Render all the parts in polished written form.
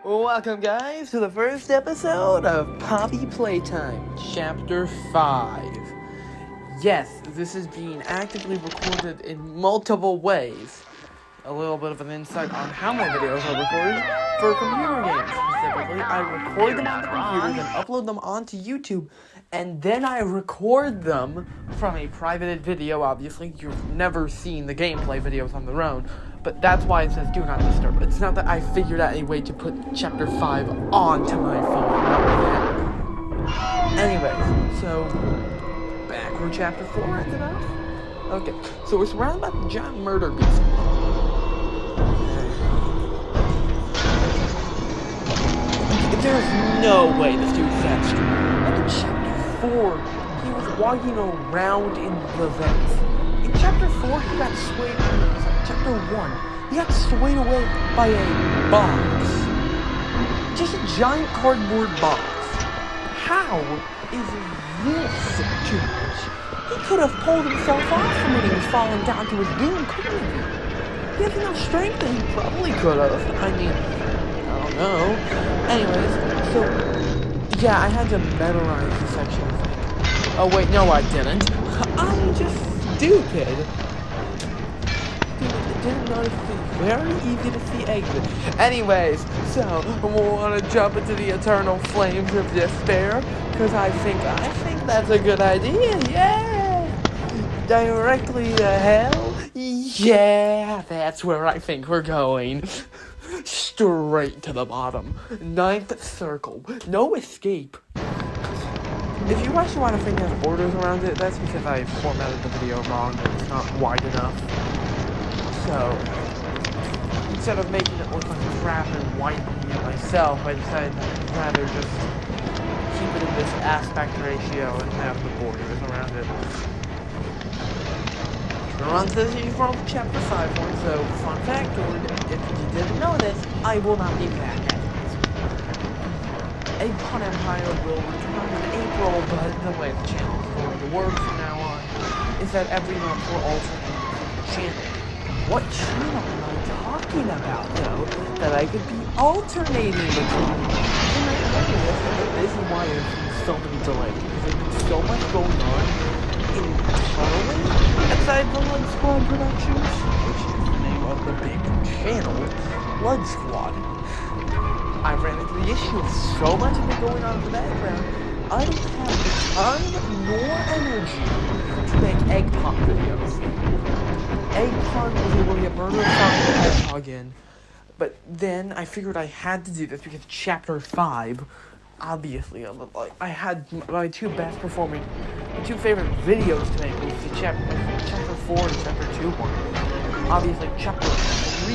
Welcome, guys, to the first episode of Poppy Playtime, Chapter 5. Yes, this is being actively recorded in multiple ways. A little bit of an insight on how my videos are recorded for computer games. Specifically, I record them on the computer, then upload them onto YouTube, and then I record them from a privated video. Obviously, you've never seen the gameplay videos on their own, but that's why it says do not disturb. It's not that I figured out a way to put Chapter 5 onto my phone, not that. Anyways, so back where Chapter 4 ended up. Okay, so we're surrounded by the giant murder beast. There's no way this dude's that strong. Like in Chapter 4, he was walking around in the vents. In Chapter 4, he got swayed. Chapter 1, he got swayed away by a box. Just a giant cardboard box. How is this too much? He could have pulled himself off from when he was falling down to his doom, couldn't he? He has enough strength that he probably could have. I mean, I don't know. Anyways, so, yeah, I had to memorize the section, I think. Oh, wait, no, I didn't. I'm just stupid. Dude, I didn't notice it's very easy to see exit. Anyways, so, we want to jump into the eternal flames of despair, because I think that's a good idea, yeah! Directly to hell? Yeah, that's where I think we're going. Straight to the bottom. 9th circle. No escape. If you actually want to think has borders around it, that's because I formatted the video wrong and it's not wide enough. So, instead of making it look like crap and whitening it myself, I decided I'd rather just keep it in this aspect ratio and have the borders around it. On this is from Chapter 5 one, so fun fact, if you didn't know this, I will not be back at this. Eggplant Empire will return in April, but the way the channel is going to work from now on is that every month we're alternating the channel. What channel am I talking about, though, that I could be alternating between? You might remember this, and this is why there's been so many delays, because there's been so much going on internally outside the Blood Squad Productions, which is the name of the big channel, Blood Squad. I ran into the issue of so much of it going on in the background, I don't have the time nor energy to make Eggplant videos. Eggplant was able to get Murder of Sonic the Hedgehog in, but then I figured I had to do this because Chapter 5, obviously, I had my two favorite videos to make was the Chapter 4 and Chapter 2 one. Obviously, Chapter 3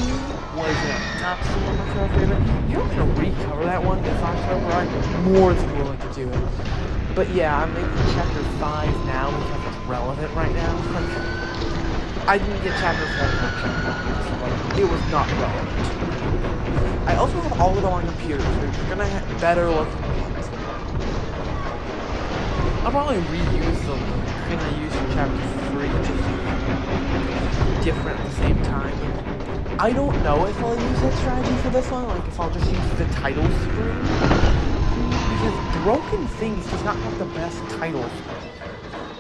was not so much my favorite. You want me to recover that one this October? I'm more than willing to do it. But yeah, I'm making Chapter 5 now because it's relevant right now. I didn't get Chapter 4 from Chapter 1, so it was not relevant. I also have all of them on computers, so you're gonna have better looking ones. I'll probably reuse the thing I used for Chapter 3, just different at the same time. I don't know if I'll use that strategy for this one, like if I'll just use the title screen. Because Broken Things does not have the best title screen.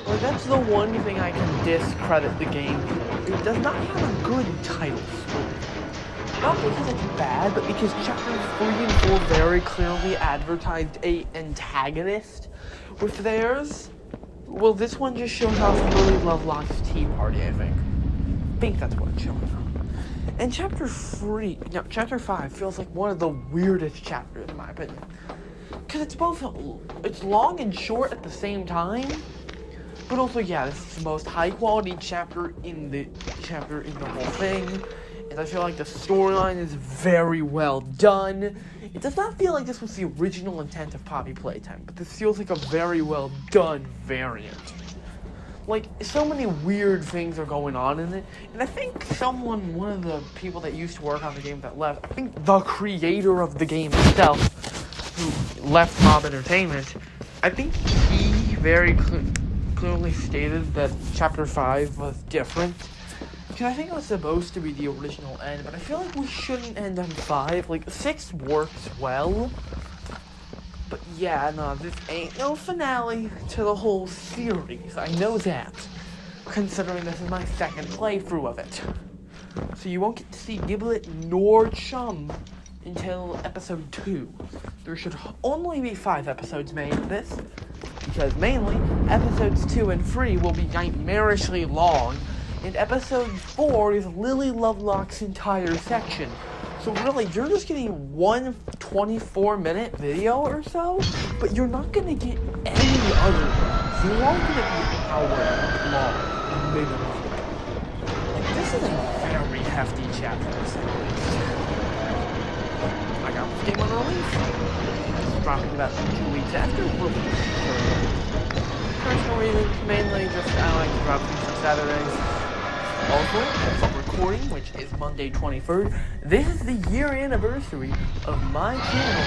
Like, that's the one thing I can discredit the game for. It does not have a good title screen. Not because it's bad, but because Chapter 3 and 4 very clearly advertised a antagonist with theirs. Well, this one just shows off Lily Lovelock's tea party, I think that's what it's showing off. And Chapter 5 feels like one of the weirdest chapters, in my opinion. Because it's long and short at the same time. But also, yeah, this is the most high-quality chapter in the whole thing. And I feel like the storyline is very well done. It does not feel like this was the original intent of Poppy Playtime, but this feels like a very well done variant. Like, so many weird things are going on in it, and I think one of the people that used to work on the game that left, I think the creator of the game itself, who left Mob Entertainment, I think he very clearly stated that Chapter 5 was different. because I think it was supposed to be the original end, but I feel like we shouldn't end on 5. Like, 6 works well. But yeah, no, this ain't no finale to the whole series. I know that, considering this is my second playthrough of it. So you won't get to see Giblet nor Chum until episode 2. There should only be 5 episodes made of this, because mainly episodes 2 and 3 will be nightmarishly long, and episode 4 is Lily Lovelock's entire section. So really, you're just getting one 24-minute video or so, but you're not going to get any other ones. You're all going to be an hour long, minimum. Like, this is a very hefty chapter, to say the least. I got this game on release. It's dropping about 2 weeks after release. For personal reasons, mainly just I like to drop things on Saturdays. Also, as of recording, which is Monday 23rd, this is the year anniversary of my channel,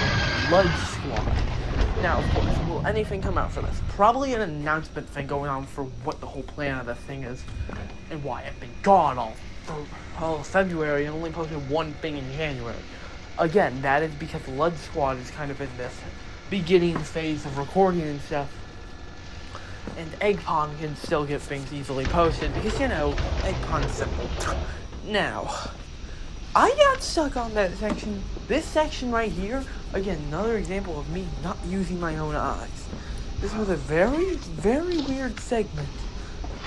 Blood Squad. Now, of course, will anything come out for this? Probably an announcement thing going on for what the whole plan of this thing is, and why I've been gone all February and only posted one thing in January. Again, that is because Blood Squad is kind of in this beginning phase of recording and stuff. And Eggpong can still get things easily posted because, you know, Eggpong's simple. Now, I got stuck on that section. This section right here, again, another example of me not using my own eyes. This was a very, very weird segment.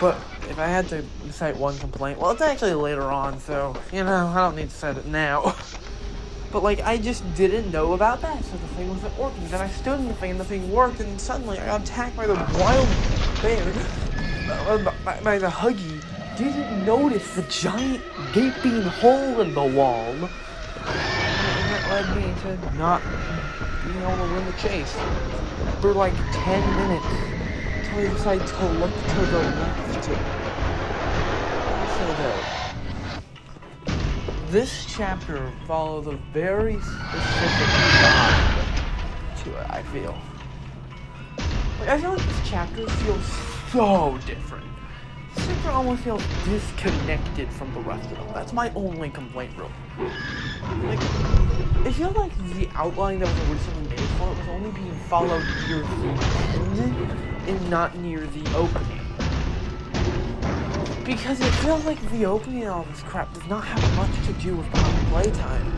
But if I had to cite one complaint, well, it's actually later on, so, you know, I don't need to cite it now. But, like, I just didn't know about that, so the thing wasn't working. Then I stood in the thing, and the thing worked, and suddenly I got attacked by the wild bear, by the Huggy. Didn't notice the giant gaping hole in the wall. And that led me to not being able to win the chase for, like, 10 minutes, until I decided to look to the left. So, this chapter follows a very specific vibe to it, I feel. Like, I feel like this chapter feels so different. This chapter almost feels disconnected from the rest of them. That's my only complaint, really. Like, it feels like the outline that was originally made for it was only being followed near the end and not near the opening. Because it feels like the opening of all this crap does not have much to do with Poppy Playtime.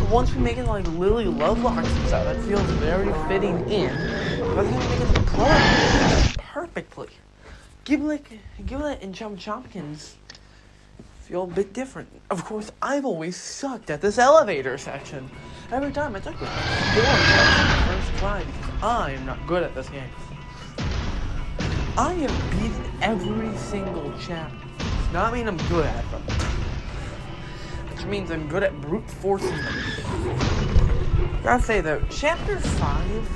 But once we make it like Lily Lovelock and stuff, that feels very fitting in. But then we make it the plot perfectly. Giblet and Chum Chompkins feel a bit different. Of course, I've always sucked at this elevator section. Every time I took it, the first try because I am not good at this game. I have beaten every single chapter. Does not mean I'm good at them. Which means I'm good at brute forcing them. Gotta say though, chapter 5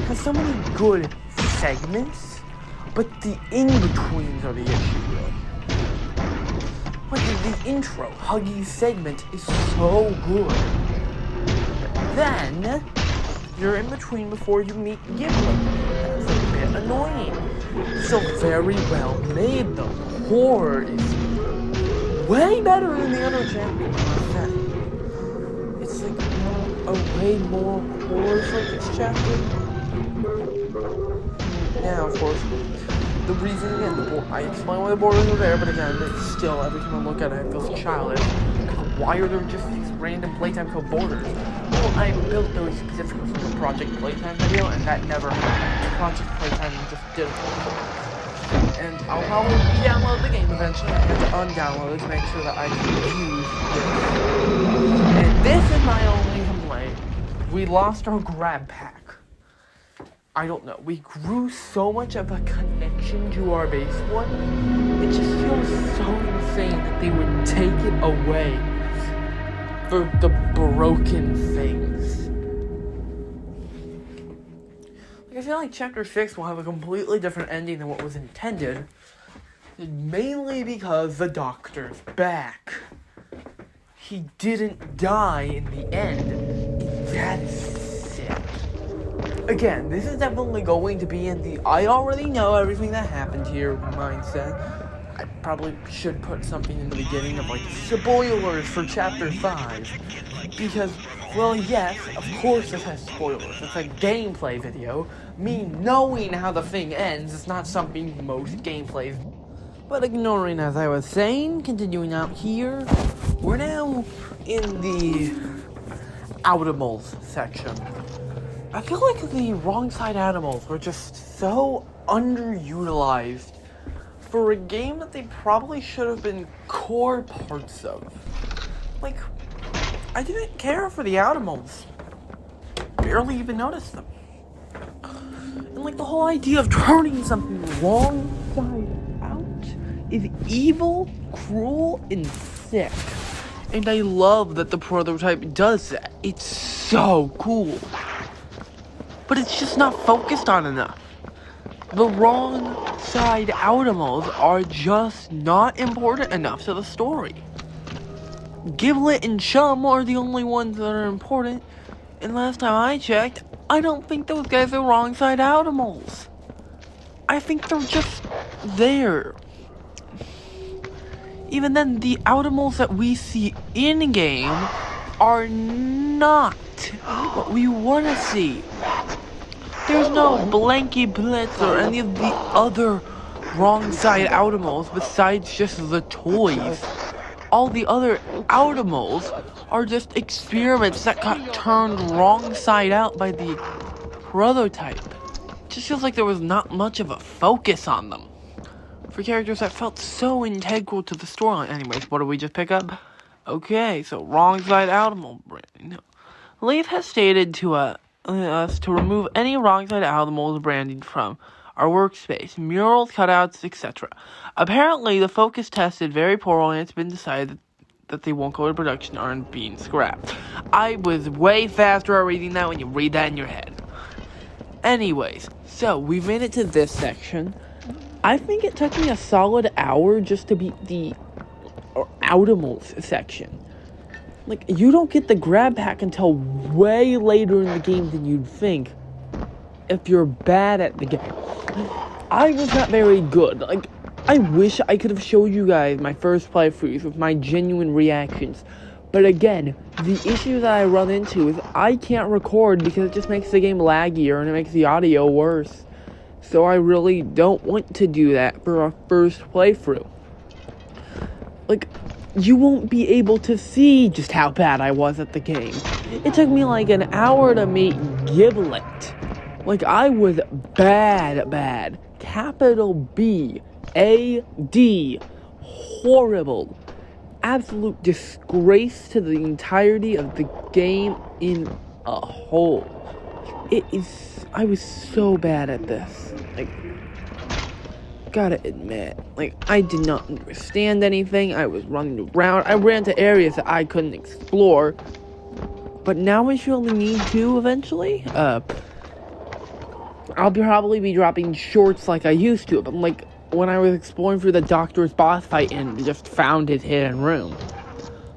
has so many good segments, but the in-betweens are the issue, really. Like the intro, Huggy's segment is so good. But then, you're in between before you meet Giblet. That's a bit annoying. So very well made though. Horror is way better than the other chapters. It's like a way more horror-focused chapter. Now, of course, the reason again, I explain why the borders are there, but again, it's still every time I look at it, it feels childish. Why are there just these random Playtime code borders? Well, I built those specifically for the Project Playtime video, and that never happened. Project Playtime just didn't work. And I'll probably re-download the game eventually. I have to undownload it to make sure that I can use this. And this is my only complaint. We lost our grab pack. I don't know. We grew so much of a connection to our base one. It just feels so insane that they would take it away for the broken things. Like, I feel like Chapter 6 will have a completely different ending than what was intended. Mainly because the Doctor's back. He didn't die in the end. And that is sick. Again, this is definitely going to be in the I already know everything that happened here mindset. probably should put something in the beginning of, like, spoilers for Chapter 5. Because, well, yes, of course it has spoilers. It's a gameplay video. Me knowing how the thing ends is not something most gameplays. But ignoring, as I was saying, continuing out here, we're now in the animals section. I feel like the wrong side animals were just so underutilized for a game that they probably should have been core parts of. Like, I didn't care for the animals. Barely even noticed them. And like the whole idea of turning something wrong side out is evil, cruel, and sick. And I love that the prototype does that. It's so cool. But it's just not focused on enough. The wrong side animals are just not important enough to the story. Giblet and Chum are the only ones that are important. And last time I checked, I don't think those guys are wrong side animals. I think they're just there. Even then, the animals that we see in-game are not what we want to see. There's no Blanky Blitz or any of the other wrong side animals besides just the toys. All the other animals are just experiments that got turned wrong side out by the prototype. It just feels like there was not much of a focus on them. For characters that felt so integral to the storyline. Anyways, what did we just pick up? Okay, so wrong side animal branding. Leaf has stated to us to remove any wrong side animals branding from our workspace, murals, cutouts, etc. Apparently, the focus tested very poorly and it's been decided that they won't go to production or are being scrapped. I was way faster at reading that when you read that in your head. Anyways, so we've made it to this section. I think it took me a solid hour just to beat the animals section. Like, you don't get the grab pack until way later in the game than you'd think if you're bad at the game. I was not very good. Like, I wish I could have showed you guys my first playthroughs with my genuine reactions. But again, the issue that I run into is I can't record because it just makes the game laggier and it makes the audio worse. So I really don't want to do that for our first playthrough. Like, you won't be able to see just how bad I was at the game. It took me like an hour to meet Giblet. Like, I was bad. Capital B, A, D. Horrible. Absolute disgrace to the entirety of the game in a whole. I was so bad at this. Like, gotta admit, like, I did not understand anything. I was running around. I ran to areas that I couldn't explore. But now I surely need to eventually. I'll probably be dropping shorts like I used to. But like when I was exploring for the Doctor's boss fight and just found his hidden room.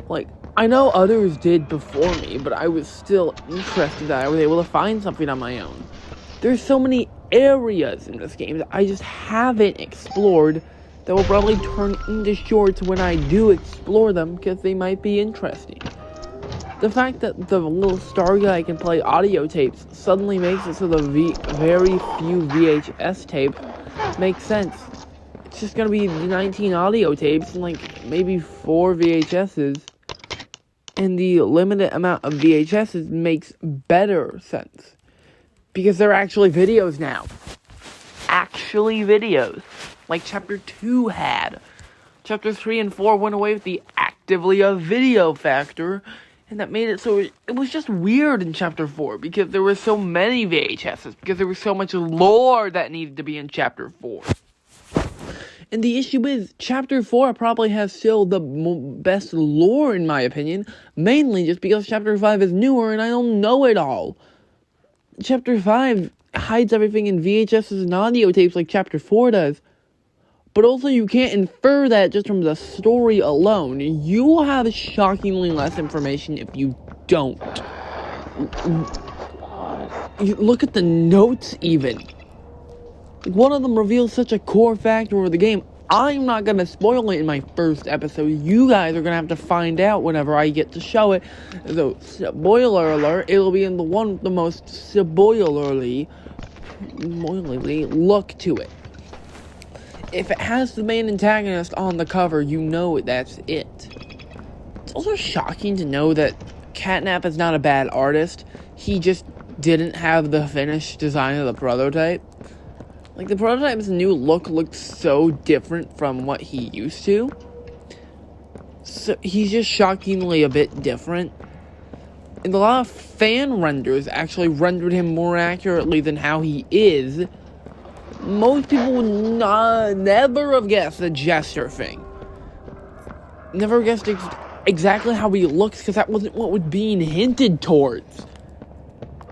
Like, I know others did before me, but I was still interested that I was able to find something on my own. There's so many areas in this game that I just haven't explored that will probably turn into shorts when I do explore them because they might be interesting. The fact that the little star guy can play audio tapes suddenly makes it so the very few VHS tapes make sense. It's just gonna be 19 audio tapes and like maybe 4 VHSs. And the limited amount of VHSs makes better sense. Because they're actually videos now. Actually videos. Like Chapter 2 had. Chapter 3 and 4 went away with the actively a video factor. And that made it so it was just weird in Chapter 4. Because there were so many VHSs. Because there was so much lore that needed to be in Chapter 4. And the issue is, Chapter 4 probably has still the best lore, in my opinion. Mainly just because Chapter 5 is newer and I don't know it all. Chapter 5 hides everything in VHSs and audio tapes like Chapter 4 does. But also you can't infer that just from the story alone. You will have shockingly less information if you don't. You look at the notes even. One of them reveals such a core factor of the game. I'm not going to spoil it in my first episode. You guys are going to have to find out whenever I get to show it. So, spoiler alert, it'll be in the most spoilerly look to it. If it has the main antagonist on the cover, you know that's it. It's also shocking to know that Catnap is not a bad artist. He just didn't have the finished design of the prototype. Like, the prototype's new look looked so different from what he used to. So, he's just shockingly a bit different. And a lot of fan renders actually rendered him more accurately than how he is. Most people would never have guessed the Jester thing. Never guessed exactly how he looks, because that wasn't what was being hinted towards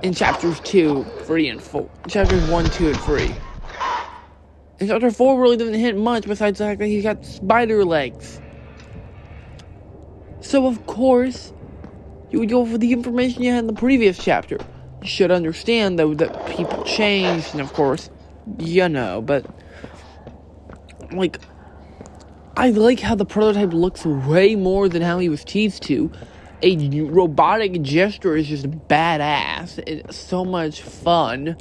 in chapters 2, 3, and 4. Chapters 1, 2, and 3. And chapter 4 really doesn't hint much besides the fact that he's got spider legs. So, of course, you would go for the information you had in the previous chapter. You should understand, though, that people changed, and of course, you know, but, like, I like how the prototype looks way more than how he was teased to. A robotic Jester is just badass. It's so much fun.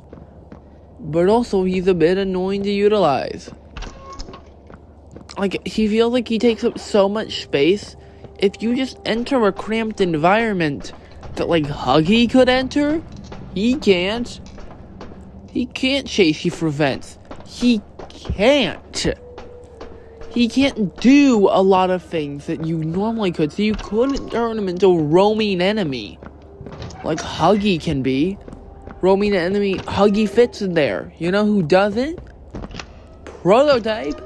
But also, he's a bit annoying to utilize. Like, he feels like he takes up so much space. If you just enter a cramped environment that, like, Huggy could enter, he can't. He can't chase you for vents. He can't. He can't do a lot of things that you normally could. So you couldn't turn him into a roaming enemy, like Huggy can be. Roaming enemy, Huggy fits in there. You know who doesn't? Prototype.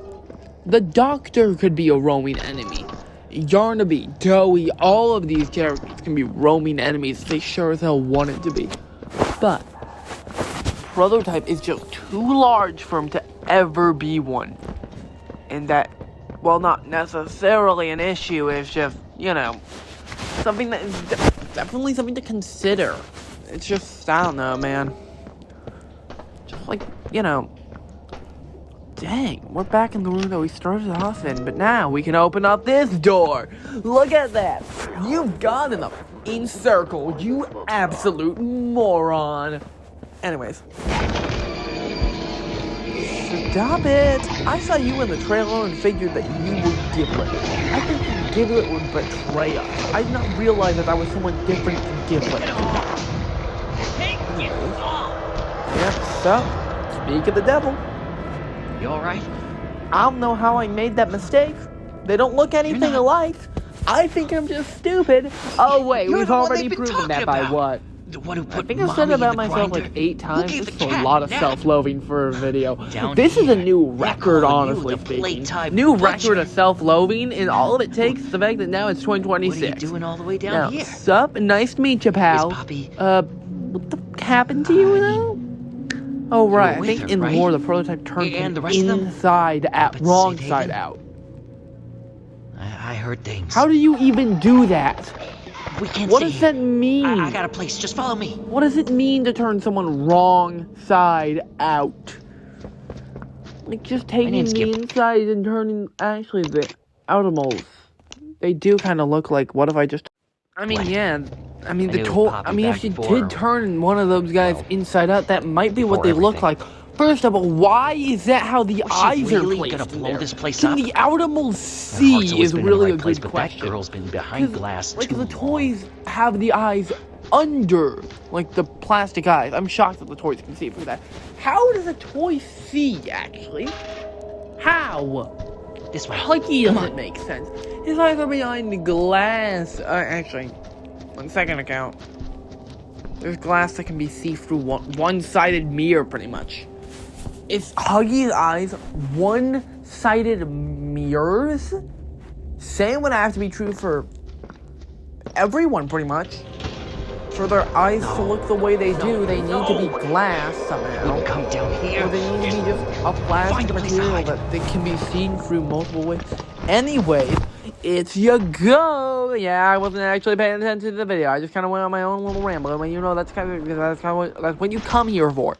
The Doctor could be a roaming enemy. Yarnaby, Dowie, all of these characters can be roaming enemies. They sure as hell want it to be. But Prototype is just too large for him to ever be one. And that, well, not necessarily an issue, it's just, you know, something that is definitely something to consider. It's just, I don't know, man. Just like, you know, dang, we're back in the room that we started off in, but now we can open up this door. Look at that. You've got enough encircled, you absolute moron. Anyways. Stop it! I saw you in the trailer and figured that you were Giblet. I think Giblet would betray us. I did not realize that I was someone different than Giblet. Yep, so, speak of the devil. You alright? I don't know how I made that mistake. They don't look anything alike. I think I'm just stupid. Oh wait, we've already proven that by what? What who put I think I've said it about myself like 8 times. This is a lot of self-loathing for a video. This is a new record, honestly speaking. New record of self-loathing, and all it takes is the fact that now it's 2026. What are you doing all the way down here? Sup? Nice to meet you, pal. Poppy? What the happened to you now? Oh, right. I think in lore the prototype turned inside out, wrong side out. I heard things. How do you even do that? We can't What does that mean? I got a place. Just follow me. What does it mean to turn someone wrong side out? Like, just taking the inside and turning... Actually, the outermost. They do kind of look like... What if I just... I mean, yeah. I mean, if you did turn one of those guys inside out, that might be what they look like. First of all, why is that how the eyes are placed gonna blow there? this place Can up? the outermost see is really a good but question. That girl's been behind glass Like, too the long. toys have the eyes under, like, the plastic eyes. I'm shocked that the toys can see through that. How does a toy see, actually? How? This way. Huggy doesn't make sense. His eyes are behind the glass. Actually, on second account, there's glass that can be see through one-sided mirror, pretty much. Is Huggy's eyes one-sided mirrors? Same would have to be true for everyone, pretty much. For their eyes to look the way they do, they need to be glass somehow. Come down here. Or they need to be just a plastic material that they can be seen through multiple ways. Anyway, it's your go. Yeah, I wasn't actually paying attention to the video. I just kind of went on my own little ramble. I mean, you know, that's what you come here for.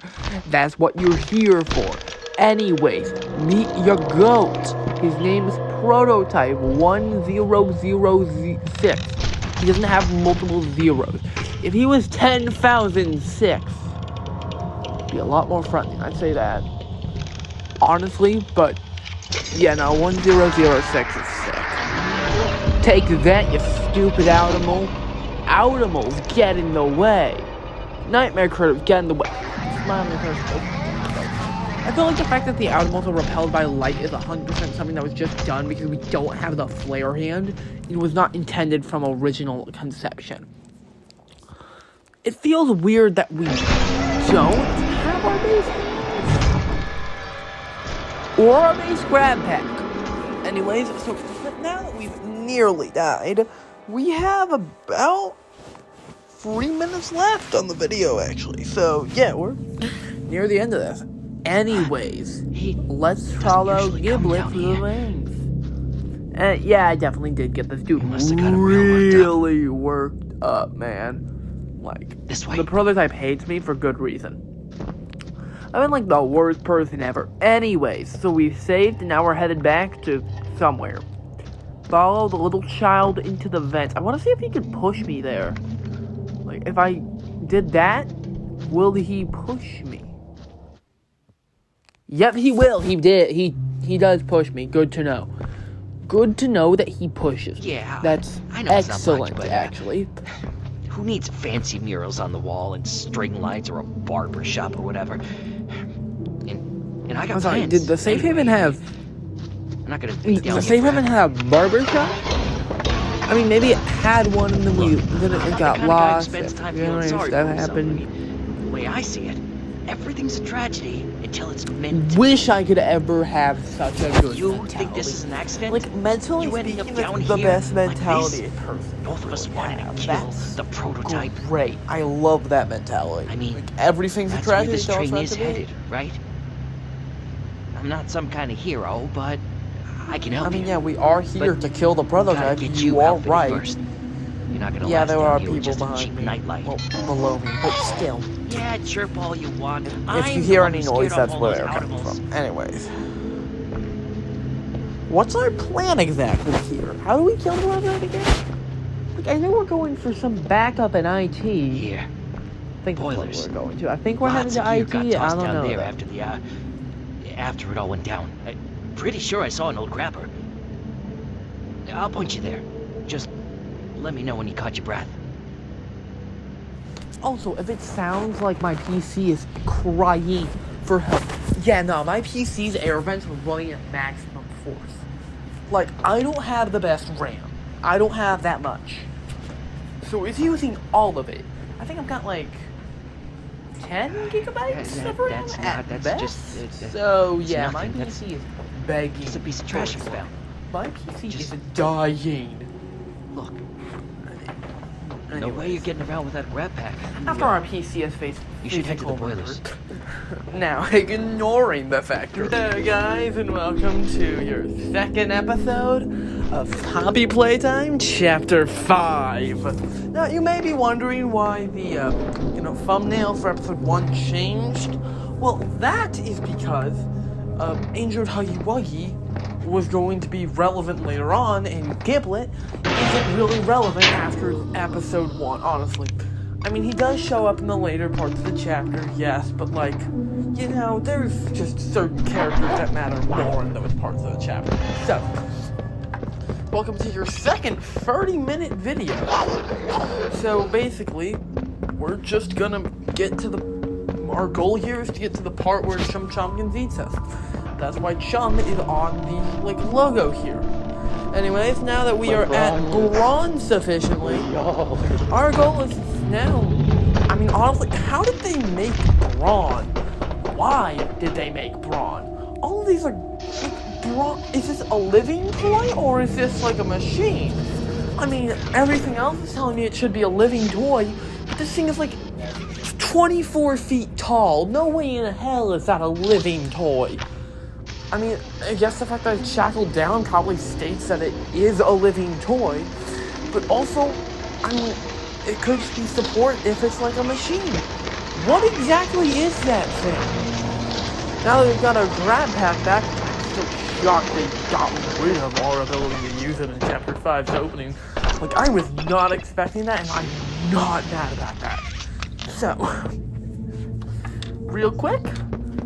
That's what you're here for. Anyways, meet your goat. His name is Prototype 1006. He doesn't have multiple zeros. If he was 10,006, it'd be a lot more friendly. I'd say that. Honestly, but yeah, no, 1006 is sick. Take that, you stupid Audimal. Audimals, get in the way. Nightmare Critters, get in the way. I feel like the fact that the Audimals are repelled by light is 100% something that was just done because we don't have the flare hand. It was not intended from original conception. It feels weird that we don't have our base hands. Or our base grab pack. Anyways, so now that we've nearly died, we have about 3 minutes left on the video, actually. So, yeah, we're near the end of this. Anyways, let's follow Giblet through the rings. Yeah, I definitely did get this dude really worked up, man. Like, this way. The Prototype hates me for good reason. I've been like the worst person ever. Anyways, so we've saved and now we're headed back to somewhere. Follow the little child into the vents. I want to see if he can push me there. Like, if I did that, will he push me? Yep, he will. He did. He does push me. Good to know. Good to know that he pushes me. Yeah, That's I know excellent, much, but, actually. Who needs fancy murals on the wall and string lights or a barber shop or whatever? And I got I'm sorry, plans. did the Safe Haven have... I'm not gonna beat down the Safe Haven have a barber shop? I mean, maybe it had one and then it got lost. Spends time You know, feeling sorry stuff for himself. happened. I mean, the way I see it, everything's a tragedy until it's meant to. Wish I could ever have such a good You mentality. think this is an accident? Like, mentally You ending up speaking, down it's the here best like mentality this? a person Both of us could wanted have. to kill That's the Prototype. great. I love that mentality. I mean, like, everything's a that's where tragedy. this till it's train meant is to be. headed, right? I'm not some kind of hero, but I can help I mean, you. yeah, we are here But to kill the Prototype. Get You are out there right. first. You're not gonna Yeah, last there down are here with people just a cheap behind me. nightlight. Well, below me, but still. Yeah, chirp all you want. If you hear any noise, that's where they're coming from. Anyways. What's our plan exactly here? How do we kill the Prototype again? Like, I know we're going for some backup in IT. Here. I think that's what Boilers. we're going to. I think we're headed Lots to of gear IT. got I tossed don't down know. there That. after it all went down. I'm pretty sure I saw an old grabber. I'll point you there. Just let me know when you caught your breath. Also, if it sounds like my PC is crying for help, yeah, no, my PC's air vents are running at maximum force. Like, I don't have the best RAM. I don't have that much. So it's using all of it. I think I've got like 10 gigabytes of RAM at best. So yeah, my PC is begging. It's a piece of trash I for found. My PC is dying. Look. No way you're getting around with that grab pack. After our PC has faced You should head to the physical boilers. murder. Now, ignoring the factory. Hello guys, and welcome to your second episode of Poppy Playtime, Chapter 5. Now, you may be wondering why the, thumbnail for episode 1 changed. Well, that is because, Injured Huggy Wuggy was going to be relevant later on, and Giblet isn't really relevant after episode 1, honestly. I mean, he does show up in the later parts of the chapter, yes, but like, you know, there's just certain characters that matter more in those parts of the chapter. So, welcome to your second 30-minute video. So, basically, we're just gonna get to our goal here is to get to the part where Chum Chomkins eats us. That's why Chum is on the, logo here. Anyways, now that we are at bronze sufficiently, our goal is now... I mean, honestly, how did they make brawn? Why did they make brawn? All of these are... brawn... Is this a living toy, or is this, a machine? I mean, everything else is telling me it should be a living toy, but this thing is, 24 feet tall. No way in hell is that a living toy. I mean, I guess the fact that it's shackled down probably states that it is a living toy, but also, I mean, it could be support if it's like a machine. What exactly is that thing? Now that we've got our grab pack back, I'm still shocked they got rid of our ability to use it in Chapter 5's opening. Like, I was not expecting that, and I'm not mad about that. So, real quick,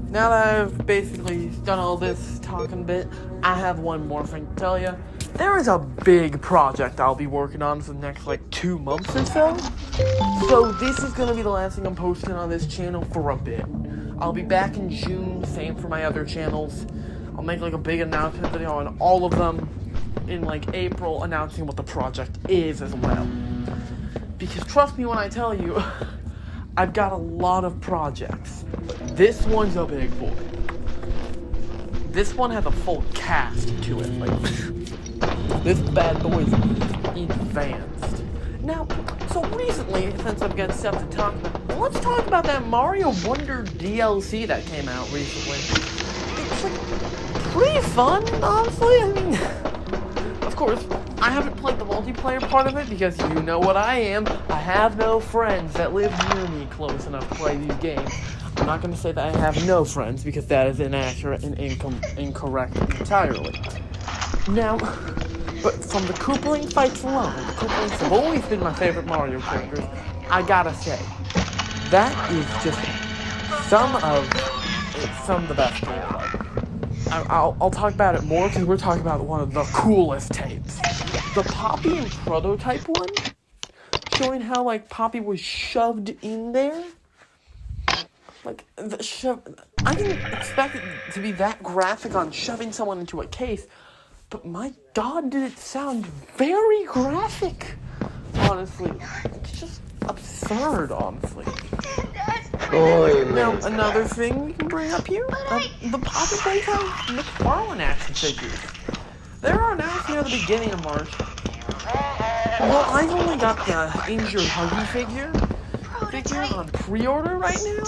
now that I've basically done all this talking bit, I have one more thing to tell you. There is a big project I'll be working on for the next, 2 months or so. So this is going to be the last thing I'm posting on this channel for a bit. I'll be back in June, same for my other channels. I'll make, a big announcement video on all of them in, April, announcing what the project is as well. Because trust me when I tell you, I've got a lot of projects. This one's a big boy. This one has a full cast to it. This bad boy's advanced. Now, so recently, since I've got stuff to talk about, let's talk about that Mario Wonder DLC that came out recently. It's pretty fun, honestly. I mean, of course, I haven't played the multiplayer part of it because you know what I am. I have no friends that live near me close enough to play these games. I'm not going to say that I have no friends because that is inaccurate and incorrect entirely. Now, but from the Koopaling fights alone, the Koopalings have always been my favorite Mario characters. I gotta say, that is just some of the best gameplay. I'll talk about it more because we're talking about one of the coolest tapes. The Poppy and Prototype one, showing how, Poppy was shoved in there. I didn't expect it to be that graphic on shoving someone into a case, but my god, did it sound very graphic, honestly. It's just absurd, honestly. Now, another thing we can bring up here, the Poppy Playtime McFarlane action figures. They were announced near the beginning of March. Well, I've only got the Injured Huggy figure on pre-order right now.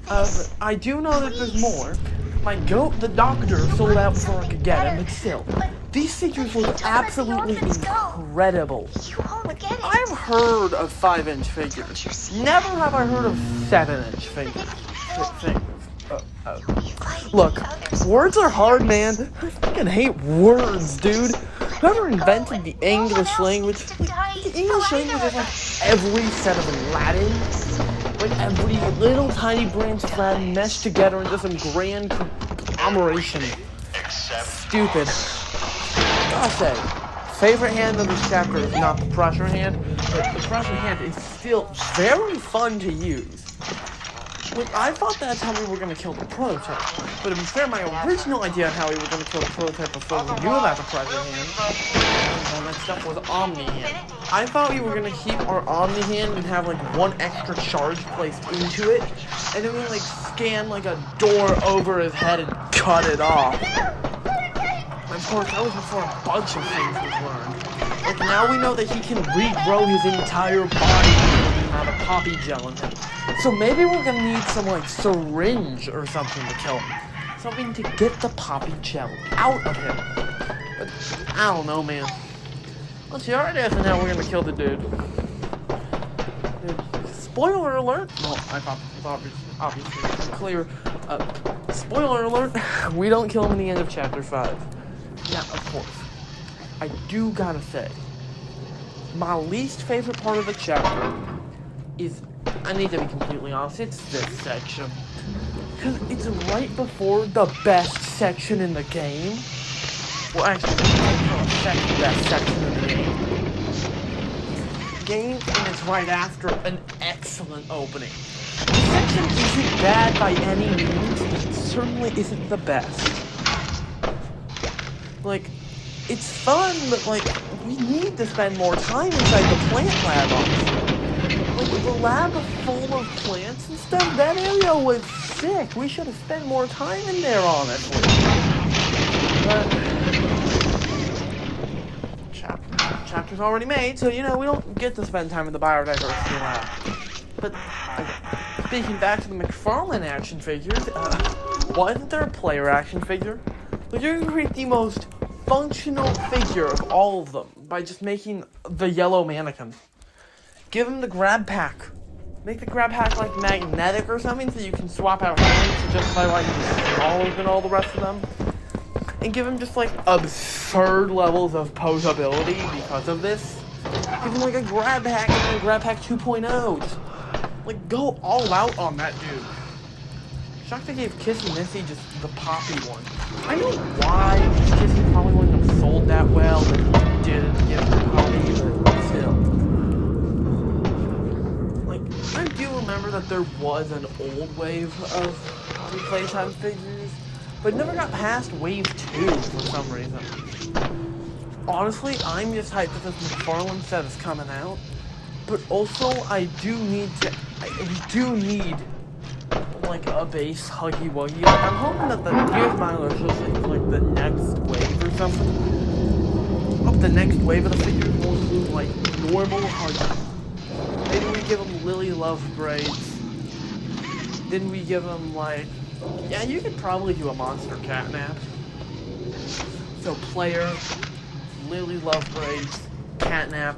But I do know that there's more. My goat, the doctor, sold out before I could get him, but still. These figures look absolutely incredible. I've heard of 5-inch figures. Never have I heard of 7-inch figures. Look, words are hard, man. I fucking hate words, dude. Whoever invented the English language, the English language is every set of Latin, every little tiny branch of Latin meshed together into some grand conglomeration. Stupid. Gotta say, favorite hand of this chapter is not the pressure hand, but the pressure hand is still very fun to use. I thought that's how we were going to kill the prototype, but to be fair, my original idea on how we were going to kill the prototype before we knew about the pressure hand, and that stuff was Omni Hand. I thought we were going to keep our Omni Hand and have one extra charge placed into it, and then we scan a door over his head and cut it off. Of course, that was before a bunch of things was learned. Now we know that he can regrow his entire body out of Poppy gel in him. So maybe we're gonna need some, syringe or something to kill him. Something to get the Poppy gel out of him. But, I don't know, man. Let's see, alright, that's how we're gonna kill the dude. Spoiler alert! Well, I thought this was obviously clear. Spoiler alert, we don't kill him in the end of Chapter 5. Now, of course, I do gotta say, my least favorite part of the chapter is, I need to be completely honest, it's this section. Because it's right before the best section in the game. Well, actually, the second best section in the game. And it's right after an excellent opening. The section isn't bad by any means, but it certainly isn't the best. It's fun, but, we need to spend more time inside the plant lab, honestly. The lab full of plants and stuff, that area was sick. We should have spent more time in there, honestly. But, chapter's already made, so, we don't get to spend time in the biodiversity lab. But, speaking back to the McFarlane action figures, why isn't there a player action figure? You're going to create the most functional figure of all of them by just making the yellow mannequin. Give him the grab pack. Make the grab hack like magnetic or something so you can swap out hands to justify why he's smaller than all the rest of them. And give him just like absurd levels of posability because of this. Give him like a grab hack and then a grab hack 2.0. Just like go all out on that dude. Shocked they gave Kissy Missy just the Poppy one. I know why Kissy probably wouldn't have sold that well if he didn't give the Poppy, but still. Like, I do remember that there was an old wave of Poppy Playtime figures, but it never got past wave 2 for some reason. Honestly, I'm just hyped that this McFarlane set is coming out, but also we do need like a base Huggy Wuggy. Like, I'm hoping that the Gears Miler is just like the next wave or something. Hope the next wave of the figures will include like normal Huggy. Maybe we give them Lily Love braids. Then we give them like, yeah, you could probably do a monster catnap. So player, Lily Love braids, catnap.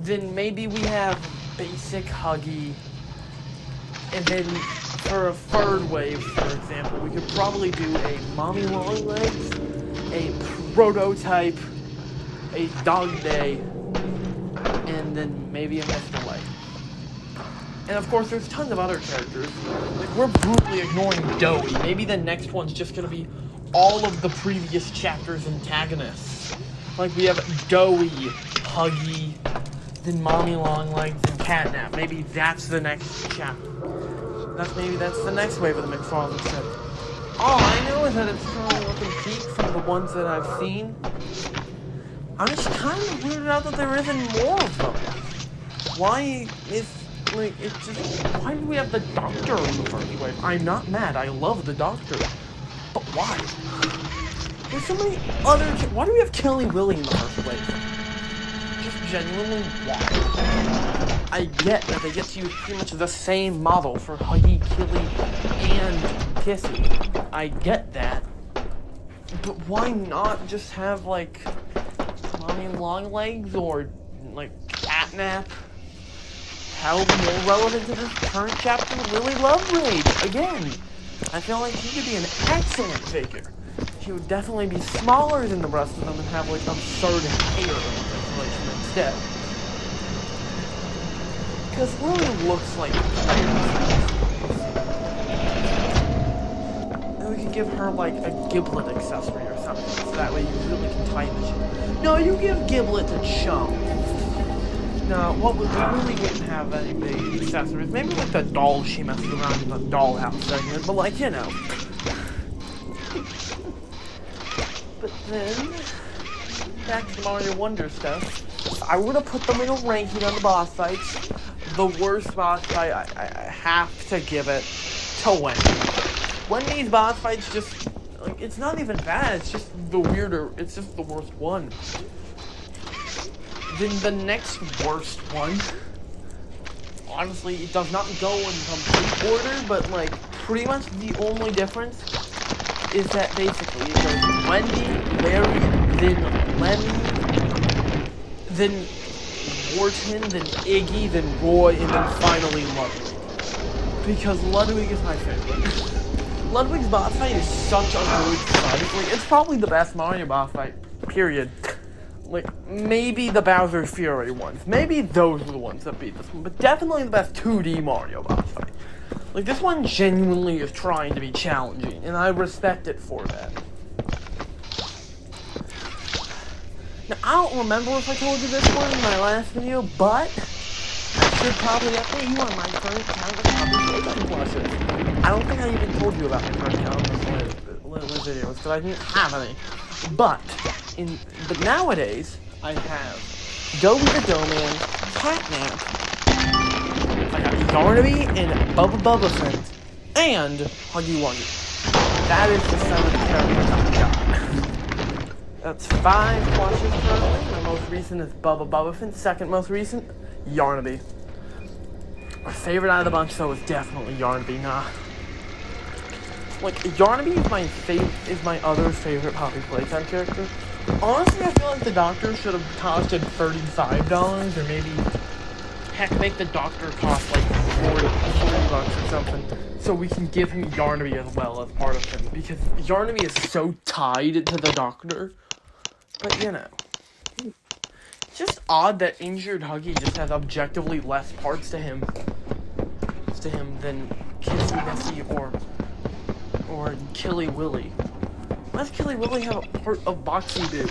Then maybe we have basic Huggy. And then for a third wave, for example, we could probably do a Mommy Long Legs, a Prototype, a Dog Day, and then maybe a Mr. Leg. And of course, there's tons of other characters. Like, we're brutally ignoring Doughy. Maybe the next one's just gonna be all of the previous chapters' antagonists. Like, we have Doughy, Huggy, then Mommy Long Legs, and Catnap. Maybe that's the next chapter. That's the next wave of the McFarlane set. All I know is that it's currently looking peak from the ones that I've seen. I'm just kind of weirded out that there isn't more of them. Why do we have the Doctor in the first wave? I'm not mad, I love the Doctor. But why? There's so many other... Why do we have Killy Willy in the first wave? Just genuinely why? I get that they get to use pretty much the same model for Huggy, Killy, and Kissy. I get that. But why not just have, like, Mommy Long Legs or, like, Catnap? How more relevant to this current chapter? Lily Love Rage, again. I feel like he could be an excellent figure. He would definitely be smaller than the rest of them and have, like, absurd hair instead. Because Lily looks like then we could give her like a Giblet accessory or something, so that way you really can tighten the shit. No, you give Giblet to Chum. No, Lily wouldn't have any big accessories. Maybe with the doll she messes around in the dollhouse segment, but like, you know. But then, back to the Mario Wonder stuff. If I were to put them in a ranking on the boss fights, the worst boss fight, I have to give it to Wendy. Wendy's boss fights just, like, it's not even bad, it's just the worst one. Then the next worst one, honestly, it does not go in complete order, but, like, pretty much the only difference is that basically it goes Wendy, Larry, then Lemmy, then Wharton, then Iggy, then Roy, and then finally Ludwig. Because Ludwig is my favorite. Ludwig's boss fight is such a good fight. Like, it's probably the best Mario boss fight, period. Like, maybe the Bowser Fury ones. Maybe those are the ones that beat this one. But definitely the best 2D Mario boss fight. Like, this one genuinely is trying to be challenging, and I respect it for that. Now, I don't remember if I told you this one in my last video, but I should probably update you on my current count of Poppy Playtime plushes. I don't think I even told you about my current count of videos, because I didn't have any. But nowadays, I have Doughy the Doughman, Catnap, I got Yarnaby and Bubba Fent, and Huggy Wuggy. That is the 7 characters I got. That's 5 plushes currently. My most recent is Bubba Fent. Second most recent, Yarnaby. My favorite out of the bunch, though, is definitely Yarnaby. Nah. Like, Yarnaby is my other favorite Poppy Playtime character. Honestly, I feel like the Doctor should have costed $35, or maybe, heck, make the Doctor cost, like, something so we can give him Yarnaby as well as part of him, because Yarnaby is so tied to the Doctor. But, you know. It's just odd that Injured Huggy just has objectively less parts to him than Kissy Missy or Killy Willy. Why does Killy Willy have a part of Boxy Boo?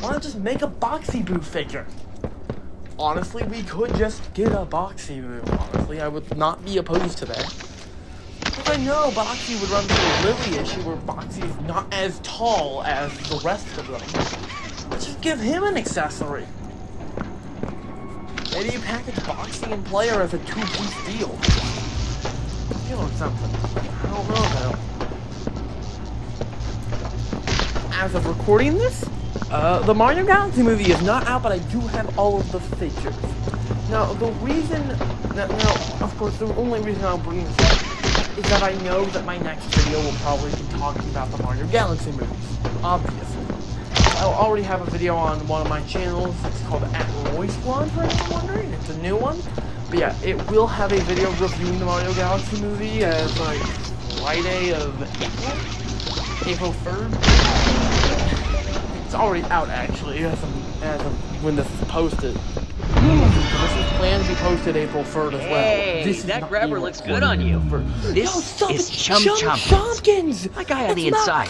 Why not just make a Boxy Boo figure? Honestly, we could just get a Boxy Boo. Honestly, I would not be opposed to that. Because I know Boxy would run through a Lily issue where Boxy is not as tall as the rest of them. Let's just give him an accessory. Maybe you package Boxy and Player as a two-piece deal. You know something. I don't know though. As of recording this, the Mario Galaxy movie is not out, but I do have all of the figures. Now, the reason, now, of course, the only reason I'll bring this up is that I know that my next video will probably be talking about the Mario Galaxy movies, obviously. I already have a video on one of my channels. It's called At Roy Squad, for anyone wondering. It's a new one. But yeah, it will have a video reviewing the Mario Galaxy movie as like Friday of April 3rd. It's already out actually, as of when this is posted. This is planned to be posted April 3rd as well. Hey, this that grabber looks good on you. This is Chum Chompkins. That guy on the inside.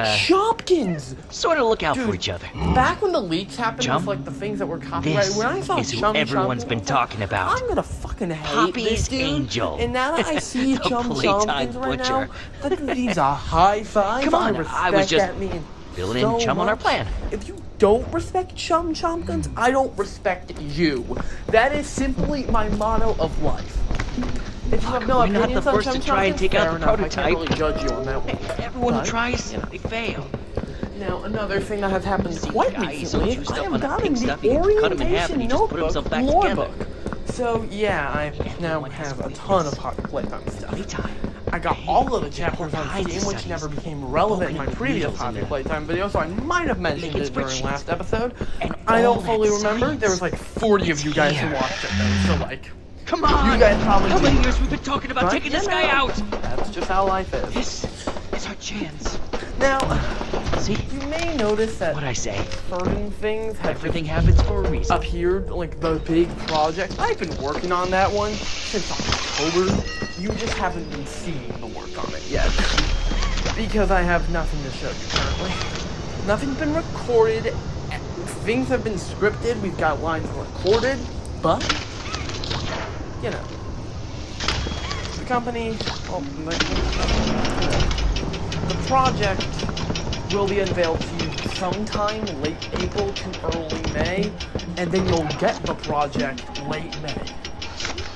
Chompkins. Sort of look out Dude, for each other. Back when the leaks happened with like the things that were copyrighted, when I saw This is who everyone's been talking about. I'm gonna fucking hate Poppy's this dude. Angel. And now that I see The Chum Playtime Chompkins right Butcher. now, that needs a high five. Come on, I was just that man filling so in Chum on our much. plan. If you don't respect Chum Chompkins, I don't respect you. That is simply my motto of life. If you have no We're not opinions the on first Chum to try and Chompkins, take out fair the enough. I prototype. can't really judge you on that one. Everyone who But, tries, you know. they fail. Now, another thing that has happened See, quite guy, he so recently, juiced I up have on the gotten pink the stuff, he can cut him in half and he orientation just put himself notebook back lore together. book. So, yeah, I now have a ton of Poppy Playtime stuff. Playtime. I got all of the chapters on kinds of Steam, which studies. never became relevant in my Opening previous needles in Poppy there. Playtime video, so I might have mentioned Making it during spreadsheets. last episode. And I all don't fully that remember. science. There was like 40 of you guys who Here. watched it, though, so like, Come on! you guys probably How many do. years we've been talking about But, taking you this know, guy out? That's just how life is. This is our chance. Now, See? you may notice that What'd I say? certain things have Everything happens for a reason. appeared, like the big project. I've been working on that one since October. You just haven't been seeing the work on it yet. Because I have nothing to show you currently. Nothing's been recorded. Things have been scripted. We've got lines recorded. But, you know, the company, well, the project will be unveiled to you sometime late April to early May, and then you'll get the project late May.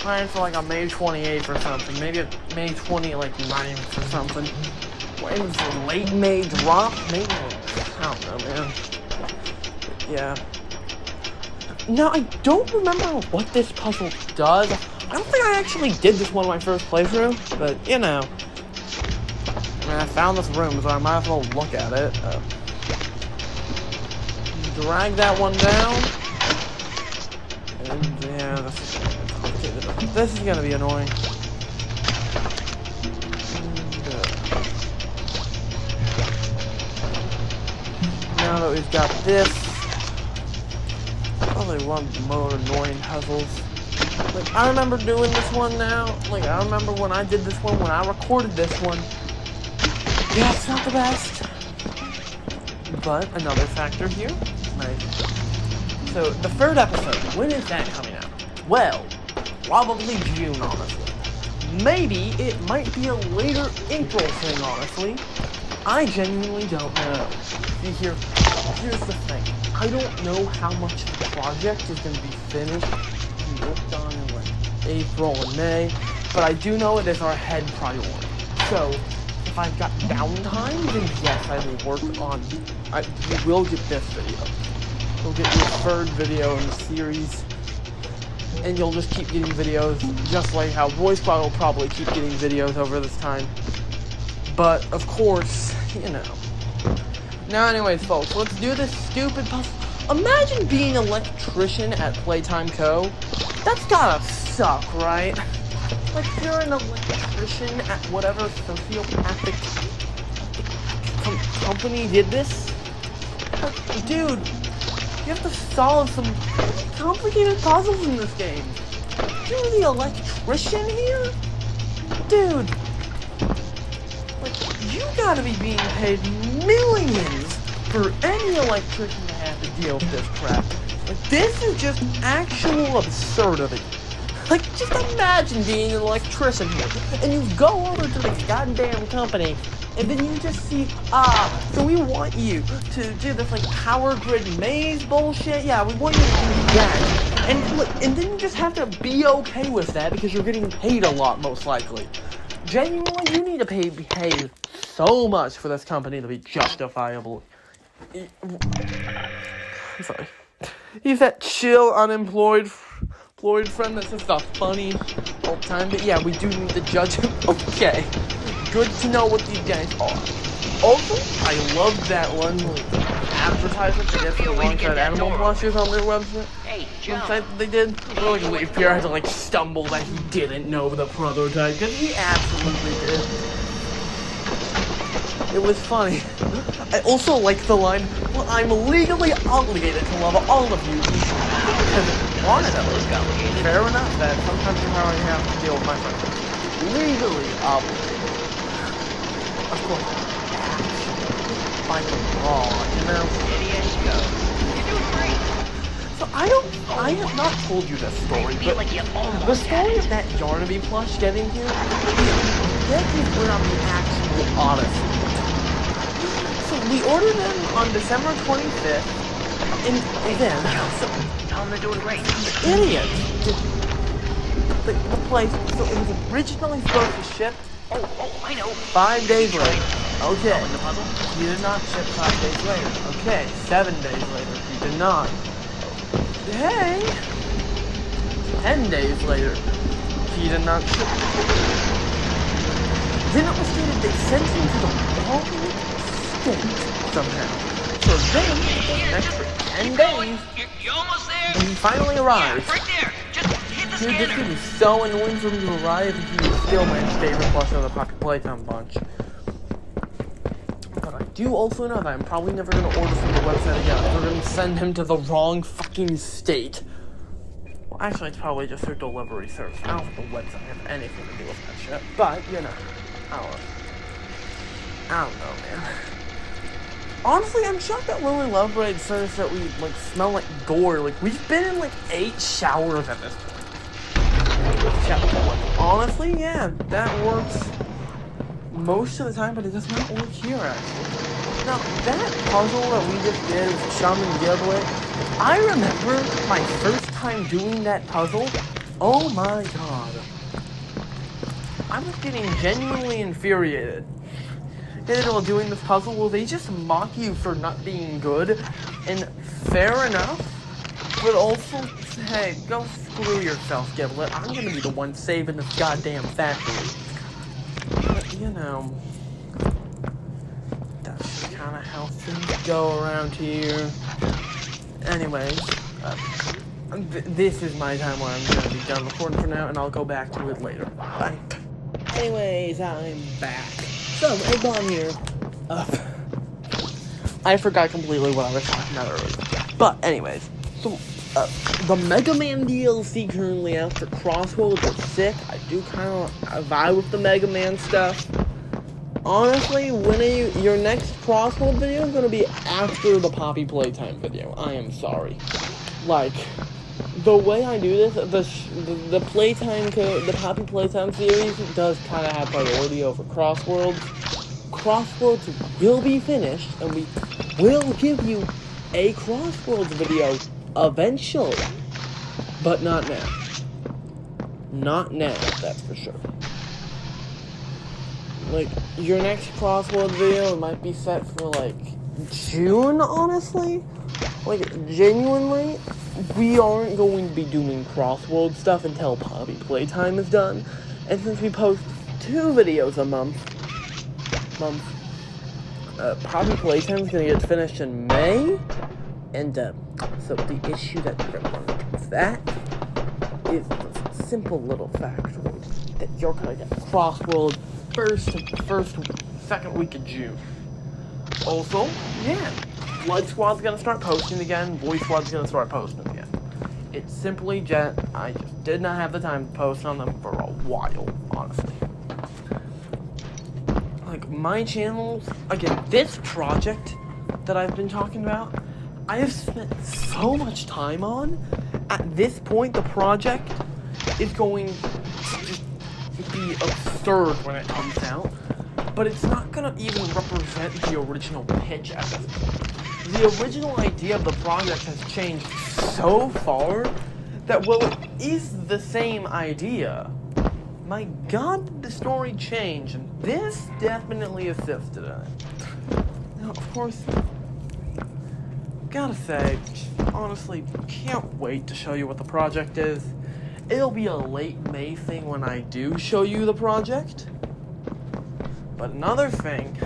Plan for like a May 28th or something, maybe a May 29th or something. When's the late May drop? Maybe, I don't know, man. Yeah. Now, I don't remember what this puzzle does. I don't think I actually did this one in my first playthrough, but, you know. I mean, I found this room, so I might as well look at it. Drag that one down. And, yeah, this is gonna be annoying. Now that we've got this, probably one of the more annoying puzzles. Like, I remember doing this one now. Like, I remember when I did this one, when I recorded this one. Yeah, it's not the best. But another factor here. Right. So, the third episode, when is that coming out? Well, probably June, honestly. Maybe it might be a later April thing, honestly. I genuinely don't know. See, here's the thing. I don't know how much the project is going to be finished and worked on in like April and May, but I do know it is our head priority. So, if I've got downtime, then yes, I will work on. We will get this video. We'll get your third video in the series, and you'll just keep getting videos, just like how Boy Squad will probably keep getting videos over this time. But of course, you know. Now, anyways, folks, let's do this stupid puzzle. Imagine being an electrician at Playtime Co. That's gotta suck, right? Like, you're an electrician at whatever sociopathic company did this. Like, dude, you have to solve some complicated puzzles in this game. You're the electrician here? Dude, like, you gotta be being paid millions for any electrician to have to deal with this crap. Like, this is just actual absurdity. Like, just imagine being an electrician here, and you go over to this goddamn company, and then you just see, so we want you to do this, like, power grid maze bullshit. Yeah, we want you to do that. And look, and then you just have to be okay with that because you're getting paid a lot, most likely. Genuinely, you need to be paid so much for this company to be justifiable. I'm sorry. He's that chill, unemployed friend that's just a funny old time. But yeah, we do need to judge him. Okay. Good to know what these guys are. Also, I love that one advertisement they did for the long-term animal blushers on their website. Website that they did. Really, Pierre had to like stumble that he didn't know the prototype, because he absolutely did. It was funny. I also like the line, well, I'm legally obligated to love all of you. Because honestly, fair enough that sometimes you have to deal with my friends. Legally obligated. Of course, by the law, you know? You're doing great. So I have not told you this story, but the story of that Yarnaby plush getting here, that is we're on the actual Odyssey. So we ordered them on December 25th, and then, Tell them they're doing great. the idiot, the place, so it was originally supposed to ship. Oh, I know. 5 days later. Okay. In the puzzle? He did not ship 5 days later. Okay. 7 days later. He did not. Hey. 10 days later. He did not ship. Then it was stated they sent him to the wrong state somehow. So then, the next 10 days, You're almost there. and he finally arrived. Right there. Just hit the Dude, this scanner. kid is so annoying for me to arrive, and he is still my favorite plush of the Poppy Playtime bunch. But I do also know that I'm probably never going to order from the website again. They're going to send him to the wrong fucking state. Well, actually, it's probably just their delivery service. I don't think the website has anything to do with that shit. But, you know, I don't know, man. Honestly, I'm shocked that Lily Lovebraid says that we, like, smell like gore. Like, we've been in, like, 8 showers at this point. Honestly, yeah, that works most of the time, but it does not work here, actually. Now, that puzzle that we just did with Chum and Giveaway, I remember my first time doing that puzzle. Oh my god. I was getting genuinely infuriated. While doing this puzzle, will they just mock you for not being good? And fair enough, but also, hey, go screw yourself, Giblet. I'm gonna be the one saving this goddamn factory. But, you know, that's kind of how things go around here. Anyways, this is my time where I'm gonna be done recording for now, and I'll go back to it later. Bye. Anyways, I'm back. So, Egg Bomb here. I forgot completely what I was talking about earlier. But, anyways, so, the Mega Man DLC currently out for Crossroads is sick. I do kind of vibe with the Mega Man stuff. Honestly, when your next Crossroads video is going to be after the Poppy Playtime video. I am sorry. Like, the way I do this, the Playtime the Poppy Playtime series does kind of have priority over Crossworlds. Crossworlds will be finished, and we will give you a Crossworlds video eventually, but not now. Not now, that's for sure. Like, your next Crossworlds video might be set for, like, June, honestly. Like, genuinely, we aren't going to be doing Crossworld stuff until Poppy Playtime is done. And since we post 2 videos a month, Poppy Playtime is going to get finished in May. And, so the issue that we're going to run with that is simple little fact that you're gonna get Crossworld second week of June. Also, yeah, Blood Squad's gonna start posting again, Voice Squad's gonna start posting again. It's simply I just did not have the time to post on them for a while, honestly. Like, my channels, again, this project that I've been talking about, I have spent so much time on. At this point, the project is going to just be absurd when it comes out, but it's not going to even represent the original pitch at this point. The original idea of the project has changed so far that, while it is the same idea, my god, did the story change, and this definitely assisted in it. Now, of course, gotta say, honestly, can't wait to show you what the project is. It'll be a late May thing when I do show you the project. But another thing,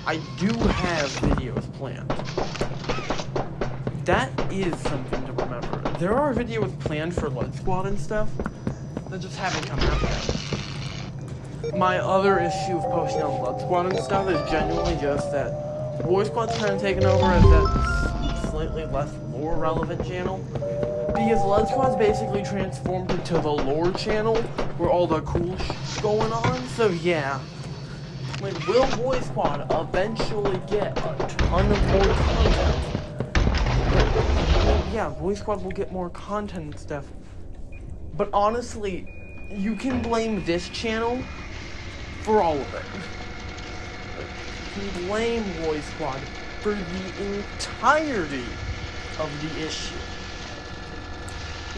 I do have videos planned. That is something to remember. There are videos planned for Blood Squad and stuff that just haven't come out yet. My other issue of posting on Blood Squad and stuff is genuinely just that Voice Squad's kind of taken over as that slightly less lore relevant channel. Because Blood Squad's basically transformed into the lore channel where all the cool shit's going on. So yeah, like, will Voice Squad eventually get a ton of more content? But, yeah, Voice Squad will get more content and stuff. But honestly, you can blame this channel for all of it. You can blame Voice Squad for the entirety of the issue.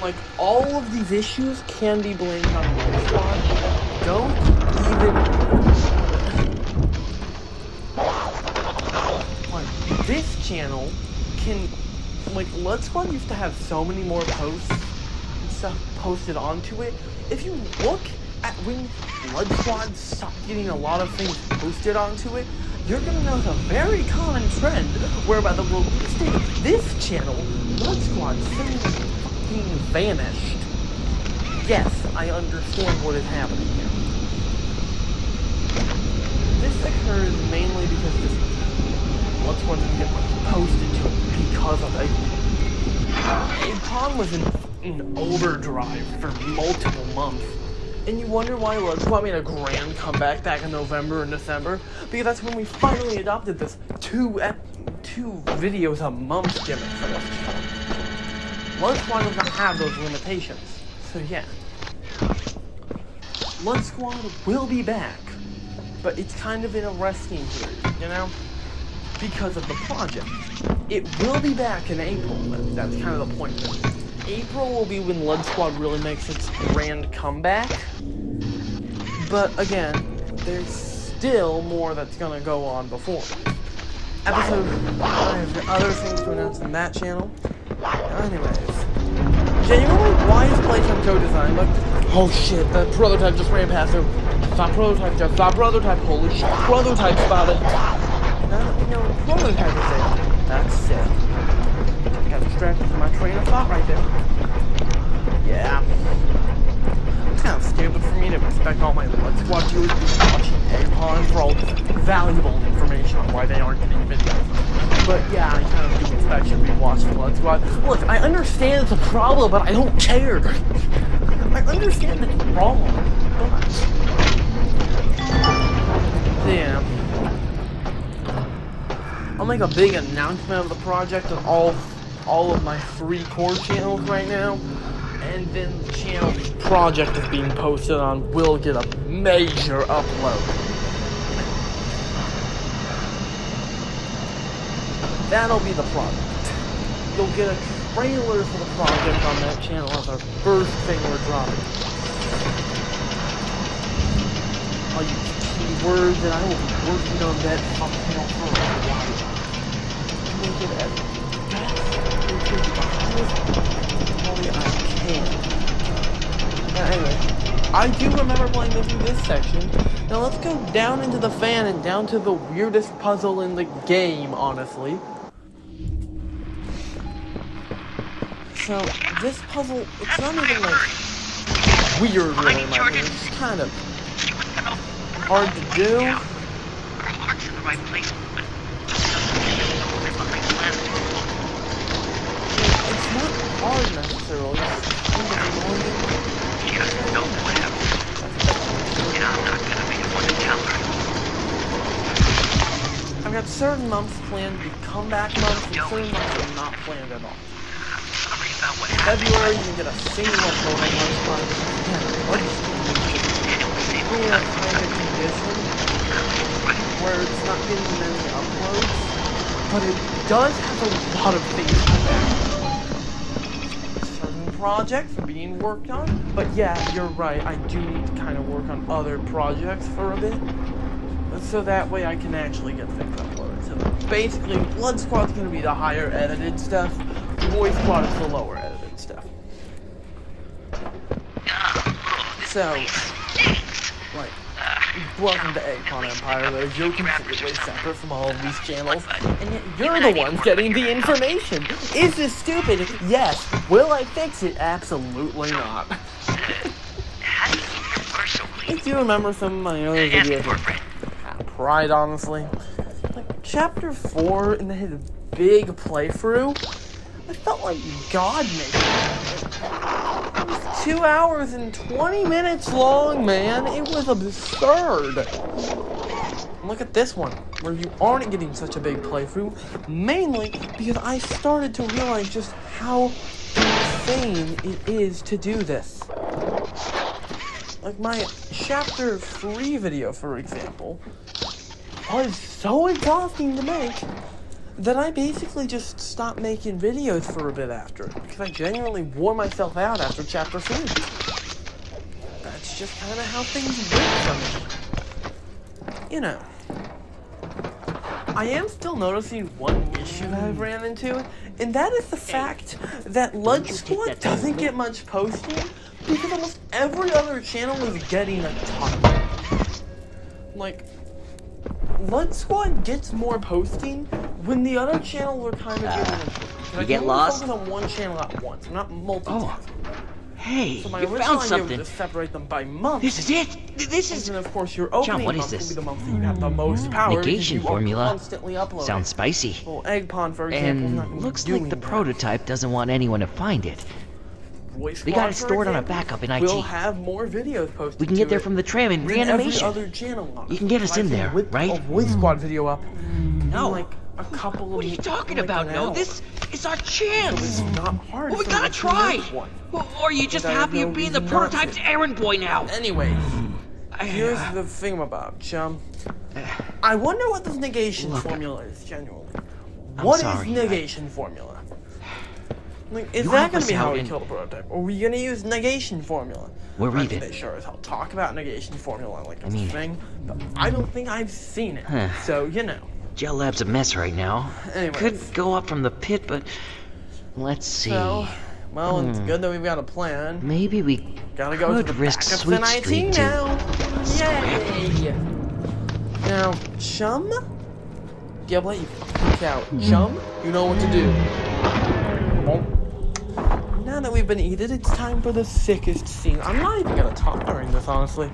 Like, all of these issues can be blamed on Blood Squad. Don't even... Like, this channel can... Like, Blood Squad used to have so many more posts and stuff posted onto it. If you look at when Blood Squad stopped getting a lot of things posted onto it, you're gonna notice a very common trend whereby the release date of this channel, Blood Squad, suddenly vanished. Yes, I understand what is happening here. This occurs mainly because this Blood Squad didn't get posted to it because of Apon was in overdrive for multiple months. And you wonder why Blood Squad made a grand comeback back in November and December? Because that's when we finally adopted this two videos a month gimmick for this channel. Blood Squad does not have those limitations. So yeah. Blood Squad will be back. But it's kind of in a resting period, you know? Because of the project. It will be back in April. That's kind of the point of it. April will be when Blood Squad really makes its grand comeback. But again, there's still more that's gonna go on before. Episode 5, other things to announce on that channel. Anyways, genuinely, why is Playtime co-designed? Like, oh shit, that prototype just ran past him. Stop prototype, holy shit, prototype spotted. Now that we know what prototype is there, that's sick. Got distracted from my train of thought right there. Yeah. It's kind of stupid for me to expect all my Blood Squad viewers to be watching Apon for all this valuable information on why they aren't getting videos. But yeah, I kind of do expect you to be watching Blood Squad. Look, I understand it's a problem, but I don't care. I understand it's wrong, but... Yeah. I'll make a big announcement of the project on all of my free core channels right now. And then the channel the project is being posted on will get a major upload. That'll be the project. You'll get a trailer for the project on that channel as our first thing we're dropping. All you keywords, and I will be working on that thumbnail for a while. Make it as I can. Anyway, I do remember playing this section. Now let's go down into the fan and down to the weirdest puzzle in the game, honestly. So, this puzzle, it's not even, like, weird, really, in my opinion. It's just kind of hard to do. Our heart's in the right place, but It's not hard, necessarily. It's kind of annoying. she doesn't know what happened. And I'm not gonna be the one to tell her. I've got certain months planned to be comeback months, and certain months are not planned at all. Sorry about what happened. February, you can get a single upload on most months. We're in a kind of condition where it's not getting many uploads, but it does have a lot of things to do. Certain projects are being worked on, but yeah, you're right, I do need to kind of work on other projects for a bit, so that way I can actually get things uploaded. So basically, Blood Squad's going to be the higher edited stuff, Voice Squad is the lower edited stuff. So, like, welcome to Eggpon Empire, where you're completely separate from all of these channels, and yet you're the one getting the information. Is this stupid? Yes. Will I fix it? Absolutely not. How do you work so late? If you remember some of my other Ask videos, for a friend. pride, honestly. Like, Chapter 4, in the big playthrough, I felt like God making it. It was 2 hours and 20 minutes long, man. It was absurd. Look at this one, where you aren't getting such a big playthrough, mainly because I started to realize just how insane it is to do this. Like my Chapter 3 video, for example, was so exhausting to make that I basically just stopped making videos for a bit after it, because I genuinely wore myself out after Chapter 3. That's just kind of how things work for me. You know. I am still noticing one issue that I've ran into, and that is the fact that Blood Squad doesn't get much posting, because almost every other channel is getting a ton. Like, Blood Squad gets more posting when the other channels are kind of getting a You get lost? focus on one channel at once. I'm not multitasking. Hey, So my you original found idea something. was to separate them by month. This is it. This is And of course, your opening what is month this? will be the month that you have the most power. because Negation you formula. Are constantly uploading. Sounds spicy. Well, Eggpon, for example, is not And gonna be looks doing like the that. prototype doesn't want anyone to find it. Voice We Squad, got it for stored on a example, backup in IT. We'll have more videos posted. We can to get there it from the tram in than reanimation. Every other channel on You it. can get us I in can there, whip right? A Voice Squad video up. No. In like a couple of. What are you talking like about? an No, hour. this is our So chance. it's not hard. Well, we for gotta us to try. make one. Or are you just And I have happy no of being the reason not to. prototype's errand boy now? Anyways, here's the thingamabob, chum. I wonder what this negation Look, formula is, genuinely. I'm What is sorry, negation formula? Like, is You that help gonna us be how out we in- kill the prototype? Or are we gonna use negation formula? We're I mean, even. they sure as hell talk about negation formula like it's mean- a thing, but I don't think I've seen it. Huh. So, you know. Gel Lab's a mess right now. Anyways. Could go up from the pit, but let's see. So, well, it's good that we've got a plan. Maybe we Gotta go to could the risk backups Sweet in IT Street to now. Yay! Now, chum? Yeah, let you fuck out. Chum, you know what to do. Now that we've been eaten, it's time for the sickest scene. I'm not even gonna talk during this, honestly.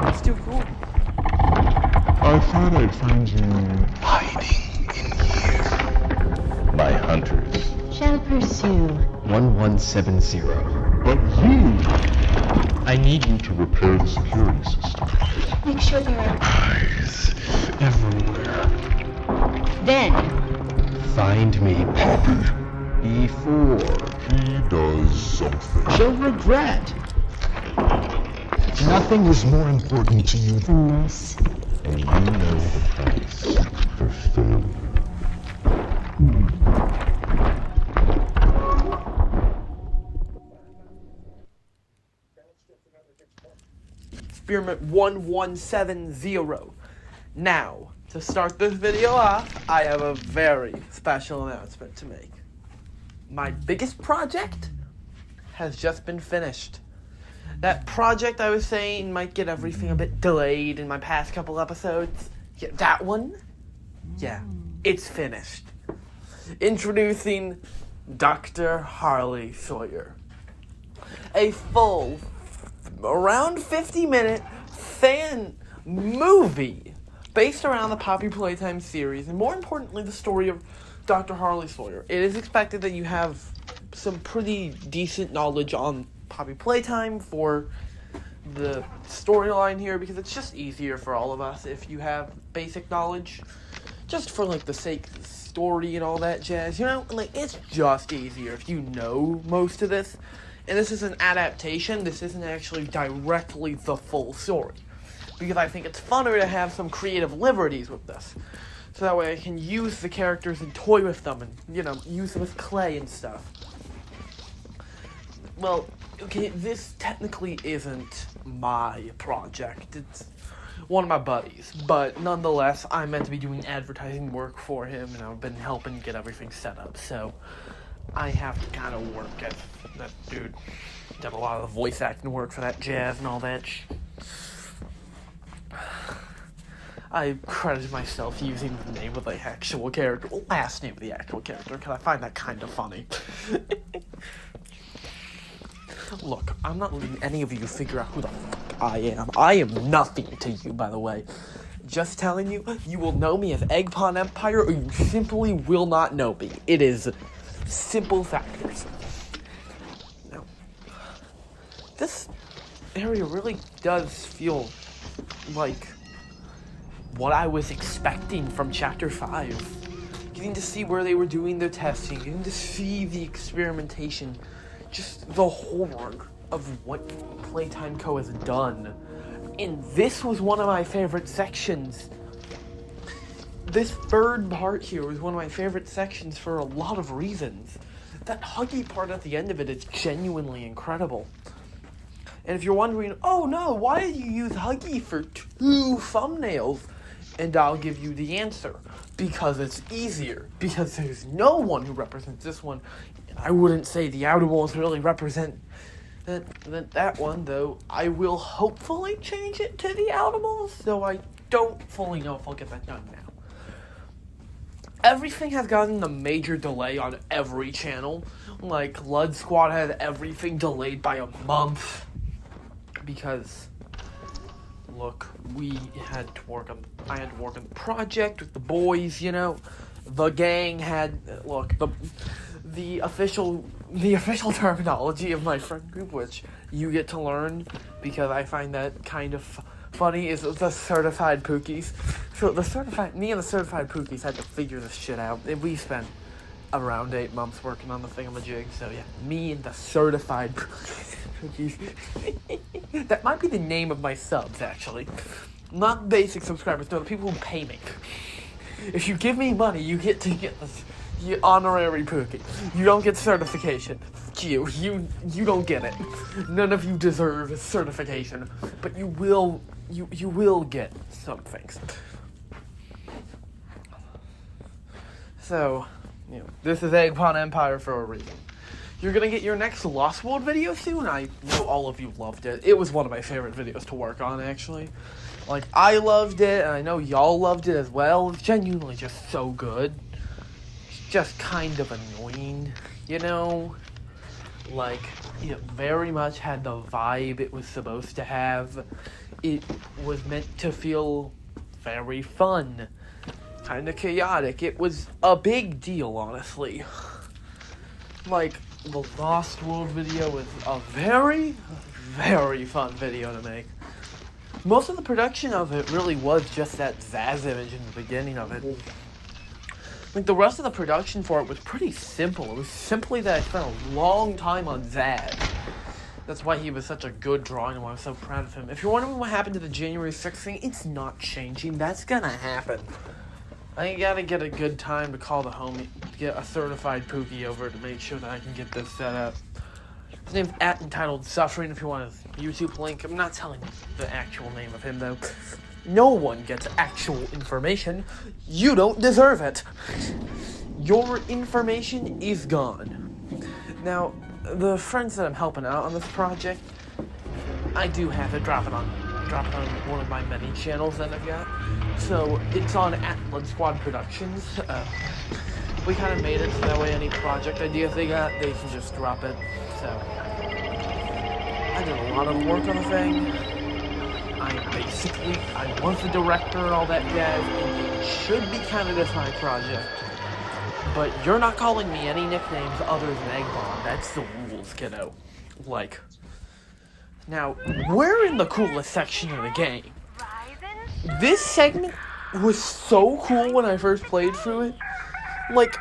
It's too cool. I thought I'd find you hiding in here. My hunters. Shall pursue. 1170. But you! I need you to repair the security system. Make sure there are. Eyes everywhere. Then, Find me, Poppy. Before he does something. She'll regret. Nothing is more important to you than this. And you know the price for failure. Experiment 1170. Now, to start this video off, I have a very special announcement to make. My biggest project has just been finished. That project I was saying might get everything a bit delayed in my past couple episodes. Yeah, that one? Yeah, it's finished. Introducing Dr. Harley Sawyer. A full, around 50-minute fan movie based around the Poppy Playtime series, and more importantly, the story of Dr. Harley Sawyer. It is expected that you have some pretty decent knowledge on Poppy Playtime for the storyline here, because it's just easier for all of us if you have basic knowledge, just for like the sake of the story and all that jazz, you know, like it's just easier if you know most of this. And this is an adaptation, this isn't actually directly the full story, because I think it's funner to have some creative liberties with this, so that way I can use the characters and toy with them and, you know, use them with clay and stuff. Well, okay, this technically isn't my project, it's one of my buddies, but nonetheless, I'm meant to be doing advertising work for him, and I've been helping get everything set up, so I have to kind of work as that dude. Did a lot of the voice acting work for that jazz and all that I credited myself using the name of the actual character, well, last name of the actual character, because I find that kind of funny. Look, I'm not letting any of you figure out who the fuck I am. I am nothing to you, by the way. Just telling you, you will know me as Eggpon Empire, or you simply will not know me. It is simple factors. Now, this area really does feel like what I was expecting from Chapter 5. Getting to see where they were doing their testing, getting to see the experimentation, just the horror of what Playtime Co. has done. And this was one of my favorite sections. This third part here was one of my favorite sections for a lot of reasons. That Huggy part at the end of it is genuinely incredible. And if you're wondering, oh no, why did you use Huggy for 2 thumbnails? And I'll give you the answer. Because it's easier. Because there's no one who represents this one. And I wouldn't say the outer walls really represent that one, though. I will hopefully change it to the outer walls, though I don't fully know if I'll get that done now. Everything has gotten a major delay on every channel. Like, Lud Squad had everything delayed by a month. Because, look, I had to work on the project with the boys, you know. The gang had, look, the official terminology of my friend group, which you get to learn because I find that kind of funny, is the certified pookies. So me and the certified pookies had to figure this shit out. And we spent around 8 months working on the thingamajig. So yeah, me and the certified pookies. That might be the name of my subs, actually. Not basic subscribers, no, the people who pay me. If you give me money, you get to get this. You honorary pookie. You don't get certification. You don't get it. None of you deserve a certification, but you will get some things. So, you know, this is Eggpon Empire for a reason. You're gonna get your next Lost World video soon. I know all of you loved it. It was one of my favorite videos to work on, actually. Like, I loved it, and I know y'all loved it as well. It's genuinely just so good. Just kind of annoying, you know? Like, it very much had the vibe it was supposed to have. It was meant to feel very fun, kind of chaotic. It was a big deal, honestly. Like, the Lost World video was a very, very fun video to make. Most of the production of it really was just that Zaz image in the beginning of it. Like, the rest of the production for it was pretty simple. It was simply that I spent a long time on Zaz. That's why he was such a good drawing, and why I'm so proud of him. If you're wondering what happened to the January 6th thing, it's not changing. That's gonna happen. I gotta get a good time to call the homie, get a certified pookie over to make sure that I can get this set up. His name's @entitled Suffering, if you want his YouTube link. I'm not telling you the actual name of him, though. No one gets actual information. You don't deserve it. Your information is gone. Now, the friends that I'm helping out on this project, I do have to drop it on one of my many channels that I've got. So it's on @Blood Squad Productions. we kind of made it so that way any project ideas they got, they can just drop it. So I did a lot of work on the thing. I was the director and all that jazz, and it should be kind of just my project. But you're not calling me any nicknames other than Egg Bomb. That's the rules, kiddo. Like, now, we're in the coolest section of the game. This segment was so cool when I first played through it. Like,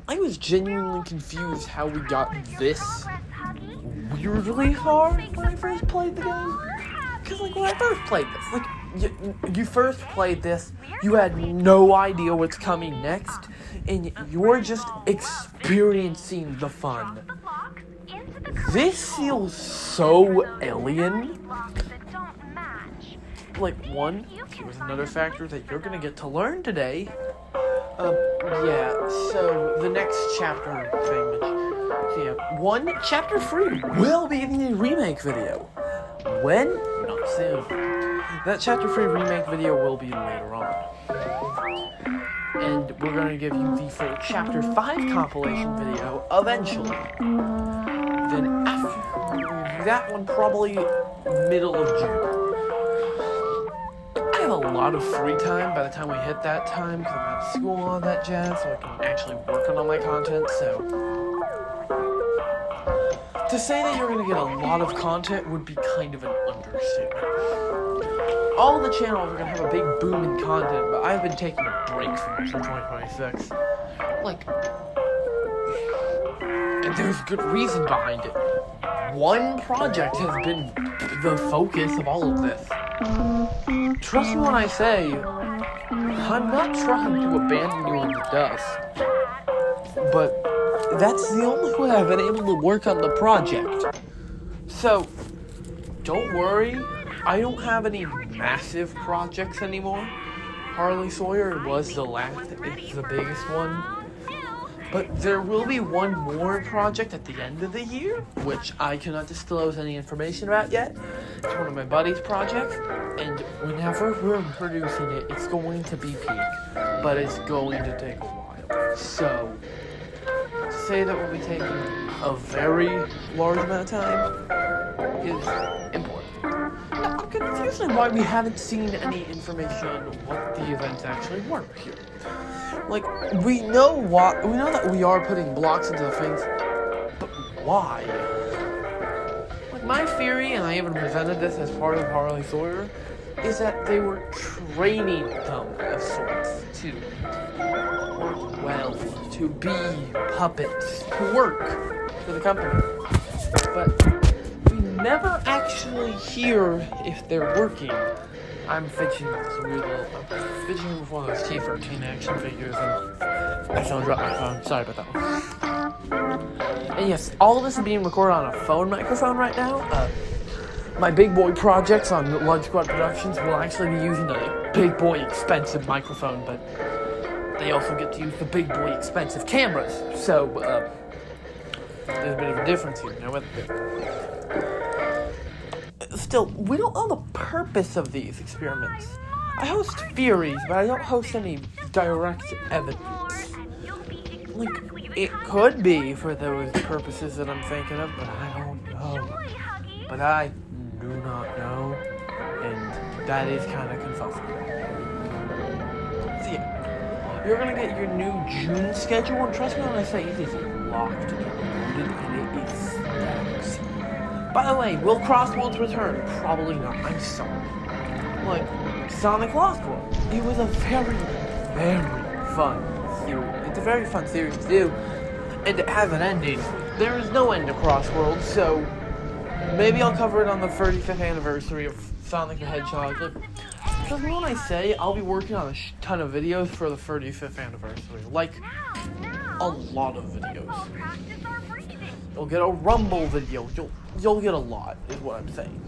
I was genuinely confused how we got this weirdly far when I first played the game. Because, like, when I first played this, like, you first played this, you had no idea what's coming next, and you're just experiencing the fun. This feels so alien. Like, one, here's another factor that you're gonna get to learn today. Yeah, so the next chapter thing, so yeah, chapter 3 will be the remake video. When? Not soon. That chapter 3 remake video will be later on. And we're going to give you the full chapter 5 compilation video eventually. Then after that one, probably middle of June. I have a lot of free time by the time we hit that time, because I'm out of school and all that jazz, so I can actually work on all my content, so... To say that you're going to get a lot of content would be kind of an understatement. All the channels are going to have a big boom in content, but I've been taking a break from it for 2026. Like, and there's good reason behind it. One project has been the focus of all of this. Trust me when I say, I'm not trying to abandon you in the dust, but that's the only way I've been able to work on the project. So, don't worry, I don't have any massive projects anymore. Harley Sawyer was it's the biggest one. But there will be one more project at the end of the year, which I cannot disclose any information about yet. It's one of my buddy's projects, and whenever we're producing it, it's going to be peak, but it's going to take a while. So, to say that we'll be taking a very large amount of time is important. Now, I'm confused on why we haven't seen any information on what the events actually were here. Like, we know that we are putting blocks into the things, but why? Like, my theory, and I even presented this as part of Harley Sawyer, is that they were training them of sorts to work well, to be puppets, to work for the company. But we never actually hear if they're working. I'm fidgeting with this weird I'm fidgeting with one of those T13 action figures, and I accidentally dropped my phone. Sorry about that one. And yes, all of this is being recorded on a phone microphone right now. My big boy projects on Lunch Squad Productions will actually be using a big boy expensive microphone, but they also get to use the big boy expensive cameras. So, there's a bit of a difference here. Now, still, we don't know the purpose of these experiments. I host theories, but I don't host any direct evidence. Like, it could be for those purposes that I'm thinking of, but I don't know. But I do not know, and that is kind of confusing. So yeah, you're gonna get your new June schedule, and trust me when I say it is locked and loaded, and it is stacked. By the way, will Crossworlds return? Probably not. I'm sorry. Like, Sonic Lost World. It was a very, very fun series. It's a very fun series to do, and it has an ending. There is no end to Crossworlds, so maybe I'll cover it on the 35th anniversary of Sonic the Hedgehog. Look, because when I say I'll be working on a ton of videos for the 35th anniversary, like a lot of videos. You'll get a Rumble video. You'll get a lot, is what I'm saying.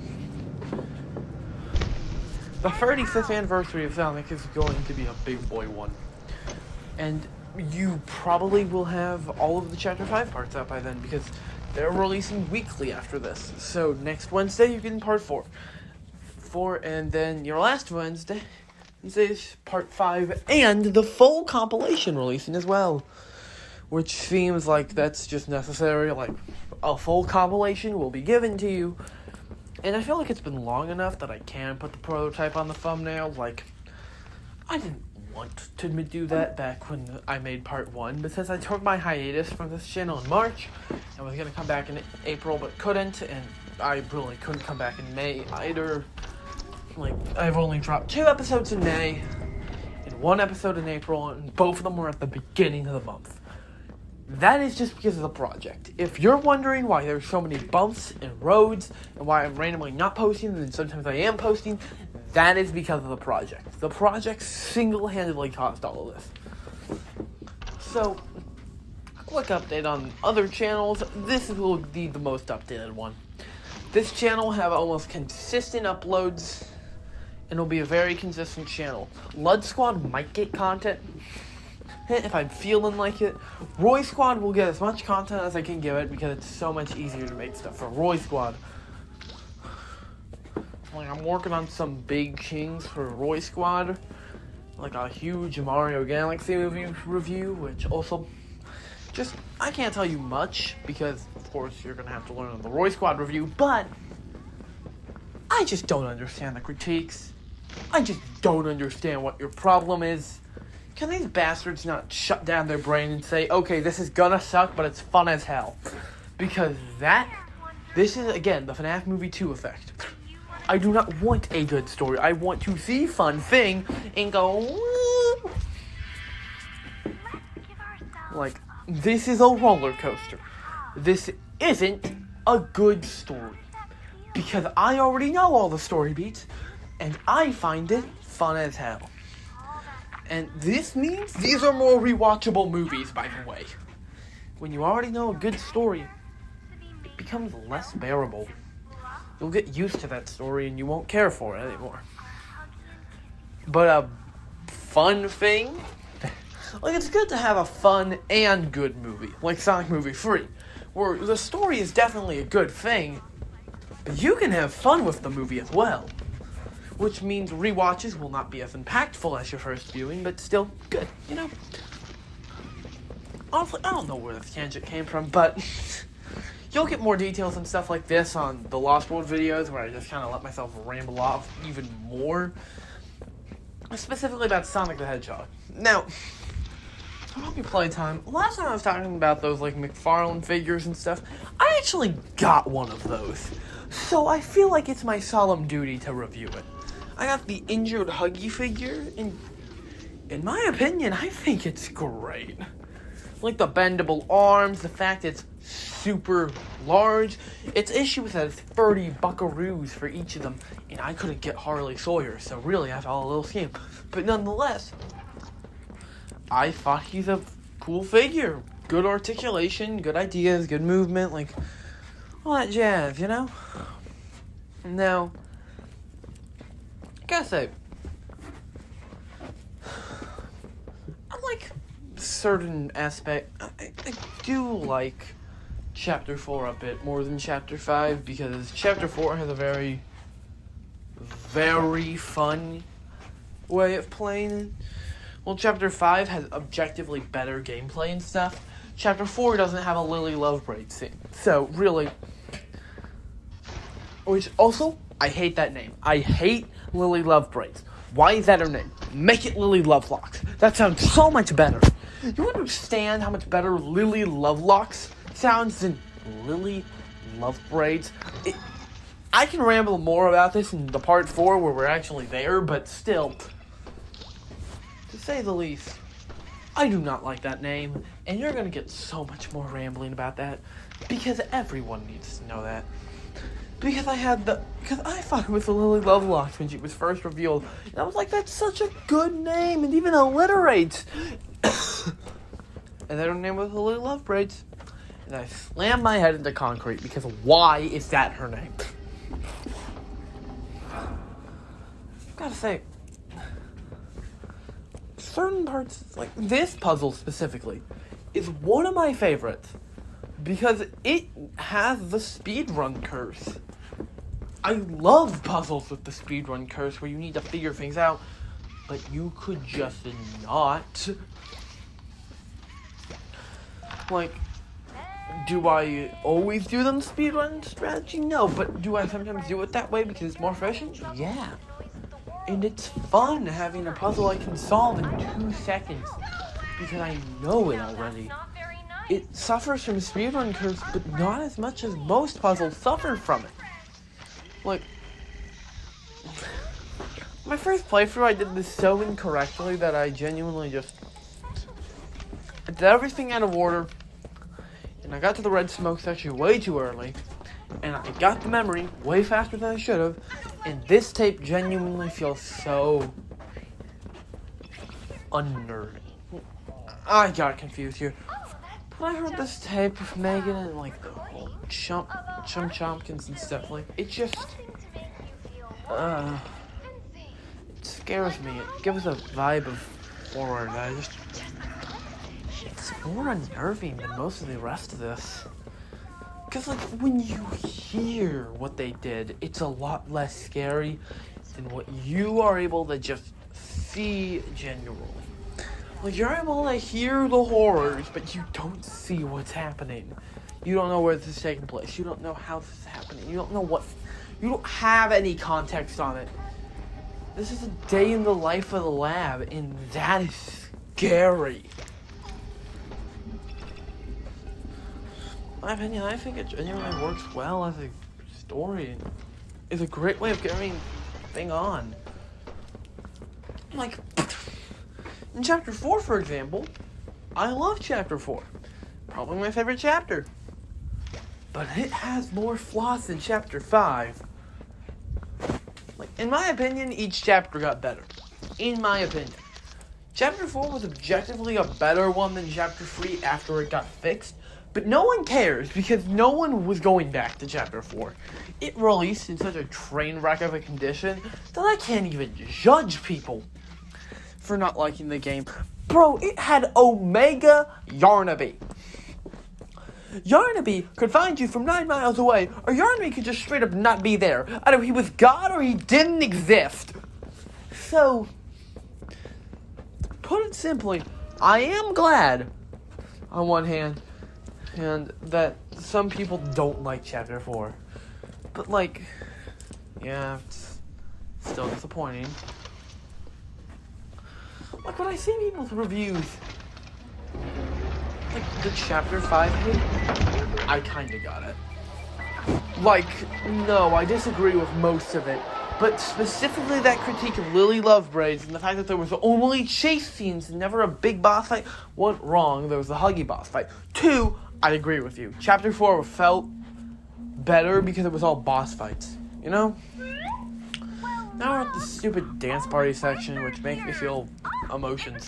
The 35th anniversary of Sonic is going to be a big boy one. And you probably will have all of the Chapter 5 parts out by then, because they're releasing weekly after this. So next Wednesday, you're getting part 4. And then your last Wednesday is part 5, and the full compilation releasing as well. which seems like that's just necessary. Like, a full compilation will be given to you. And I feel like it's been long enough that I can put the prototype on the thumbnail. Like, I didn't want to do that back when I made part 1, but since I took my hiatus from this channel in March, I was going to come back in April but couldn't, and I really couldn't come back in May either. Like, I've only dropped 2 episodes in May, and 1 episode in April, and both of them were at the beginning of the month. That is just because of the project. If you're wondering why there's so many bumps and roads, and why I'm randomly not posting, and sometimes I am posting, that is because of the project. The project single-handedly caused all of this. So, a quick update on other channels. This will be the most updated one. This channel will have almost consistent uploads, and will be a very consistent channel. Lud Squad might get content, if I'm feeling like it. Roy Squad will get as much content as I can give it, because it's so much easier to make stuff for Roy Squad. Like, I'm working on some big things for Roy Squad, like a huge Mario Galaxy movie review, which also, just, I can't tell you much, because, of course, you're gonna have to learn on the Roy Squad review, but I just don't understand the critiques. I just don't understand what your problem is. Can these bastards not shut down their brain and say, okay, this is gonna suck, but it's fun as hell? Because this is, again, the FNAF Movie 2 effect. I do not want a good story. I want to see fun thing and go, woo. Like, this is a roller coaster. This isn't a good story. Because I already know all the story beats, and I find it fun as hell. And this means these are more rewatchable movies, by the way. When you already know a good story, it becomes less bearable. You'll get used to that story and you won't care for it anymore. But a fun thing? Like, it's good to have a fun and good movie, like Sonic Movie 3, where the story is definitely a good thing, but you can have fun with the movie as well. Which means rewatches will not be as impactful as your first viewing, but still good, you know? Honestly, I don't know where this tangent came from, but you'll get more details and stuff like this on the Lost World videos, where I just kind of let myself ramble off even more, specifically about Sonic the Hedgehog. Now, Poppy Playtime, last time I was talking about those, like, McFarlane figures and stuff, I actually got one of those, so I feel like it's my solemn duty to review it. I got the injured Huggy figure, and in my opinion, I think it's great. Like the bendable arms, the fact it's super large. Its issue is that it's 30 buckaroos for each of them, and I couldn't get Harley Sawyer, so really I fell a little scheme. But nonetheless, I thought he's a cool figure. Good articulation, good ideas, good movement, like all that jazz, you know? Now, I gotta say, I like certain aspect. I do like Chapter 4 a bit more than Chapter 5, because Chapter 4 has a very, very fun way of playing. Well, Chapter 5 has objectively better gameplay and stuff. Chapter 4 doesn't have a Lily Lovebraid scene. So, really, which also, I hate that name. I hate Lily Lovebraids. Why is that her name? Make it Lily Lovelocks. That sounds so much better. You understand how much better Lily Lovelocks sounds than Lily Lovebraids? I can ramble more about this in the part 4 where we're actually there, but still, to say the least, I do not like that name, and you're gonna get so much more rambling about that, because everyone needs to know that. Because I fucked with the Lily Lovelocks when she was first revealed, and I was like, that's such a good name, and even alliterates. And then her name was Lily Lovebraids, and I slammed my head into concrete, because why is that her name? I've gotta say, certain parts, like this puzzle specifically, is one of my favorites, because it has the speedrun curse. I love puzzles with the speedrun curse where you need to figure things out, but you could just not. Like, do I always do them speedrun strategy? No, but do I sometimes do it that way because it's more efficient? Yeah. And it's fun having a puzzle I can solve in 2 seconds because I know it already. It suffers from speedrun curves, but not as much as most puzzles suffer from it. Like, my first playthrough, I did this so incorrectly that I genuinely just did everything out of order, and I got to the red smoke section way too early, and I got the memory way faster than I should have, and this tape genuinely feels so unnerving. I got confused here. When I heard this tape of Megan and like Chum Chompkins and stuff, like it just it scares me. It gives a vibe of horror that it's more unnerving than most of the rest of this. Cause like when you hear what they did, it's a lot less scary than what you are able to just see genuinely. Like, you're able to hear the horrors, but you don't see what's happening. You don't know where this is taking place. You don't know how this is happening. You don't know what... You don't have any context on it. This is a day in the life of the lab, and that is scary. In my opinion, I think it genuinely works well as a story. It's a great way of carrying the thing on. Like... In Chapter 4, for example, I love Chapter 4. Probably my favorite chapter. But it has more flaws than Chapter 5. Like, in my opinion, each chapter got better. In my opinion. Chapter 4 was objectively a better one than Chapter 3 after it got fixed. But no one cares, because no one was going back to Chapter 4. It released in such a train wreck of a condition that I can't even judge people for not liking the game. Bro, it had Omega Yarnaby. Yarnaby could find you from 9 miles away, or Yarnaby could just straight up not be there. Either he was God or he didn't exist. So, put it simply, I am glad, on one hand, and that some people don't like Chapter 4. But like, yeah, it's still disappointing. Like, when I see people's reviews, like, the Chapter 5 hate, I kinda got it. Like, no, I disagree with most of it, but specifically that critique of Lily Lovebraids and the fact that there was only chase scenes and never a big boss fight. 1, wrong, there was the Huggy boss fight. 2, I agree with you. Chapter 4 felt better because it was all boss fights, you know? Now we're at the stupid dance party section, which makes me feel emotions.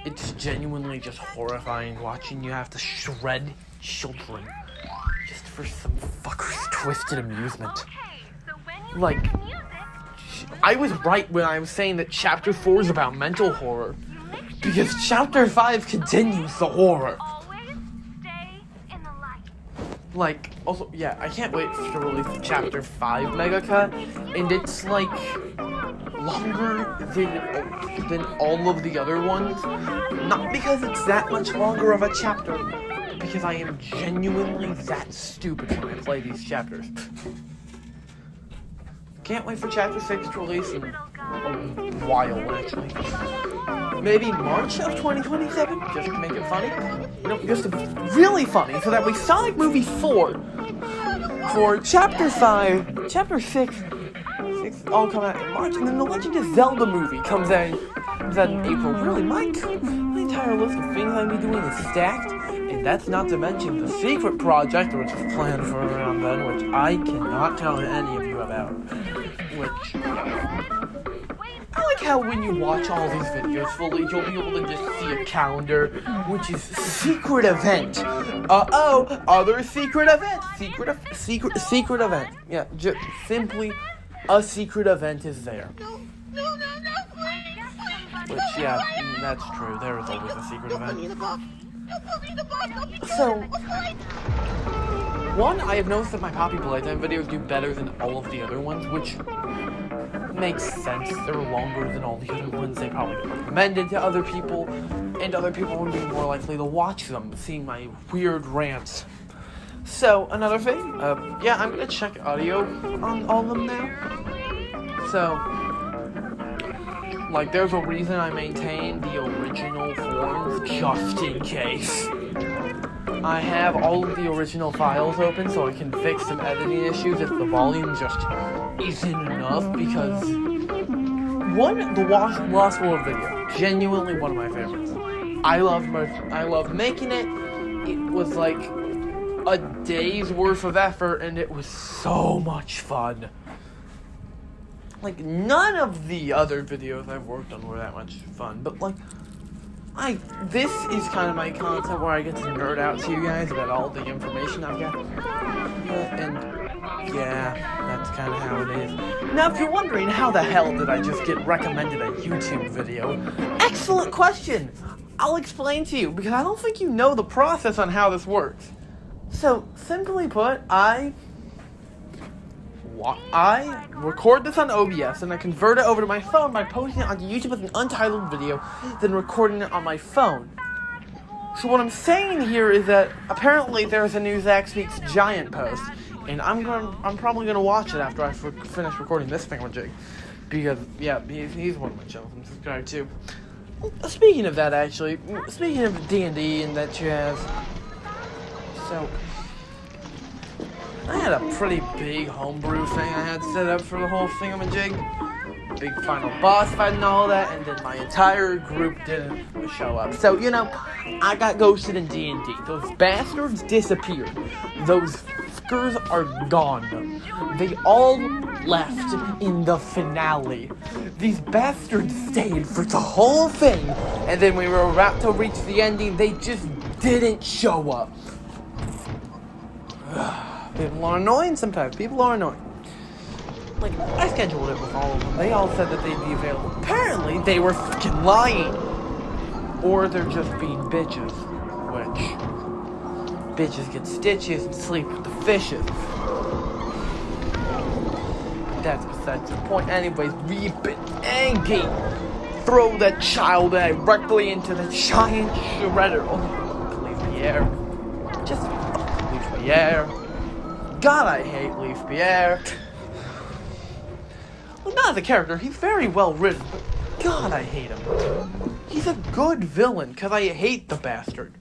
It's genuinely just horrifying watching you have to shred children just for some fucker's twisted amusement. Like, I was right when I was saying that Chapter 4 is about mental horror, because Chapter 5 continues the horror. Like, also, yeah, I can't wait to release the Chapter 5 mega cut, and it's, like, longer than all of the other ones. Not because it's that much longer of a chapter, because I am genuinely that stupid when I play these chapters. Can't wait for Chapter 6 to release in a while, actually. Maybe March of 2027, just to make it funny. You know, just to be really funny, so that we Sonic Movie 4 for Chapter 5, Chapter 6 all come out in March, and then the Legend of Zelda movie comes out in April. Really, my entire list of things I'm be doing is stacked, and that's not to mention the secret project, which is planned for around then, which I cannot tell any of you about. Which, I like how when you watch all these videos fully, you'll be able to just see a calendar, which is secret event. Other secret event. Secret event. Yeah, just simply a secret event is there. No, please. Which, yeah, that's true. There is always a secret event. Don't put me in the box. Don't put me in the box. So, One, I have noticed that my Poppy Playtime videos do better than all of the other ones, which makes sense. They're longer than all the other ones. They probably get recommended to other people, and other people would be more likely to watch them, seeing my weird rants. So, another thing, yeah, I'm gonna check audio on all of them now. So, like, there's a reason I maintain the original forms, just in case. I have all of the original files open so I can fix some editing issues if the volume just isn't enough, because one, the Lost World video, genuinely one of my favorites. I love making it. It was like a day's worth of effort, and it was so much fun. Like, none of the other videos I've worked on were that much fun, but like, this is kind of my content where I get to nerd out to you guys about all the information I've got. And yeah, that's kind of how it is. Now, if you're wondering how the hell did I just get recommended a YouTube video, excellent question! I'll explain to you, because I don't think you know the process on how this works. So, simply put, I record this on OBS, and I convert it over to my phone by posting it onto YouTube as an untitled video, then recording it on my phone. So what I'm saying here is that apparently there's a new Zach Speaks Giant post, and I'm probably gonna watch it after I finish recording this thingamajig, because yeah, he's one of my channels I'm subscribed to. Speaking of that, actually, speaking of D&D and that jazz, so I had a pretty big homebrew thing I had set up for the whole thingamajig. Big final boss fight and all that, and then my entire group didn't show up. So, you know, I got ghosted in D&D. Those bastards disappeared. Those fuckers are gone. They all left in the finale. These bastards stayed for the whole thing, and then we were about to reach the ending, they just didn't show up. People are annoying sometimes. People are annoying. Like, I scheduled it with all of them. They all said that they'd be available. Apparently, they were fucking lying. Or they're just being bitches. Which, bitches get stitches and sleep with the fishes. But that's besides the point. Anyways, we've been angry. Throw that child directly into the giant shredder. Oh, Leaf Pierre. Just fuck Leaf Pierre. God, I hate Leaf Pierre. Well, not as a character, he's very well written, but God, I hate him. He's a good villain, because I hate the bastard.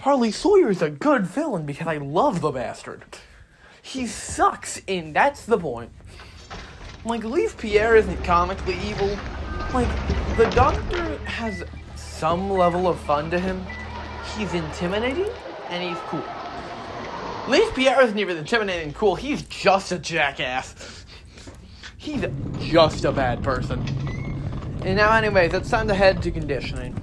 Harley Sawyer's a good villain, because I love the bastard. He sucks, and that's the point. Like, Leaf Pierre isn't comically evil. Like, the Doctor has some level of fun to him. He's intimidating, and he's cool. Leaf Pierre isn't even intimidating and cool, he's just a jackass. He's just a bad person. And now anyways, it's time to head to conditioning.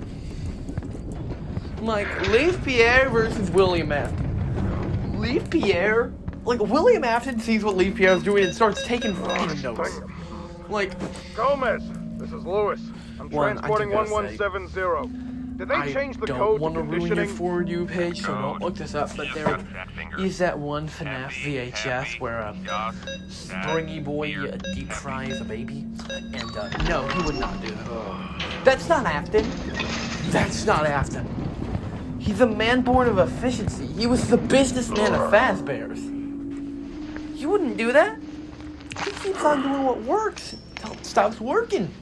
Like, Leaf Pierre versus William Afton. Leaf Pierre, like, William Afton sees what Leaf Pierre's doing and starts taking fucking notes. Like, Gomez, this is Lewis. I'm transporting 1170. Did they change the code to I don't want to ruin your conditioning? For You page, so don't look this up, but there is that one FNAF VHS where a springy boy deep fries a baby, and no, he would not do that. That's not Afton. That's not Afton. He's a man born of efficiency. He was the businessman of Fazbear's. He wouldn't do that. He keeps on doing what works until it stops working.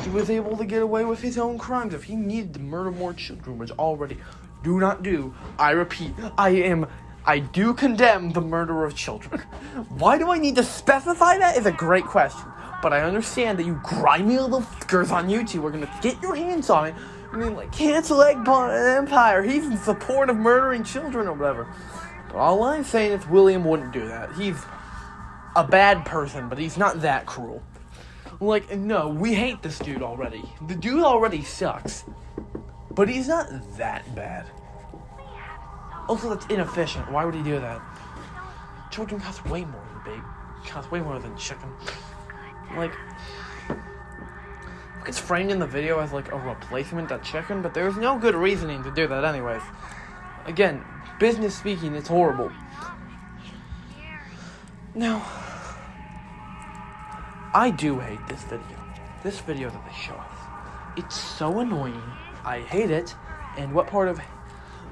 He was able to get away with his own crimes. If he needed to murder more children, which already do not do, I repeat, I do condemn the murder of children. Why do I need to specify that is a great question. But I understand that you grimy little fuckers on YouTube are gonna get your hands on it. I mean, like, cancel Empire. He's in support of murdering children or whatever. But all I'm saying is William wouldn't do that. He's a bad person, but he's not that cruel. Like, no, we hate this dude already. The dude already sucks. But he's not that bad. Also, that's inefficient. Why would he do that? Children cost way more than baby. Cost way more than chicken. Like, it's framed in the video as like a replacement to chicken, but there's no good reasoning to do that anyways. Again, business speaking, it's horrible. Now, I do hate this video. This video that they show us. It's so annoying. I hate it. And what part of...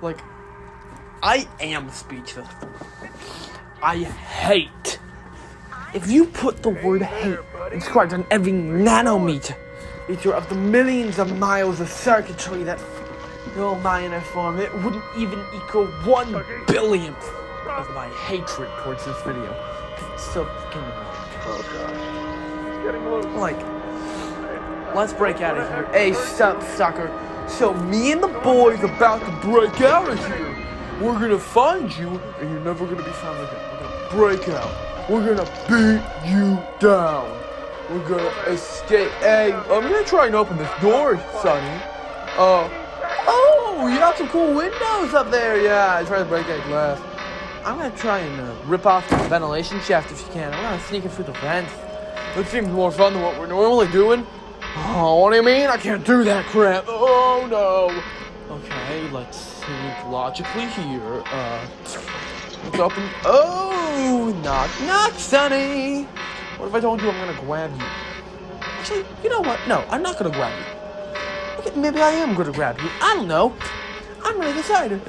Like, I am speechless. I hate. If you put the word hate inscribed on every nanometer of the millions of miles of circuitry that fill my inner form, it wouldn't even equal 1 billionth of my hatred towards this video. It's so fucking annoying. Like, let's break out of here. Hey, sup, sucker. So me and the boys about to break out of here. We're gonna find you, and you're never gonna be found again. We're gonna break out. We're gonna beat you down. We're gonna escape. Hey, I'm gonna try and open this door, Sonny. Oh, you got some cool windows up there. Yeah, I tried to break that glass. I'm gonna try and rip off the ventilation shaft if you can. I'm gonna sneak it through the vents. It seems more fun than what we're normally doing. Oh, what do you mean? I can't do that crap. Oh, no. Okay, let's think logically here. Let's open... Oh, knock, knock, Sonny. What if I told you I'm gonna grab you? Actually, you know what? No, I'm not gonna grab you. Okay, maybe I am gonna grab you. I don't know. I'm gonna decide.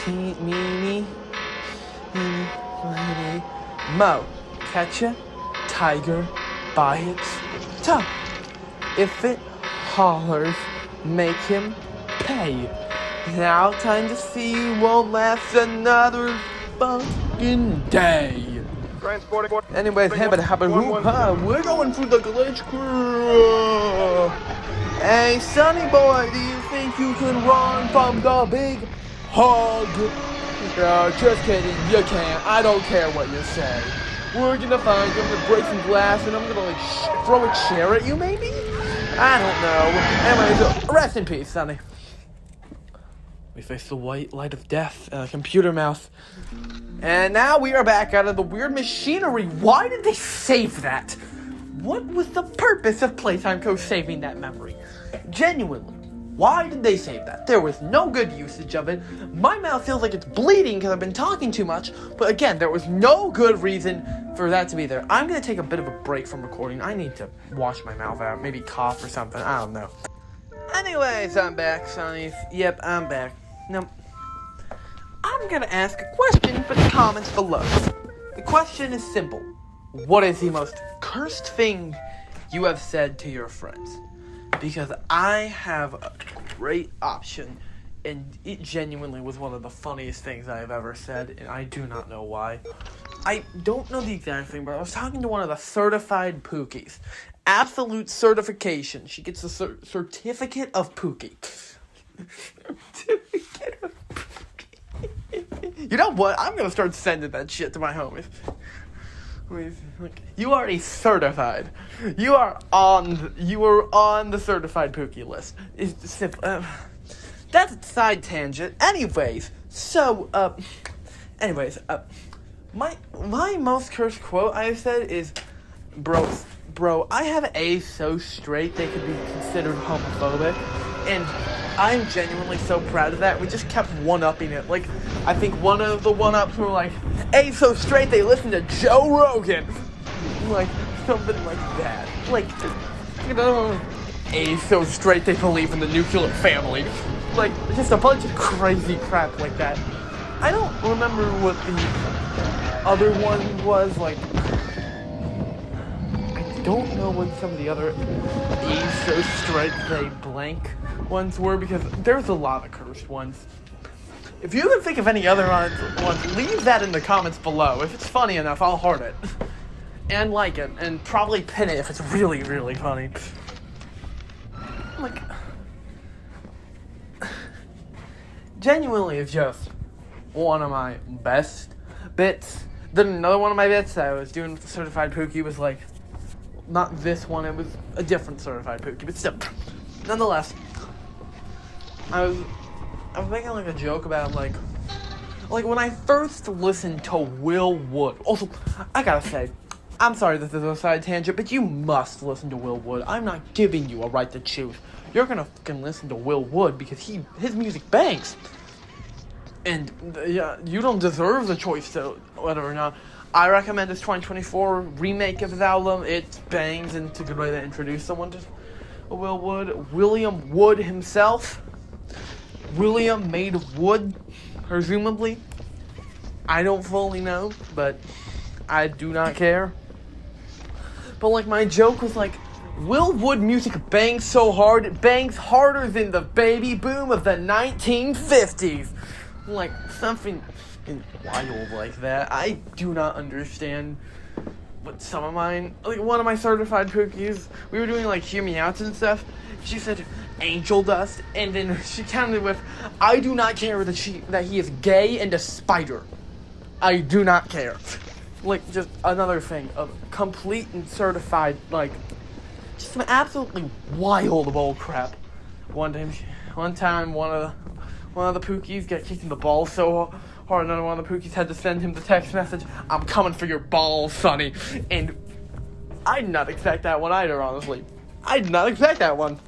Meeny, Mo. Catch a tiger by its tongue. If it hollers, make him pay. Now time to see won't last another fucking day. Anyways, we're going through the glitch crew. Hey, Sonny boy, do you think you can run from the big hog? Just kidding, you can't. I don't care what you say. We're gonna find you, I'm gonna break some glass, and I'm gonna like throw a chair at you maybe? I don't know. Anyways, rest in peace, Sonny. We face the white light of death, computer mouse. And now we are back out of the weird machinery. Why did they save that? What was the purpose of Playtime Co. saving that memory? Genuinely, why did they save that? There was no good usage of it. My mouth feels like it's bleeding because I've been talking too much. But again, there was no good reason for that to be there. I'm going to take a bit of a break from recording. I need to wash my mouth out. Maybe cough or something. I don't know. Anyways, I'm back, Sonny. Yep, I'm back. Now, I'm going to ask a question for the comments below. The question is simple. What is the most cursed thing you have said to your friends? Because I have a great option, and it genuinely was one of the funniest things I have ever said, and I do not know why. I don't know the exact thing, but I was talking to one of the certified Pookies. Absolute certification. She gets a certificate of Pookie. Certificate of Pookie. You know what? I'm going to start sending that shit to my homies. You are a certified. You are on the certified Pookie list. It's simple. That's a side tangent. Anyways, my most cursed quote I have said is, bro, I have A's so straight they could be considered homophobic, and I'm genuinely so proud of that. We just kept one-upping it. Like, I think one of the one-ups were like, A's so straight they listen to Joe Rogan. Like, something like that. Like, you know, A's so straight they believe in the nuclear family. Like, just a bunch of crazy crap like that. I don't remember what the other one was, like, I don't know what some of the other A's so straight they blank ones were, because there's a lot of cursed ones. If you can think of any other ones, leave that in the comments below. If it's funny enough, I'll heart it. And like it, and probably pin it if it's really, really funny. Like, genuinely, it's just one of my best bits. Then another one of my bits that I was doing with the certified Pookie was like, not this one, it was a different certified Pookie, but still, nonetheless, I was making like a joke about like when I first listened to Will Wood. Also, I gotta say, I'm sorry this is a side tangent, but you must listen to Will Wood. I'm not giving you a right to choose. You're gonna fucking listen to Will Wood because his music bangs. And yeah, you don't deserve the choice to whether or not. I recommend this 2024 remake of his album. It bangs, and it's a good way to introduce someone to William Wood himself. William made of wood, presumably. I don't fully know, but I do not care. But like, my joke was like, Will Wood music bangs so hard, it bangs harder than the baby boom of the 1950s. Like, something wild like that. I do not understand what some of mine, like one of my certified cookies, we were doing like hear me outs and stuff. She said angel dust, and then she counted with, I do not care that he is gay and a spider. I do not care. Like, just another thing of complete and certified, like, just some absolutely wild bull crap. One time, one of the Pookies got kicked in the balls so hard, another one of the Pookies had to send him the text message, I'm coming for your balls, sonny. And I did not expect that one either, honestly. I did not expect that one.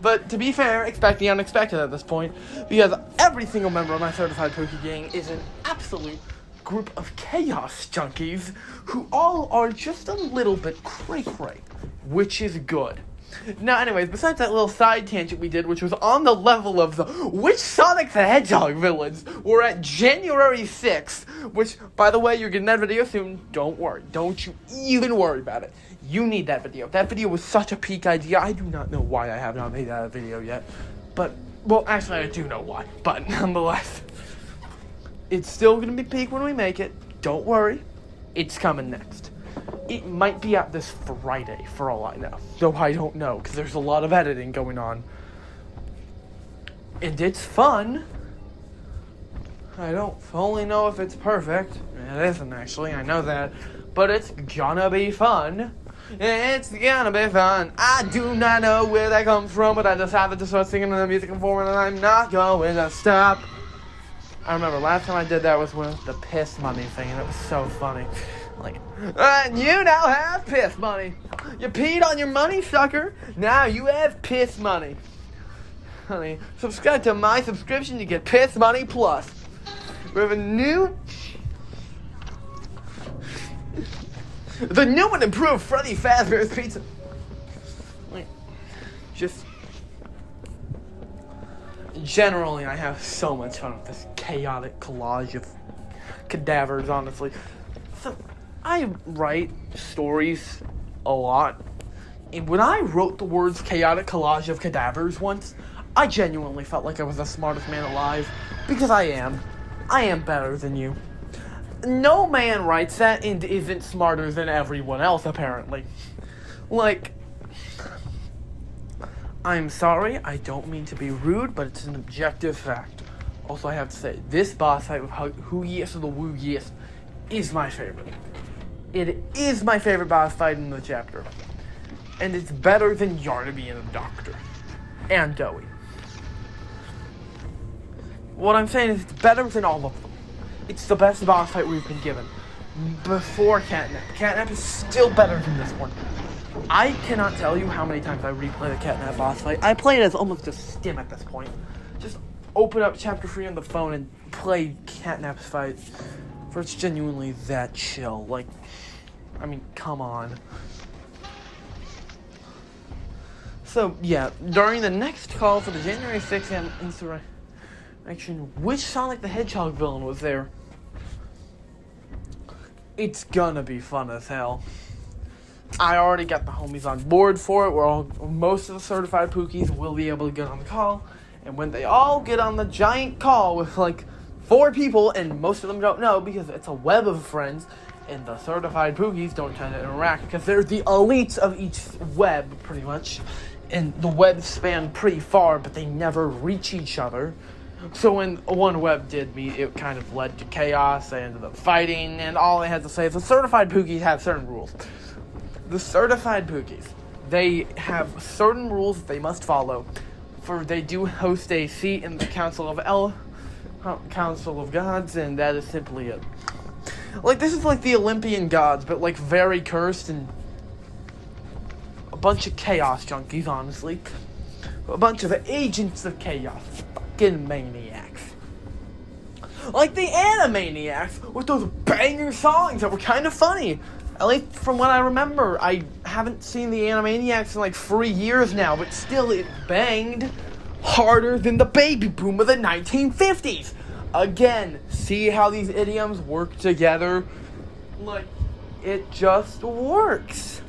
But to be fair, expect the unexpected at this point, because every single member of my certified Pookie gang is an absolute group of chaos junkies who all are just a little bit cray-cray, which is good. Now, anyways, besides that little side tangent we did, which was on the level of the which Sonic the Hedgehog villains were at January 6th, which, by the way, you're getting that video soon. Don't worry. Don't you even worry about it. You need that video. That video was such a peak idea. I do not know why I have not made that video yet. But, well, actually, I do know why. But, nonetheless, it's still going to be peak when we make it. Don't worry. It's coming next. It might be out this Friday, for all I know. Though I don't know, because there's a lot of editing going on. And it's fun. I don't fully know if it's perfect. It isn't, actually. I know that. But it's gonna be fun. It's gonna be fun. I do not know where that comes from, but I decided to start singing in the music form, and I'm not going to stop. I remember last time I did that was with the piss money thing, and it was so funny. Like, you now have piss money. You peed on your money, sucker. Now you have piss money. Honey, subscribe to my subscription to get piss money plus. We have the new and improved Freddy Fazbear's Pizza. Like, just generally, I have so much fun with this chaotic collage of cadavers, honestly. So, I write stories a lot, and when I wrote the words chaotic collage of cadavers once, I genuinely felt like I was the smartest man alive, because I am. I am better than you. No man writes that and isn't smarter than everyone else, apparently. Like, I'm sorry, I don't mean to be rude, but it's an objective fact. Also, I have to say, this boss fight with Who Yes or the Woo Yes is my favorite. It is my favorite boss fight in the chapter. And it's better than Yarnaby and the Doctor. And Dowie. What I'm saying is it's better than all of them. It's the best boss fight we've been given. Before Catnap. Catnap is still better than this one. I cannot tell you how many times I replay the Catnap boss fight. I play it as almost a stim at this point. Just open up Chapter 3 on the phone and play Catnap's fight. For it's genuinely that chill. Like, I mean, come on. So, yeah, during the next call for the January 6th insurrection, which Sonic the Hedgehog villain was there? It's gonna be fun as hell. I already got the homies on board for it. Most of the certified Pookies will be able to get on the call. And when they all get on the giant call with like 4 people, and most of them don't know because it's a web of friends, and the certified Pookies don't tend to interact because they're the elites of each web, pretty much. And the webs span pretty far, but they never reach each other. So when one web did meet, it kind of led to chaos. They ended up fighting, and all they had to say is the certified Pookies have certain rules. The certified Pookies, they have certain rules that they must follow. For they do host a seat in the Council of Gods, and that is simply it. Like, this is like the Olympian gods, but like very cursed and a bunch of chaos junkies, honestly. A bunch of agents of chaos. Fucking maniacs. Like the Animaniacs with those banger songs that were kind of funny. At least from what I remember. I haven't seen the Animaniacs in like 3 years now, but still it banged harder than the baby boom of the 1950s. Again, see how these idioms work together? Like, it just works.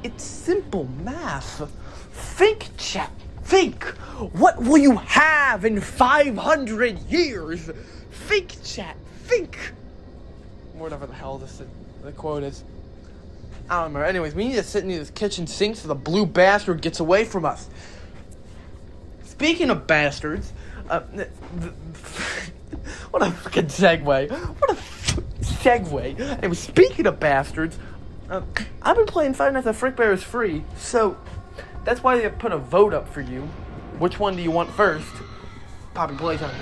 It's simple math. Think, chat. Think. What will you have in 500 years? Think, chat. Think. Whatever the hell the quote is. I don't remember. Anyways, we need to sit in this kitchen sink so the blue bastard gets away from us. Speaking of bastards, what a freaking segue. What a segue. Anyway, speaking of bastards, I've been playing Five Nights at Fredbear's free, so that's why they put a vote up for you. Which one do you want first? Poppy Playtime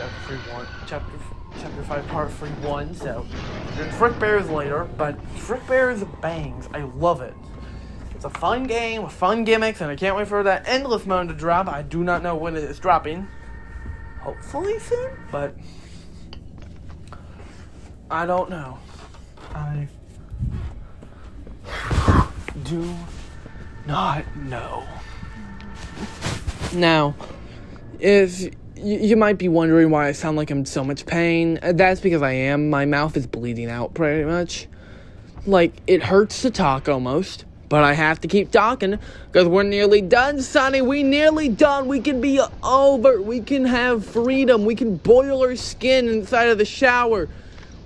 chapter 5 part 3-1, so there's Fredbear's later, but Fredbear's bangs. I love it. It's a fun game with fun gimmicks, and I can't wait for that endless mode to drop. I do not know when it is dropping. Hopefully soon, but I don't know. I do not know. Now, if you might be wondering why I sound like I'm in so much pain, that's because I am. My mouth is bleeding out pretty much. Like, it hurts to talk almost, but I have to keep talking because we're nearly done, Sonny. We nearly done. We can be over. We can have freedom. We can boil our skin inside of the shower.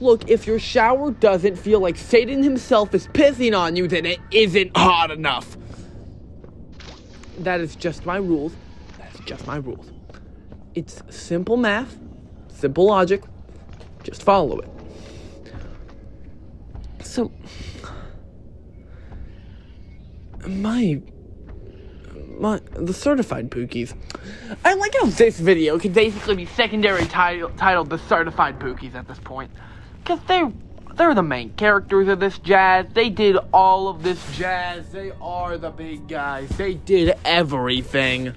Look, if your shower doesn't feel like Satan himself is pissing on you, then it isn't hot enough. That is just my rules. That's just my rules. It's simple math, simple logic. Just follow it. So, the certified Pookies. I like how this video could basically be secondary titled The Certified Pookies at this point. Because they're the main characters of this jazz. They did all of this jazz. They are the big guys. They did everything.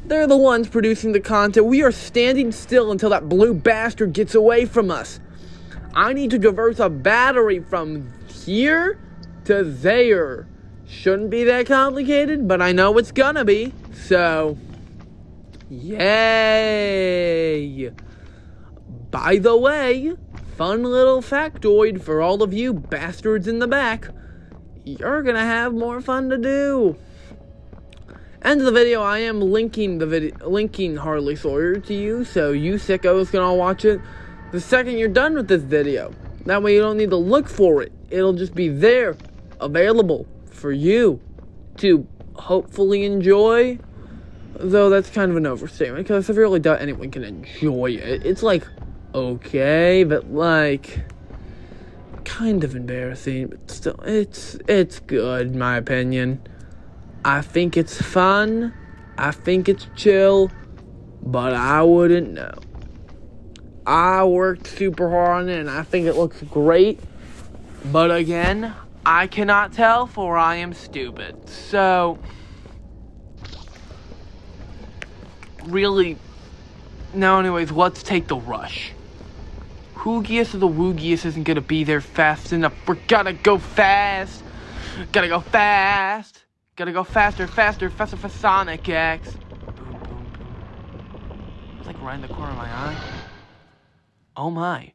They're the ones producing the content. We are standing still until that blue bastard gets away from us. I need to traverse a battery from here to there. Shouldn't be that complicated, but I know it's gonna be. So, yay! By the way, fun little factoid for all of you bastards in the back. You're gonna have more fun to do. End of the video, I am linking Harley Sawyer to you, so you sickos can all watch it the second you're done with this video. That way you don't need to look for it. It'll just be there, available for you to hopefully enjoy. Though that's kind of an overstatement, because if you really doubt anyone can enjoy it, it's like, okay, but like, kind of embarrassing, but still, it's good, in my opinion. I think it's fun, I think it's chill, but I wouldn't know. I worked super hard on it, and I think it looks great, but again, I cannot tell, for I am stupid. So, really, now anyways, let's take the rush. Hoogiest of the Woogiest isn't gonna be there fast enough. We're gonna go fast. Gotta go fast. Gotta go faster for Sonic X. Boom, boom, boom. It's like right in the corner of my eye. Oh my.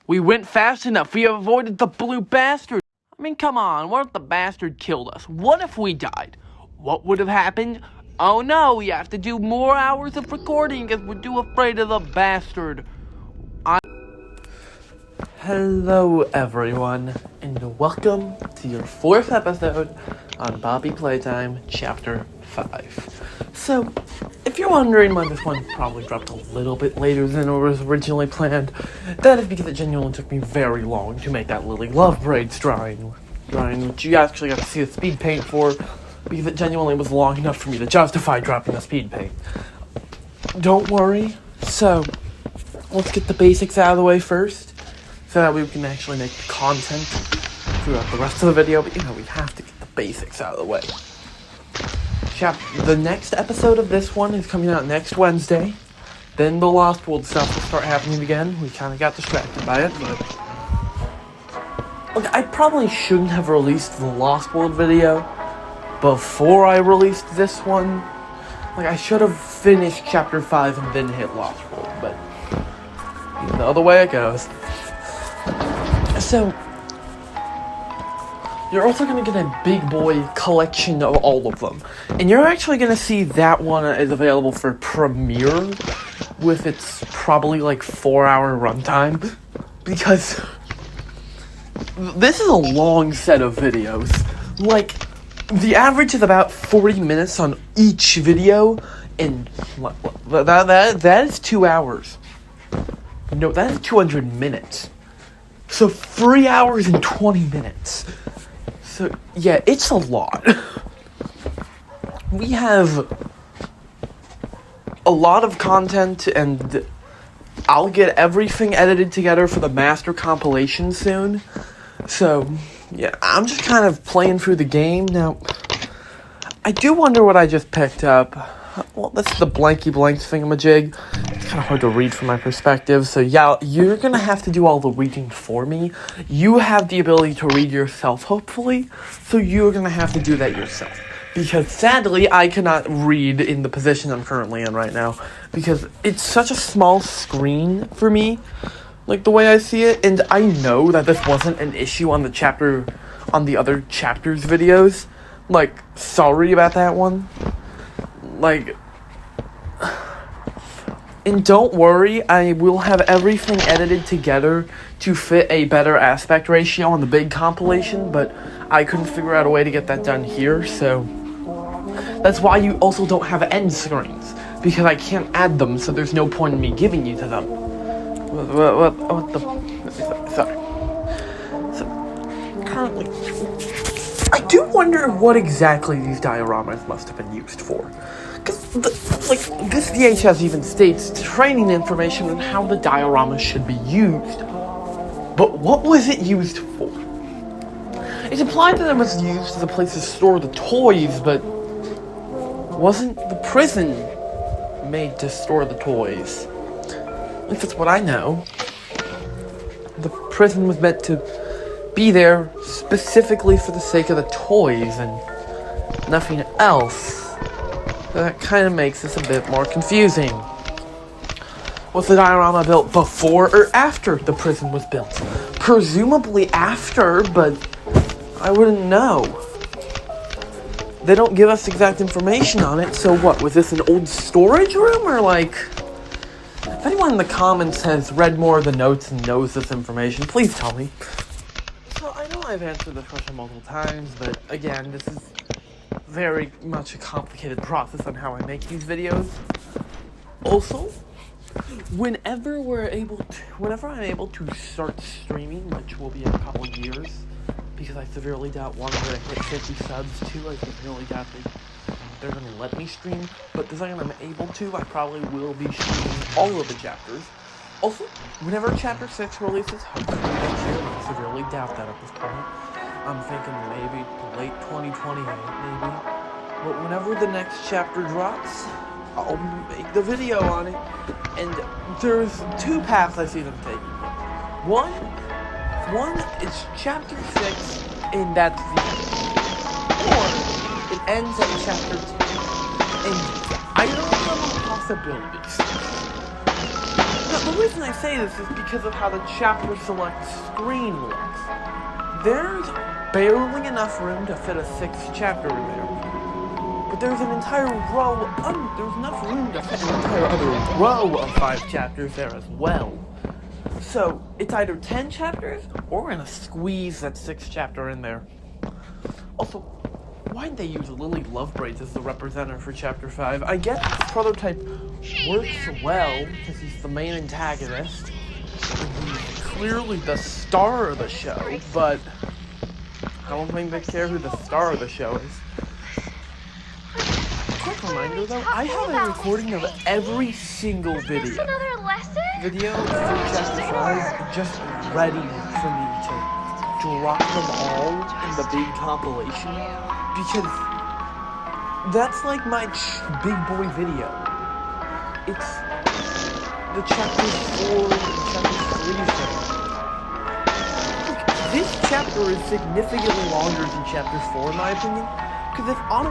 We went fast enough. We avoided the blue bastard. I mean, come on. What if the bastard killed us? What if we died? What would have happened? Oh no, we have to do more hours of recording because we're too afraid of the bastard. Hello everyone, and welcome to your 4th episode on Poppy Playtime, Chapter 5. So, if you're wondering why this one probably dropped a little bit later than it was originally planned, that is because it genuinely took me very long to make that Lily Love Braids drawing, which you actually got to see the speed paint for, because it genuinely was long enough for me to justify dropping the speed paint. Don't worry. So, let's get the basics out of the way first, so that we can actually make content throughout the rest of the video, but we have to get the basics out of the way. The next episode of this one is coming out next Wednesday, then the Lost World stuff will start happening again. We kind of got distracted by it, but... Look, I probably shouldn't have released the Lost World video before I released this one. Like, I should have finished Chapter 5 and then hit Lost World, but... the other way it goes. So... you're also going to get a big boy collection of all of them. And you're actually going to see that one is available for premiere with its probably like 4-hour runtime. Because this is a long set of videos. Like, the average is about 40 minutes on each video. And that is 2 hours. No, that is 200 minutes. So 3 hours and 20 minutes. So, yeah, it's a lot. We have a lot of content, and I'll get everything edited together for the master compilation soon. So, yeah, I'm just kind of playing through the game. Now, I do wonder what I just picked up. Well, that's the blanky blanks thingamajig. It's kind of hard to read from my perspective, so yeah, you're gonna have to do all the reading for me. You have the ability to read yourself, hopefully, so you're gonna have to do that yourself. Because sadly, I cannot read in the position I'm currently in right now, because it's such a small screen for me, like the way I see it, and I know that this wasn't an issue on the other chapters videos. Like, sorry about that one. Like, and don't worry, I will have everything edited together to fit a better aspect ratio on the big compilation, but I couldn't figure out a way to get that done here, so that's why you also don't have end screens, because I can't add them, so there's no point in me giving you to them. What the... Sorry. So, currently... I do wonder what exactly these dioramas must have been used for. Because, this VHS even states training information on how the diorama should be used. But what was it used for? It's implied that it was used as a place to store the toys, but wasn't the prison made to store the toys? At least that's what I know. The prison was meant to be there specifically for the sake of the toys and nothing else. That kind of makes this a bit more confusing. Was the diorama built before or after the prison was built? Presumably after, but I wouldn't know. They don't give us exact information on it, so what, was this an old storage room, or like... If anyone in the comments has read more of the notes and knows this information, please tell me. So, I know I've answered this question multiple times, but again, this is very much a complicated process on how I make these videos. Also, whenever I'm able to start streaming, which will be in a couple of years, because I severely doubt one, I'm going to hit 50 subs too, I severely doubt they're going to let me stream, but the second I'm able to, I probably will be streaming all of the chapters. Also, whenever Chapter 6 releases, hopefully next year, I severely doubt that at this point. I'm thinking maybe late 2028, maybe. But whenever the next chapter drops, I'll make the video on it. And there's two paths I see them taking. One is Chapter 6, and that's the end. Or it ends at Chapter 10. And I don't know the possibilities. Now, the reason I say this is because of how the chapter select screen looks. There's barely enough room to fit a 6th chapter in there. But there's an entire row, there's enough room to fit an entire other row of 5 chapters there as well. So, it's either 10 chapters, or we're gonna squeeze that 6th chapter in there. Also, why'd they use Lily Lovebraids as the representative for Chapter 5? I guess the prototype works well, because he's the main antagonist. And he's clearly the star of the show, but I don't think they care who the star of the show is. Quick reminder though, I have a recording of every single video. Video for Chapter 5 just ready for me to drop them all in the big compilation. Because that's like my big boy video. It's the chapter 4 and chapter 3 thing. Look, this chapter is significantly longer than chapter 4 in my opinion, because if on a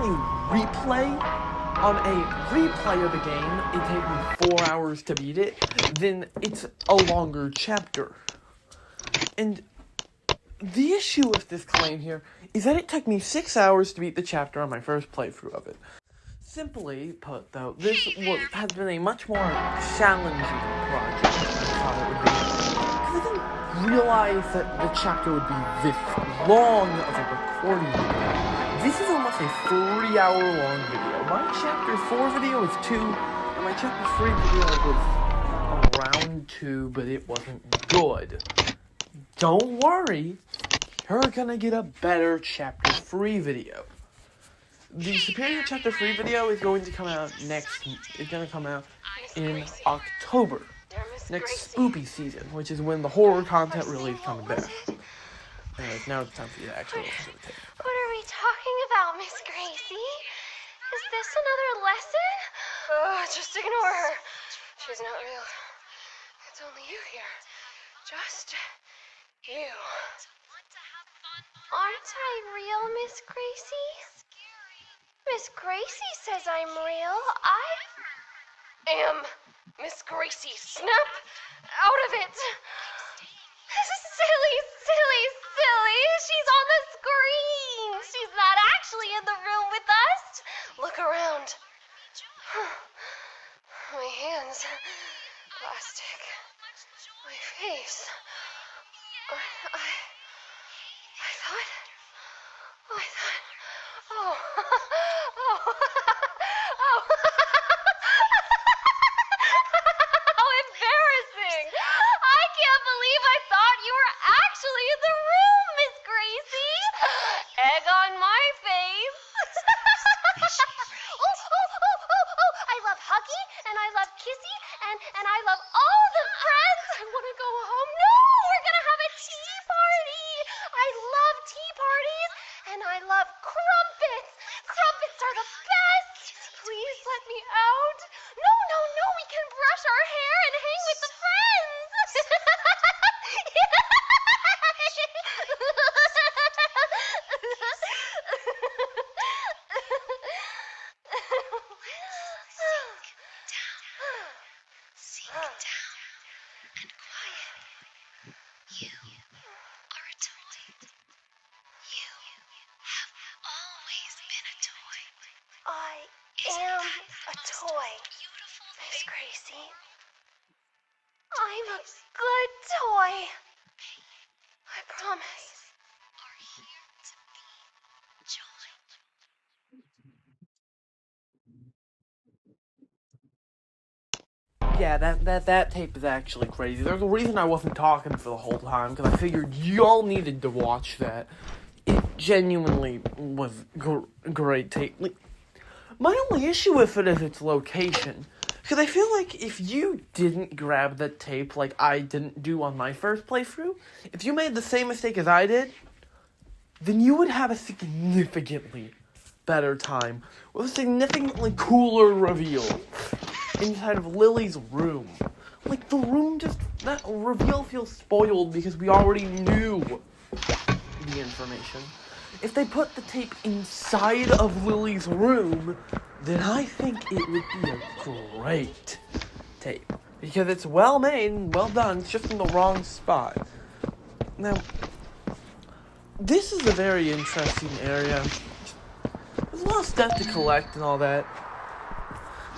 replay of the game, it takes me 4 hours to beat it, then it's a longer chapter. And the issue with this claim here is that it took me 6 hours to beat the chapter on my first playthrough of it. Simply put, though, this has been a much more challenging project than I thought it would be. Because I didn't realize that the chapter would be this long of a recording video. This is almost a 3-hour long video. My chapter 4 video was 2, and my chapter 3 video was around 2, but it wasn't good. Don't worry, you're gonna get a better chapter 3 video. The Superior Chapter 3 video is going to come out in October. Next spoopy season, which is when the horror content really is coming back. Anyways, now it's time for you to actually listen to the tape. What are we talking about, Miss Gracie? Is this another lesson? Oh, just ignore her. She's not real. It's only you here. Just you. Aren't I real, Miss Gracie? Miss Gracie says I'm real. I am Miss Gracie. Snap out of it. Silly, silly, silly. She's on the screen. She's not actually in the room with us. Look around. My hands. Plastic. My face. I thought. Oh. How embarrassing. I can't believe I thought you were actually in the room, Miss Gracie. Egg on my face. Oh. I love Huggy, and I love Kissy, and I love all the friends. I want to go home. No, we're going to have a tea party. I love tea parties, and I love crumpets. Crumpets are the best. Please let me out. No, we can brush our hair and hang with the friends. Sink down and quiet. You are a toy. You have always been a toy. I am a toy, Miss Gracie. I'm a good toy. I promise. Are here to be joy. Yeah, that tape is actually crazy. There's a reason I wasn't talking for the whole time, because I figured y'all needed to watch that. It genuinely was great tape. Like, my only issue with it is its location. Because I feel like if you didn't grab that tape like I didn't do on my first playthrough, if you made the same mistake as I did, then you would have a significantly better time with a significantly cooler reveal inside of Lily's room. Like, the room that reveal feels spoiled because we already knew the information. If they put the tape inside of Lily's room, then I think it would be a great tape. Because it's well made and well done, it's just in the wrong spot. Now, this is a very interesting area. There's a lot of stuff to collect and all that.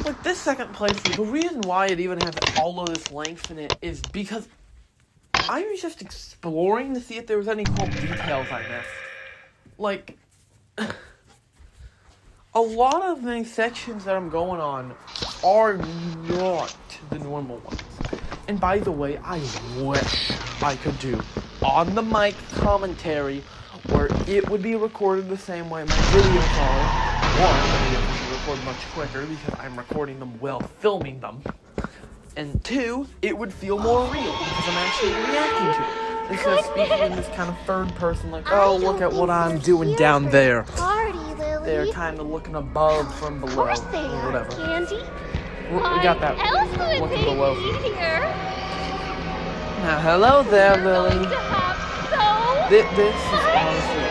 Like, this second playthrough, the reason why it even has all of this length in it is because I was just exploring to see if there was any cool details I missed. Like, a lot of the sections that I'm going on are not the normal ones. And by the way, I wish I could do on the mic commentary where it would be recorded the same way my videos are. One, my videos would be recorded much quicker because I'm recording them while filming them. And two, it would feel more real because I'm actually reacting to it. Instead of speaking in this kind of third person, like, oh, look at what I'm doing down there. Party, Lily. They're kind of looking above from below, Of course they or are, whatever. Candy. We got that Elsa looking and below. baby here. Now, hello there, We're Lily. going to have so This is honestly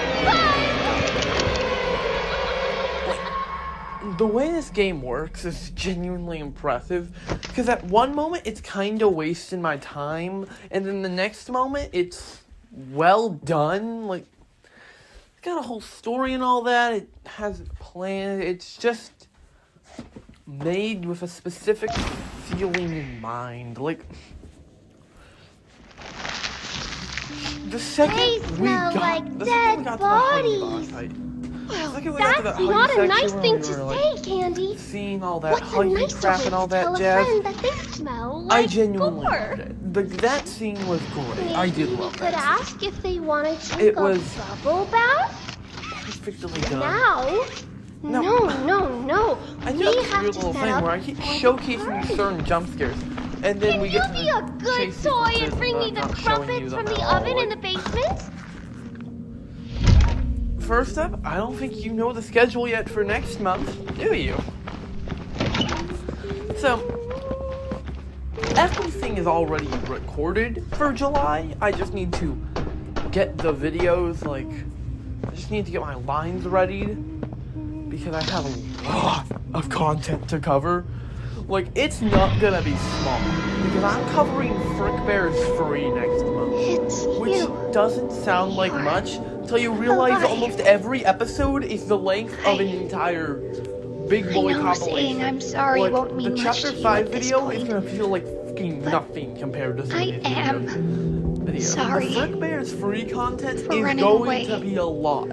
the way this game works is genuinely impressive, because at one moment it's kind of wasting my time, and then the next moment it's well done. Like, it's got a whole story and all that. It has a plan. It's just made with a specific feeling in mind. Like, the second They we smell got like the dead second we got to the honey box bodies. fight. Well, Second we got to that's the not honey a nice section thing where to we were, say, Candy. seeing all that What's a honey nicer crap way and all to that tell jazz. a friend that they smell I like genuinely gore? loved it. That scene was great. I did love We could that. ask if they wanted to It take was a bubble bath. Perfectly done. Now? No. No. I We do this have weird to little set thing up where I keep for the showcasing party. certain jump scares, and then Can we you get to be the a good chase toy sequences, and bring and me I'm the not showing you crumpets them from the at all. oven in the Like, basement? first up, I don't think you know the schedule yet for next month, do you? So, everything is already recorded for July. I just need to get the videos, like, I just need to get my lines ready, because I have a lot of content to cover. Like, it's not gonna be small, because I'm covering Frick Bear's Free next month. It's Which you. doesn't sound like You're much until you realize alive. almost every episode is the length of an entire Big Boy I know compilation. saying I'm sorry Like, won't mean the much chapter to you 5 at this video is point, gonna feel like fucking nothing compared to some I of these am videos. sorry The Frick Bear's Free content for is running going away. to be a lot.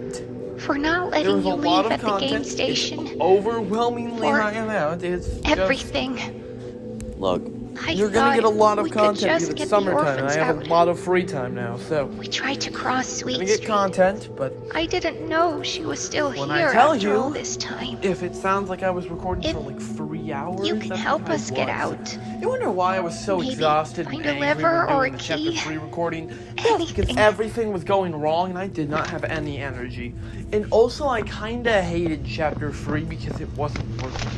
for not letting There's you a lot leave of at the game content. station. It's overwhelmingly For high amount. It's just, Everything. look, I you're gonna get a thought lot of we could content just because get it's the summertime and I orphans have a out. lot of free time now, so We tried to cross I'm Sweet gonna get Street. content, but I didn't know she was still When here I tell after you, all this time. if it sounds like I was recording If for like 3 hours, you can that's help because us I get was. out. You wonder why I was so Maybe exhausted and find a angry lever when or doing a the chapter key. 3 recording? That's because Anything. everything was going wrong and I did not have any energy. And also, I kinda hated chapter 3 because it wasn't working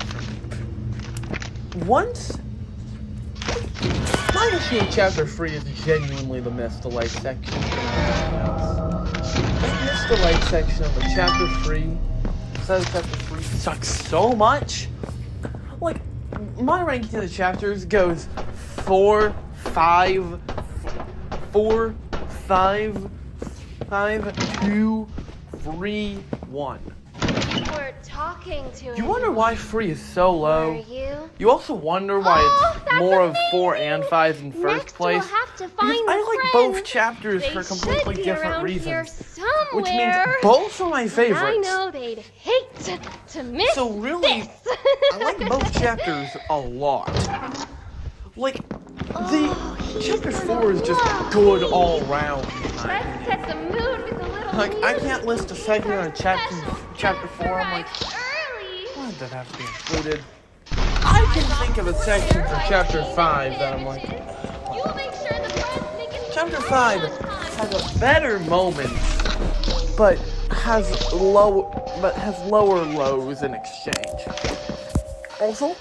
for me. Once... My issue with chapter 3 is genuinely the Miss the Light section. That Miss the Light section of the chapter 3 says chapter 3 sucks so much. Like, my ranking of the chapters goes 4, 5, 4, 5, 5, 2, 3, 1. You were talking to him. You wonder why 3 is so low? Were you? You also wonder why Oh, it's that's more of 4 amazing. and 5 in first Next place. we'll have to Because find I the like friends. both chapters They for should completely be different around here reasons. somewhere. Which means both are my favorites. I know they'd hate to miss So really, this. I like both chapters a lot. Like, chapter 4 is just good all around. in my Let's opinion. set the mood with a little Like, I music. can't list a segment on chapter 4. I'm like, Early. why did that have to be included? I can think of a section for chapter 5 that I'm like, You will make sure the friends make it chapter 5 has a better moment, but has lower lows in exchange. Also,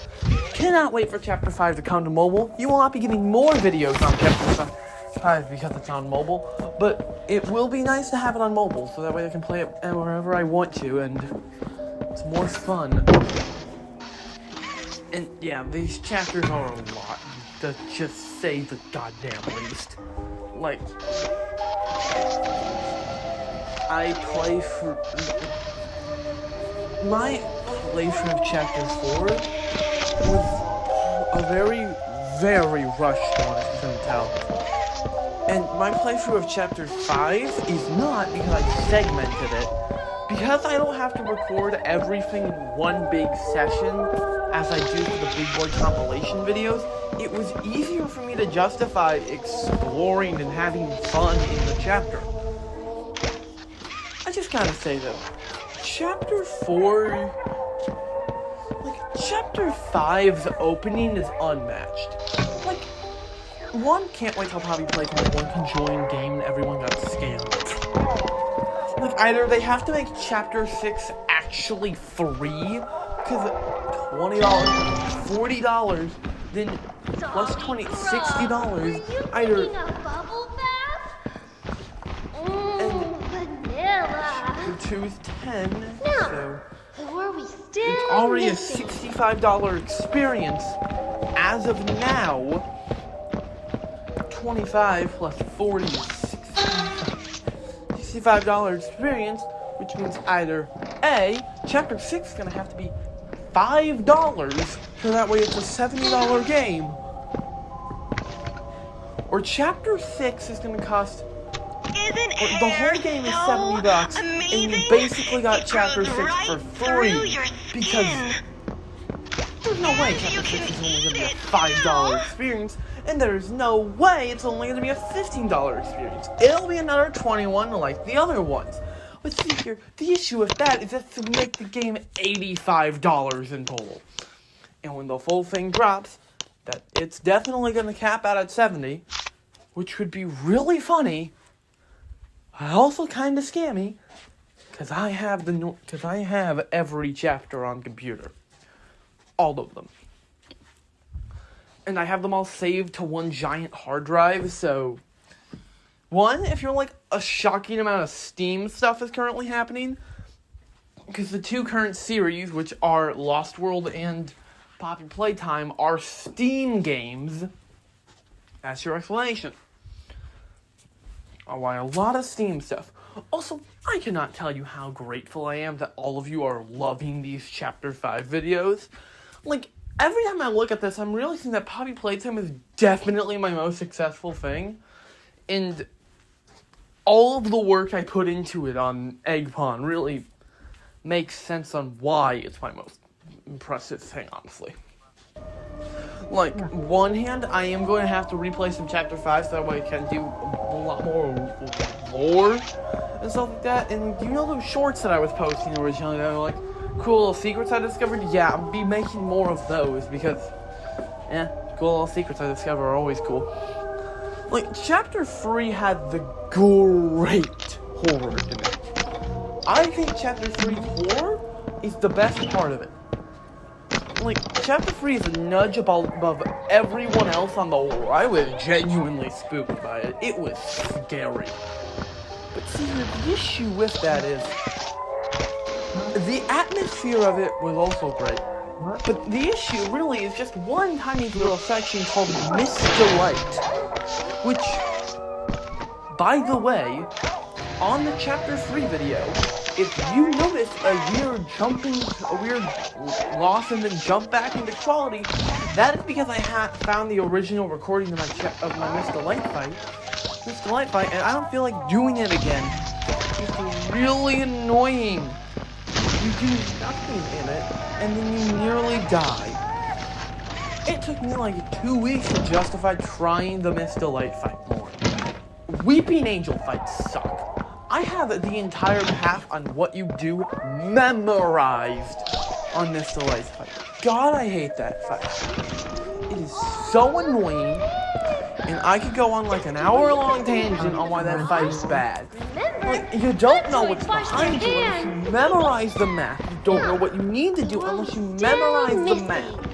cannot wait for chapter 5 to come to mobile. You will not be getting more videos on chapter 5 because it's on mobile, but it will be nice to have it on mobile, so that way I can play it wherever I want to, and it's more fun. And yeah, these chapters are a lot, to just say the goddamn least. Like, I play for... My playthrough of chapter 4 was a very, very rushed one, if you can tell. And my playthrough of chapter 5 is not because I segmented it. Because I don't have to record everything in one big session, as I do for the Big Boy compilation videos, it was easier for me to justify exploring and having fun in the chapter. I just gotta say though, chapter 4, like, chapter 5's opening is unmatched. Like, one, can't wait till Poppy Playtime 1 can join game and everyone got scammed. Like, either they have to make chapter 6 actually free, because $20, $40, then plus $20, $60. Either Taking a bubble bath? Vanilla. the two's 10, Now, so who are we still it's already a missing? $65 experience as of now. 25 plus 40 is $65 experience, which means either A, Chapter 6 is going to have to be $5, so that way it's a $70 game, or Chapter 6 is going to cost, the whole game is $70, and you basically got Chapter 6 for free, because there's no way Chapter 6 is only going to be a $5 experience, and there's no way it's only going to be a $15 experience. It'll be another $21 like the other ones. But see here, the issue with that is that's to make the game $85 in total. And when the full thing drops, that it's definitely going to cap out at 70, which would be really funny, but also kind of scammy, because I have every chapter on computer. All of them. And I have them all saved to one giant hard drive, so... One, if you're like a shocking amount of Steam stuff is currently happening, because the two current series, which are Lost World and Poppy Playtime, are Steam games. That's your explanation. Why a lot of Steam stuff. Also, I cannot tell you how grateful I am that all of you are loving these Chapter 5 videos. Like, every time I look at this, I'm realizing that Poppy Playtime is definitely my most successful thing. And all of the work I put into it on Egg Pond really makes sense on why it's my most impressive thing, honestly. Like, one hand, I am going to have to replay some Chapter 5 so that way I can do a lot more lore and stuff like that. And you know those shorts that I was posting originally that were like, cool little secrets I discovered? Yeah, I'll be making more of those because, cool little secrets I discover are always cool. Like, Chapter 3 had the great horror in it. I think Chapter 3's horror is the best part of it. Like, Chapter 3 is a nudge above everyone else on the horror. I was genuinely spooked by it. It was scary. But see, the issue with that is, the atmosphere of it was also great. But the issue really is just one tiny little section called Miss Delight. Which, by the way, on the Chapter 3 video, if you notice a weird loss and then jump back into quality, that is because I found the original recording of my Miss Delight fight, and I don't feel like doing it again. It's really annoying. You do nothing in it, and then you nearly die. It took me like 2 weeks to justify trying the Miss Delight fight more. Weeping Angel fights suck. I have the entire path on what you do memorized on Miss Delight's fight. God, I hate that fight. It is so annoying, and I could go on like an hour-long tangent on why that fight is bad. Like, you don't know what's behind you unless you memorize the map. You don't know what you need to do unless you memorize the map.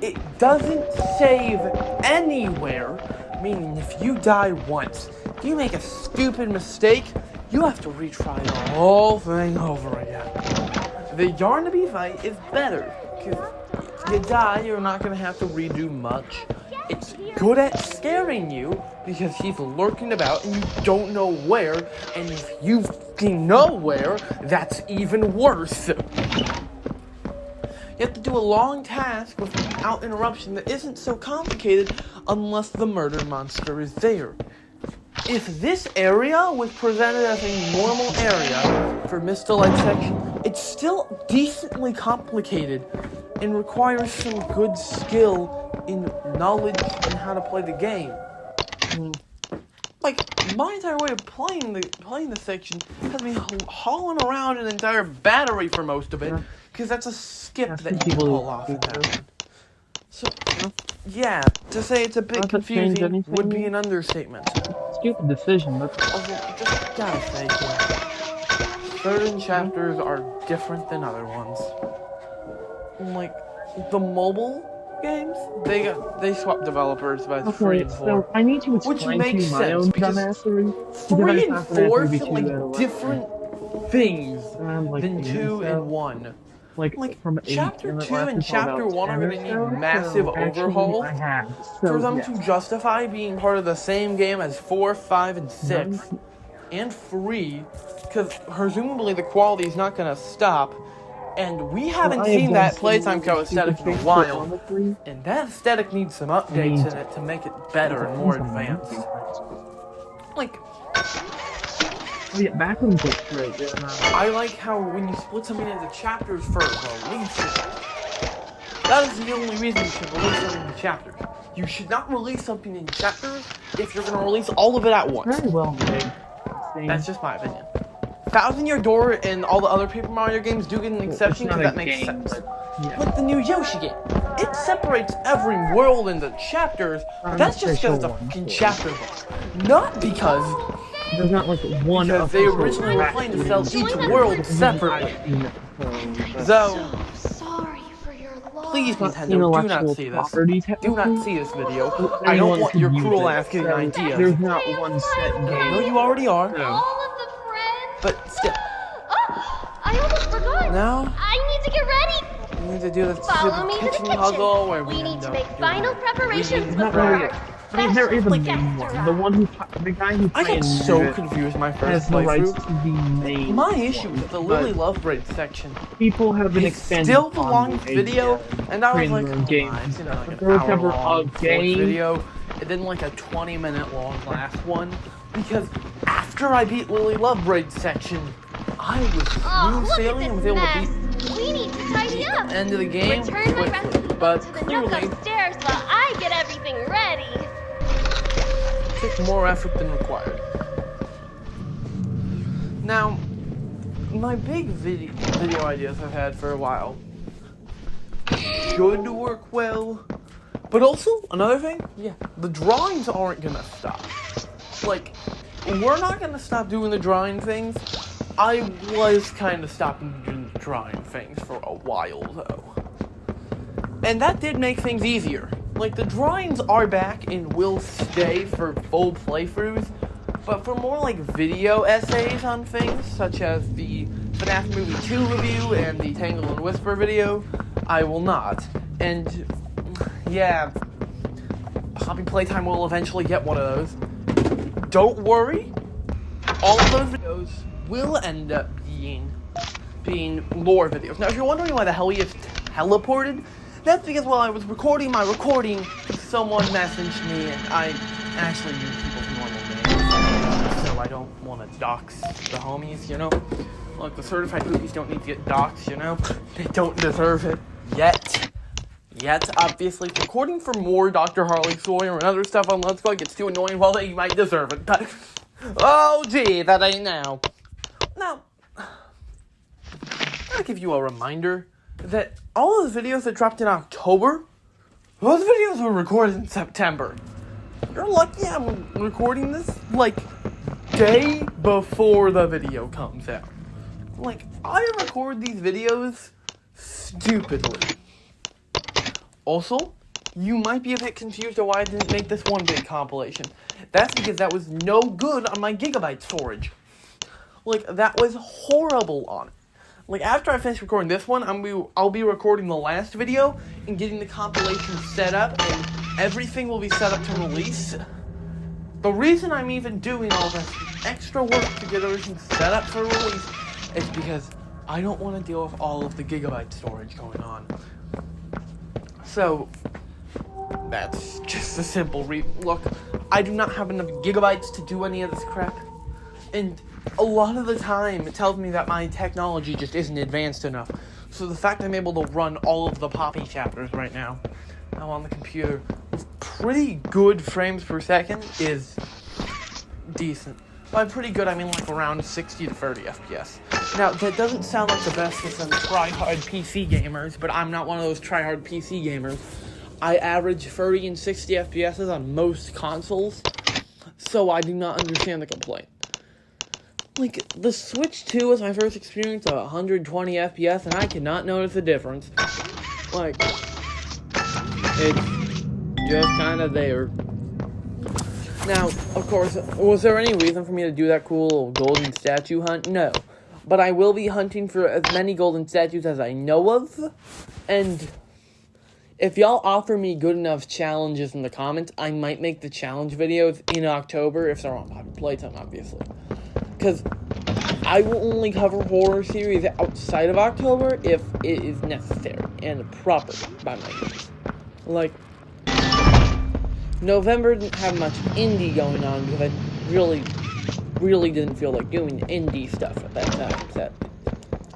It doesn't save anywhere, meaning if you die once, if you make a stupid mistake, you have to retry the whole thing over again. The Yarnaby fight is better, because if you die, you're not going to have to redo much. It's good at scaring you, because he's lurking about and you don't know where, and if you know where, that's even worse. You have to do a long task without interruption that isn't so complicated unless the murder monster is there. If this area was presented as a normal area for Miss Delight section, it's still decently complicated and requires some good skill in knowledge and how to play the game. Like, my entire way of playing the section has me hauling around an entire battery for most of it, because that's a skip that you pull off in that. So, yeah, to say it's a bit confusing would be an understatement. Stupid decision, but Also, just gotta say here, certain chapters are different than other ones. like, the mobile games, they swapped developers by 3 and 4. So I need to Which explain makes to you my sense, own because dumbassery. 3 and 4 feel like like different things like than 2 and 1. Like from 8 Chapter 2 lasted and for Chapter about 1 are 10 going or to so, need massive so actually overhauls I have. for So, them yes. to justify being part of the same game as 4, 5, and 6, and 3, because presumably the quality is not going to stop, and we haven't seen that Playtime Co. aesthetic in a while, and that aesthetic needs some updates in it to make it better and more advanced. Like, oh yeah, back when it's great. I like how when you split something into chapters for release, that is the only reason you should release something into chapters. You should not release something in chapters if you're going to release all of it at once. Very well made. That's just my opinion. Thousand Year Door and all the other Paper Mario games do get an exception because that makes sense. Yeah. Like the new Yoshi game. It separates every world into chapters, but that's just because it's a fucking chapter book. Not because there's not like one because they originally were planning to sell each world separately. So, Sorry for your loss. please Nintendo, do not see this. Do not see this video. I don't want your cruel ass getting ideas. There's not one set game. No, you already are. All of the friends. But still. Oh, I almost forgot. Now, I need to get ready. we need to do the Follow me stupid to the kitchen puzzle where We need end to up make doing final preparations reading. Not before really. our I mean, there is a special main guest one. The one who, the guy who I got played so it confused my has first the rights playthrough. to the main. My issue with the but Lily Lovebraid section people have been is expanding still the upon longest the video, and I was creating like, their own oh games. my, it's gonna like The an first ever hour-long game. video, and then like a 20-minute long last one, because after I beat Lily Lovebraid section, I was smooth look sailing and at was this able mess. to beat We need to tidy up. the end of the game Return my quickly, recipe but to the nook clearly upstairs while I get everything ready. took more effort than required. Now, my big video ideas I've had for a while should work well, but also, another thing, the drawings aren't gonna stop. Like, we're not gonna stop doing the drawing things. I was kind of stopping doing the drawing things for a while, though. And that did make things easier. Like, the drawings are back and will stay for full playthroughs, but for more, like, video essays on things, such as the FNAF Movie 2 review and the Tangle and Whisper video, I will not. And, yeah, Poppy Playtime will eventually get one of those. Don't worry, all of those videos will end up being lore videos. Now, if you're wondering why the hell he is teleported, that's because while I was recording my recording, someone messaged me, and I actually use people's normal names, so I don't want to dox the homies, you know? Like, the certified boobies don't need to get doxed, you know? They don't deserve it. Yet, obviously. Recording for more Dr. Harley Sawyer and other stuff on Let's Go gets too annoying, well, they might deserve it, but... Oh, gee, that ain't now. Now, I'll give you a reminder that all of the videos that dropped in October, those videos were recorded in September. You're lucky I'm recording this, like, day before the video comes out. Like, I record these videos stupidly. Also, you might be a bit confused on why I didn't make this one big compilation. That's because that was no good on my gigabyte storage. Like, that was horrible on it. Like, after I finish recording this one, I'll be recording the last video and getting the compilation set up, and everything will be set up to release. The reason I'm even doing all this extra work to get everything set up for release is because I don't want to deal with all of the gigabyte storage going on. So, that's just a simple look, I do not have enough gigabytes to do any of this crap, and a lot of the time it tells me that my technology just isn't advanced enough. So the fact I'm able to run all of the Poppy chapters right now on the computer with pretty good frames per second is decent. By pretty good, I mean like around 60 to 30 FPS. Now, that doesn't sound like the best for some try-hard PC gamers, but I'm not one of those try-hard PC gamers. I average 30 and 60 FPS on most consoles, so I do not understand the complaint. Like, the Switch 2 was my first experience at 120 FPS, and I cannot notice a difference. Like, it's just kind of there. Now, of course, was there any reason for me to do that cool golden statue hunt? No. But I will be hunting for as many golden statues as I know of. And if y'all offer me good enough challenges in the comments, I might make the challenge videos in October, if they're on Poppy Playtime, obviously. Because I will only cover horror series outside of October if it is necessary and proper by my means. Like, November didn't have much indie going on because I really didn't feel like doing indie stuff at that time. That,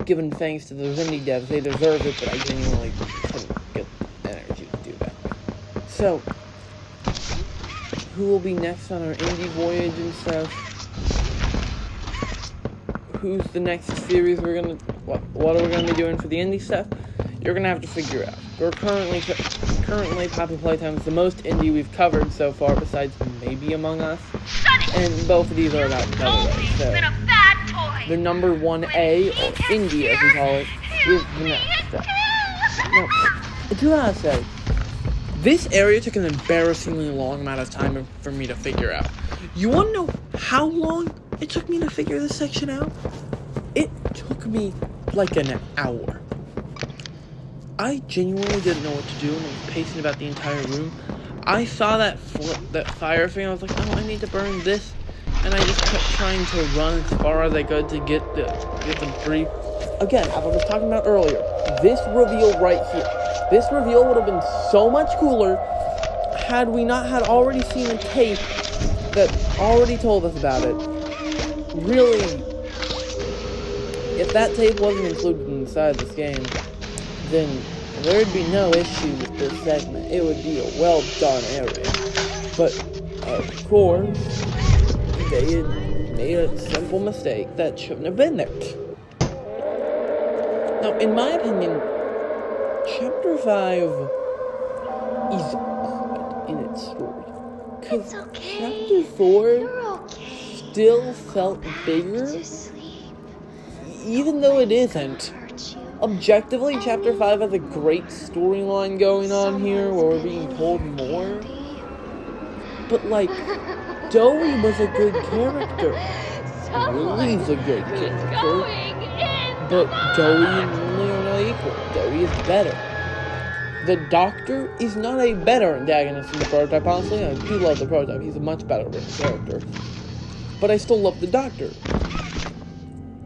given thanks to those indie devs, they deserve it, but I genuinely couldn't get the energy to do that. So, who will be next on our indie voyage and stuff? Who's the next series we're gonna... What are we gonna be doing for the indie stuff? You're gonna have to figure out. We're currently Poppy Playtime is the most indie we've covered so far, besides maybe Among Us. And both of these are about Delaware, so the number 1A, or indie as we call it, is the next step. Now, I do gotta say, this area took an embarrassingly long amount of time for me to figure out. You wanna know how long it took me to figure this section out? It took me like an hour. I genuinely didn't know what to do and I was pacing about the entire room. I saw that fire thing, I was like, oh, I need to burn this. And I just kept trying to run as far as I could to get them free. Again, as I was talking about earlier, this reveal right here. This reveal would have been so much cooler had we not had already seen a tape that already told us about it. Really, if that tape wasn't included inside this game, then there'd be no issue with this segment. It would be a well-done area. But, of course, they had made a simple mistake that shouldn't have been there. Now, in my opinion, Chapter 5 is odd in its story. Because Chapter 4 still felt bigger, even though it isn't. Objectively, Chapter 5 has a great storyline going on here, where we're being told more. But, like, Dowie was a good character. Lily's a good character. But Dowie and Lily are not equal. Dowie is better. The Doctor is not a better antagonist than the Prototype, honestly. I do love the Prototype. He's a much better written character. But I still love the Doctor.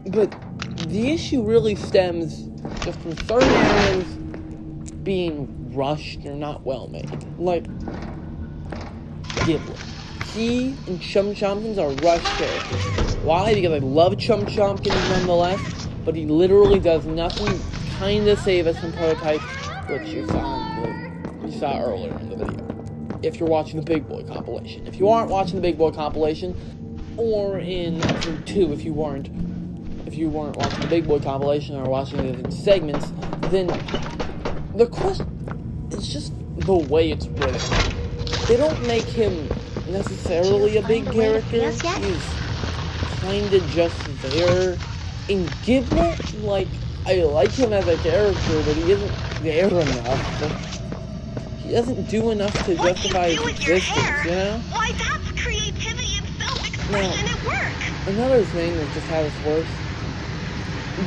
But the issue really stems just from certain areas being rushed or not well made. Like Giblet. He and Chum Chompkins are rushed characters. Why? Because I love Chum Chompkins nonetheless, but he literally does nothing kind of save us from Prototype, which you saw earlier in the video. If you're watching the Big Boy compilation. If you aren't watching the Big Boy compilation, or in episode 2 if you weren't watching the Big Boy compilation or watching it in segments, then the question is just the way it's written. They don't make him necessarily a big character. He's kinda just there. In Giblet, like, I like him as a character, but he isn't there enough. He doesn't do enough to justify his existence, you know? Why, that's creativity itself expression at work. Another thing is just how this works.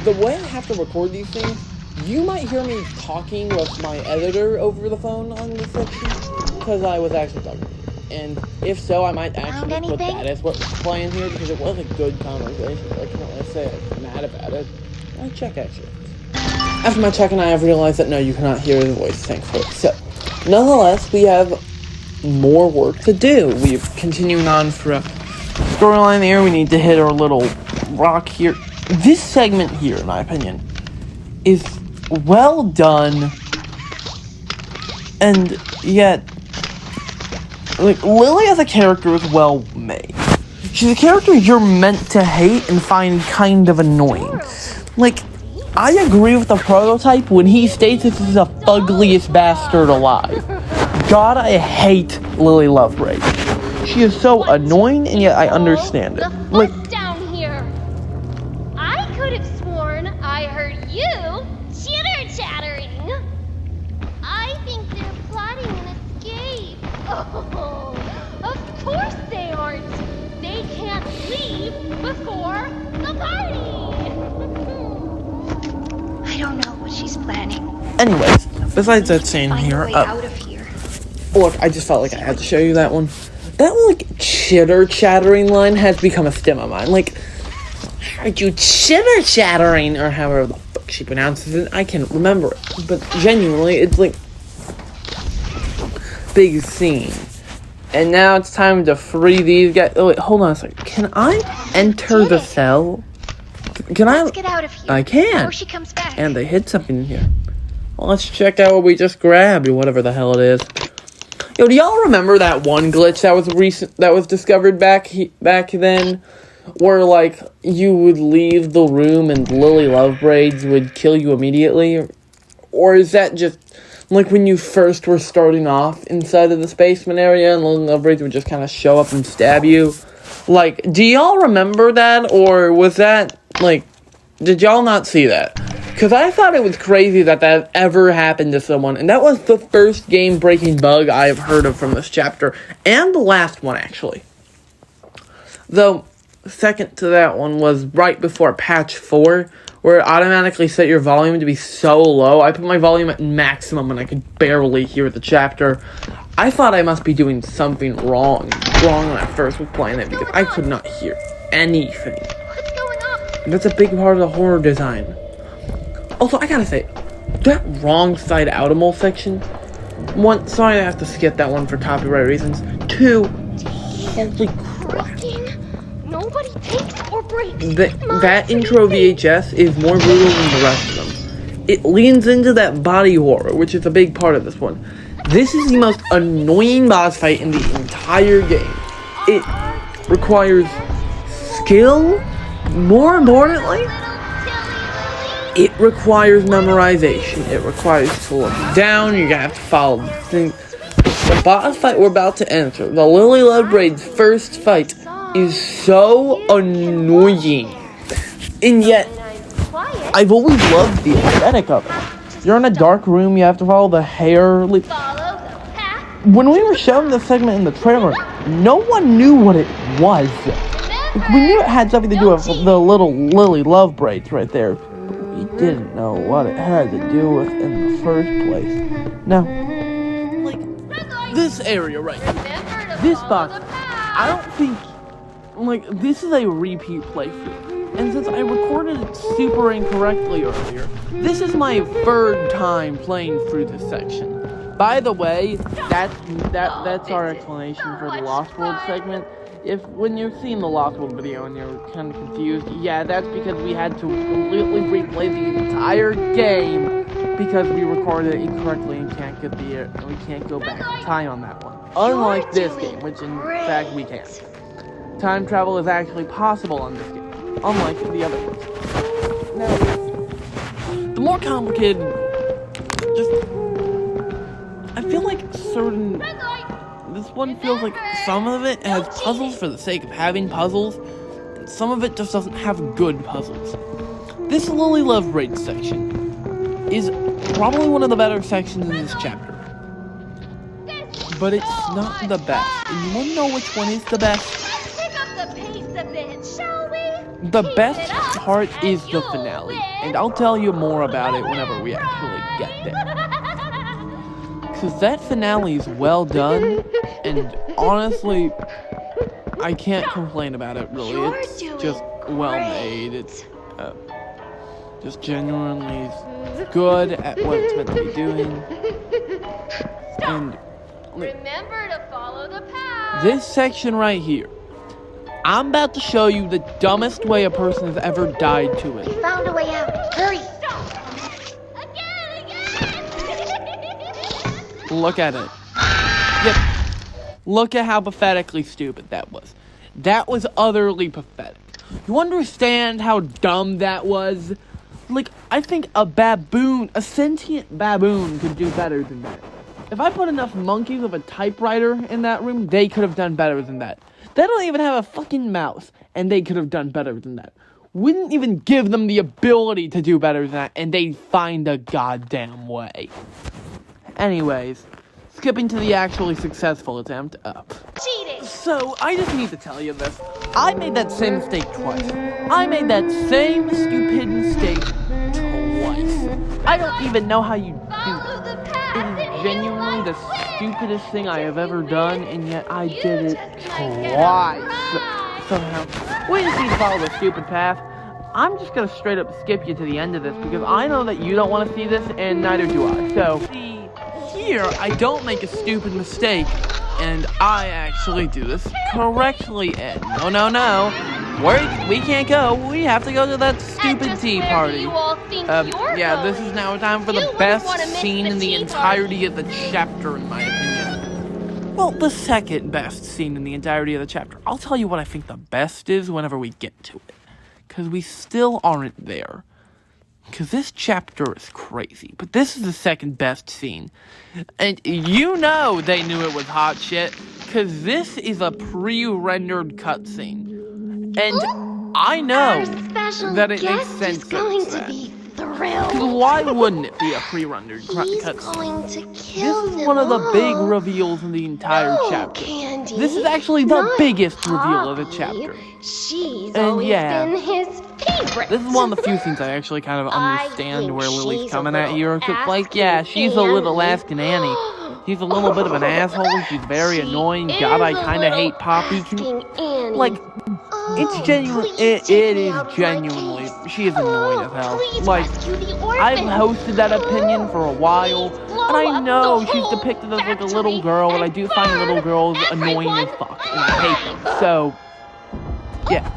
The way I have to record these things, you might hear me talking with my editor over the phone on this section, because I was actually talking to you. And if so, I might actually put that as what's playing here, because it was a good conversation. I can't really say I'm mad about it. I'll check, actually. After my checking, I have realized that no, you cannot hear his voice, thankfully. So, nonetheless, we have more work to do. We're continuing on for a storyline here. We need to hit our little rock here. This segment here, in my opinion, is well done, and yet, like, Lily as a character is well made. She's a character you're meant to hate and find kind of annoying. Like, I agree with the Prototype when he states this is the ugliest bastard alive. God, I hate Lily Lovegrave. She is so annoying, and yet I understand it. Like, Down here. I could have sworn I heard you chitter-chattering. before the party. I don't know what she's planning. Anyways, besides that scene Find here, a way out of here. look, I just felt like I had to show you that one. That, like, chitter-chattering line has become a stim of mine. Like, heard you chitter-chattering, or however the fuck she pronounces it. I can't remember it. But genuinely, it's, like, big scene. And now it's time to free these guys. Oh, wait, hold on a second. Can I enter the cell? Can I? Let's get out of here. I can. Before she comes back. And they hid something in here. Well, let's check out what we just grabbed, or whatever the hell it is. Yo, do y'all remember that one glitch that was discovered back then? Where, like, you would leave the room and Lily Lovebraids would kill you immediately? Or is that just, like, when you first were starting off inside of the basement area and Lily Lovebraids would just kind of show up and stab you? Like, do y'all remember that? Or was that, like, did y'all not see that? Because I thought it was crazy that ever happened to someone. And that was the first game-breaking bug I have heard of from this chapter. And the last one, actually. Though, second to that one was right before patch 4, where it automatically set your volume to be so low. I put my volume at maximum and I could barely hear the chapter. I thought I must be doing something wrong when I first was playing it, because I could not hear anything. What's going on? And that's a big part of the horror design. Also, I gotta say, that wrong side outimole section, one, sorry I have to skip that one for copyright reasons. 2, holy crap. Nobody takes or breaks. That intro VHS is more brutal than the rest of them. It leans into that body horror, which is a big part of this one. This is the most annoying boss fight in the entire game. It requires skill, more importantly. It requires memorization. It requires to look down. You're gonna have to follow the thing. The boss fight we're about to enter, the Lily Lovebraid's first fight, is so annoying. And yet, I've always loved the aesthetic of it. You're in a dark room, you have to follow the hair. When we were showing this segment in the trailer, no one knew what it was. Like, we knew it had something to do with the little Lily Lovebraids right there. We didn't know what it had to do with in the first place. Now, like, this area right here, this box, I don't think, like, this is a repeat playthrough. And since I recorded it super incorrectly earlier, this is my third time playing through this section. By the way, that's our explanation for the Lost World segment. When you're seeing the Lost World video and you're kind of confused, yeah, that's because we had to completely replay the entire game because we recorded it incorrectly and we can't go back in time on that one. Unlike this game, which in fact we can. Time travel is actually possible on this game, unlike the other ones. Now, the more complicated, I feel like this one feels like some of it has puzzles for the sake of having puzzles, and some of it just doesn't have good puzzles. This Lily Lovebraid section is probably one of the better sections in this chapter. But it's not the best. And you wanna know which one is the best? Let's pick up the pace a bit, shall we? The best part is the finale, and I'll tell you more about it whenever we actually get there. Because that finale is well done, and honestly, I can't complain about it, really. It's just well made. It's just genuinely good at what it's meant to be doing. And remember to follow the path. This section right here, I'm about to show you the dumbest way a person has ever died to it. Found a way out. Hurry. Look at it. Yep. Look at how pathetically stupid that was. That was utterly pathetic. You understand how dumb that was? Like, I think a sentient baboon could do better than that. If I put enough monkeys with a typewriter in that room, they could have done better than that. They don't even have a fucking mouse, and they could have done better than that. Wouldn't even give them the ability to do better than that, and they'd find a goddamn way. Anyways, skipping to the actually successful attempt up. Cheating. So, I just need to tell you this. I made that same mistake twice. I made that same stupid mistake twice. I don't even know how you do it. It is genuinely the stupidest thing I have ever done, and yet I did it twice somehow. We just need to follow the stupid path. I'm just gonna straight up skip you to the end of this because I know that you don't want to see this, and neither do I. So, see, here I don't make a stupid mistake, and I actually do this correctly, Ed. No. We can't go. We have to go to that stupid tea party. Yeah, this is now time for the best scene in the entirety of the chapter, in my opinion. Well, the second best scene in the entirety of the chapter. I'll tell you what I think the best is whenever we get to it. Because we still aren't there. Because this chapter is crazy. But this is the second best scene. And you know they knew it was hot shit. Because this is a pre-rendered cutscene. And I know that it makes sense that it's that. Because why wouldn't it be a pre-rendered cutscene? This is one of the big reveals in the entire chapter. This is actually the biggest reveal of the chapter. And yeah, this is one of the few things I actually kind of understand where Lily's coming at here. Cause it's like, yeah, she's a little Alaskan Annie. She's a little bit of an asshole. She's very annoying. God, I kind of hate Poppy. Like, it's genuine. It is genuinely. She is annoying as hell. Like, I've hosted that opinion for a while, and I know she's depicted as like a little girl, and I do find little girls annoying as fuck, and I hate them. So, yeah.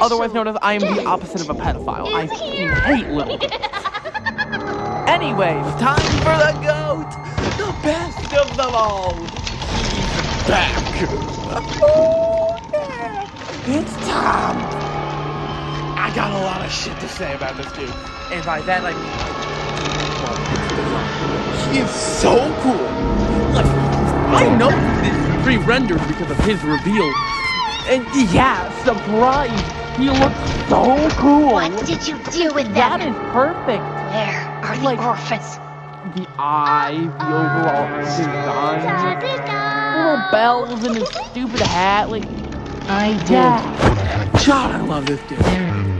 Otherwise known as I am the opposite of a pedophile. I hate little girls. Anyways, time for the GOAT! The best of them all! He's back! Oh, yeah! It's time! I got a lot of shit to say about this dude. And by that I mean, he is so cool! Like, I know this is pre-rendered because of his reveal. And yeah, surprise! He looks so cool! What did you do with them? That is perfect! Where are the orphans? The eye, the overall design, little bells in his stupid hat, like, I did. yeah. God, I love this dude.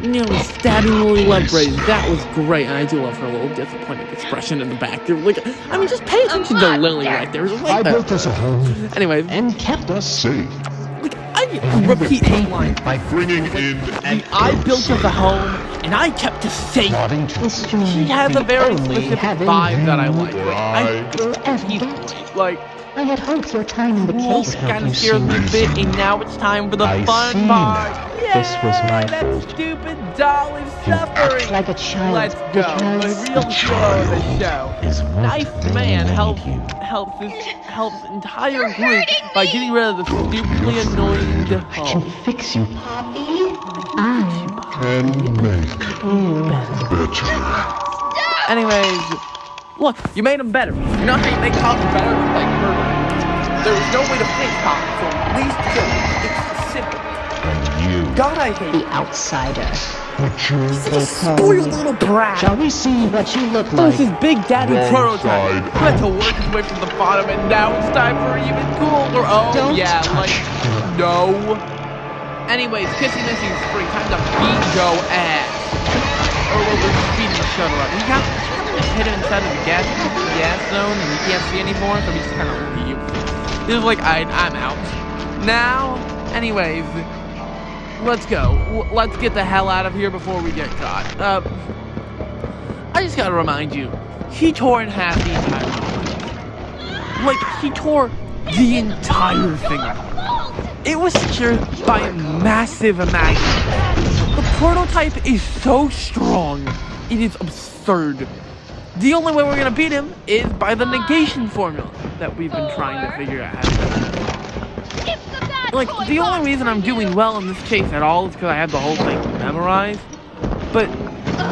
Nearly stabbing Lily Lovebraze, that was great, and I do love her little disappointed expression in the back. Like, I mean, just pay attention to Lily right there. Like I built us a home anyway, and kept us safe. like, I repeat the line. By bringing in an I built us a home, and I kept us safe. He has a very specific vibe that I like. He's great. Like, I had hoped your time in the case kind of scares me a bit, and now it's time for the fun part. This was my that stupid doll is suffering. like a child. Let's go. The real hero of the show. Nice man helps entire group by getting rid of the stupidly annoying doll. Fix you. can make better. Anyways, look, you made him better. You know how you make Poppy better? Like murder. There was no way to fix Poppy, so at least kill him. It's simple. And you, God, I hate The him. outsider. He's such a spoiled little brat. Shall we see what you look Who's like? his big daddy Wrong prototype? side. Who had to work his way from the bottom, and now it's time for even cooler. Oh, Don't yeah, touch like, no. Anyways, Kissy Missy's free. Time to beat Joe ass. Oh, well, they're speeding the shuttle up. He can't hit him inside of the gas zone, and he can't see anymore, so he's kind of leaves. He's like, I'm out. Now, anyways, let's go. Let's get the hell out of here before we get caught. I just gotta remind you, he tore in half the entire thing. Like, he tore the entire thing apart. It was secured by a massive magnet. The prototype is so strong, it is absurd. The only way we're gonna beat him is by the negation formula that we've been trying to figure out how to do. Like, the only reason I'm doing well in this chase at all is because I have the whole thing memorized. But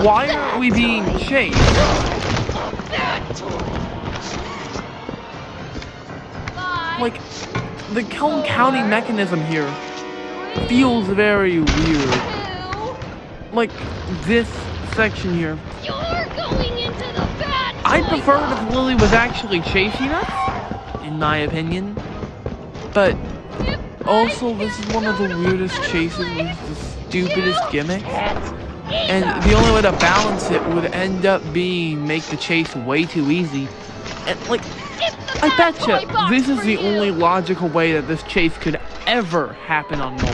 why aren't we being chased? Like, the counting mechanism here feels very weird. Like, this section here. I'd prefer it if Lily was actually chasing us, in my opinion. But Also, this is one of the weirdest chases with the stupidest gimmick. And the only way to balance it would end up being make the chase way too easy. And like, I betcha this is the only logical way that this chase could ever happen on mobile.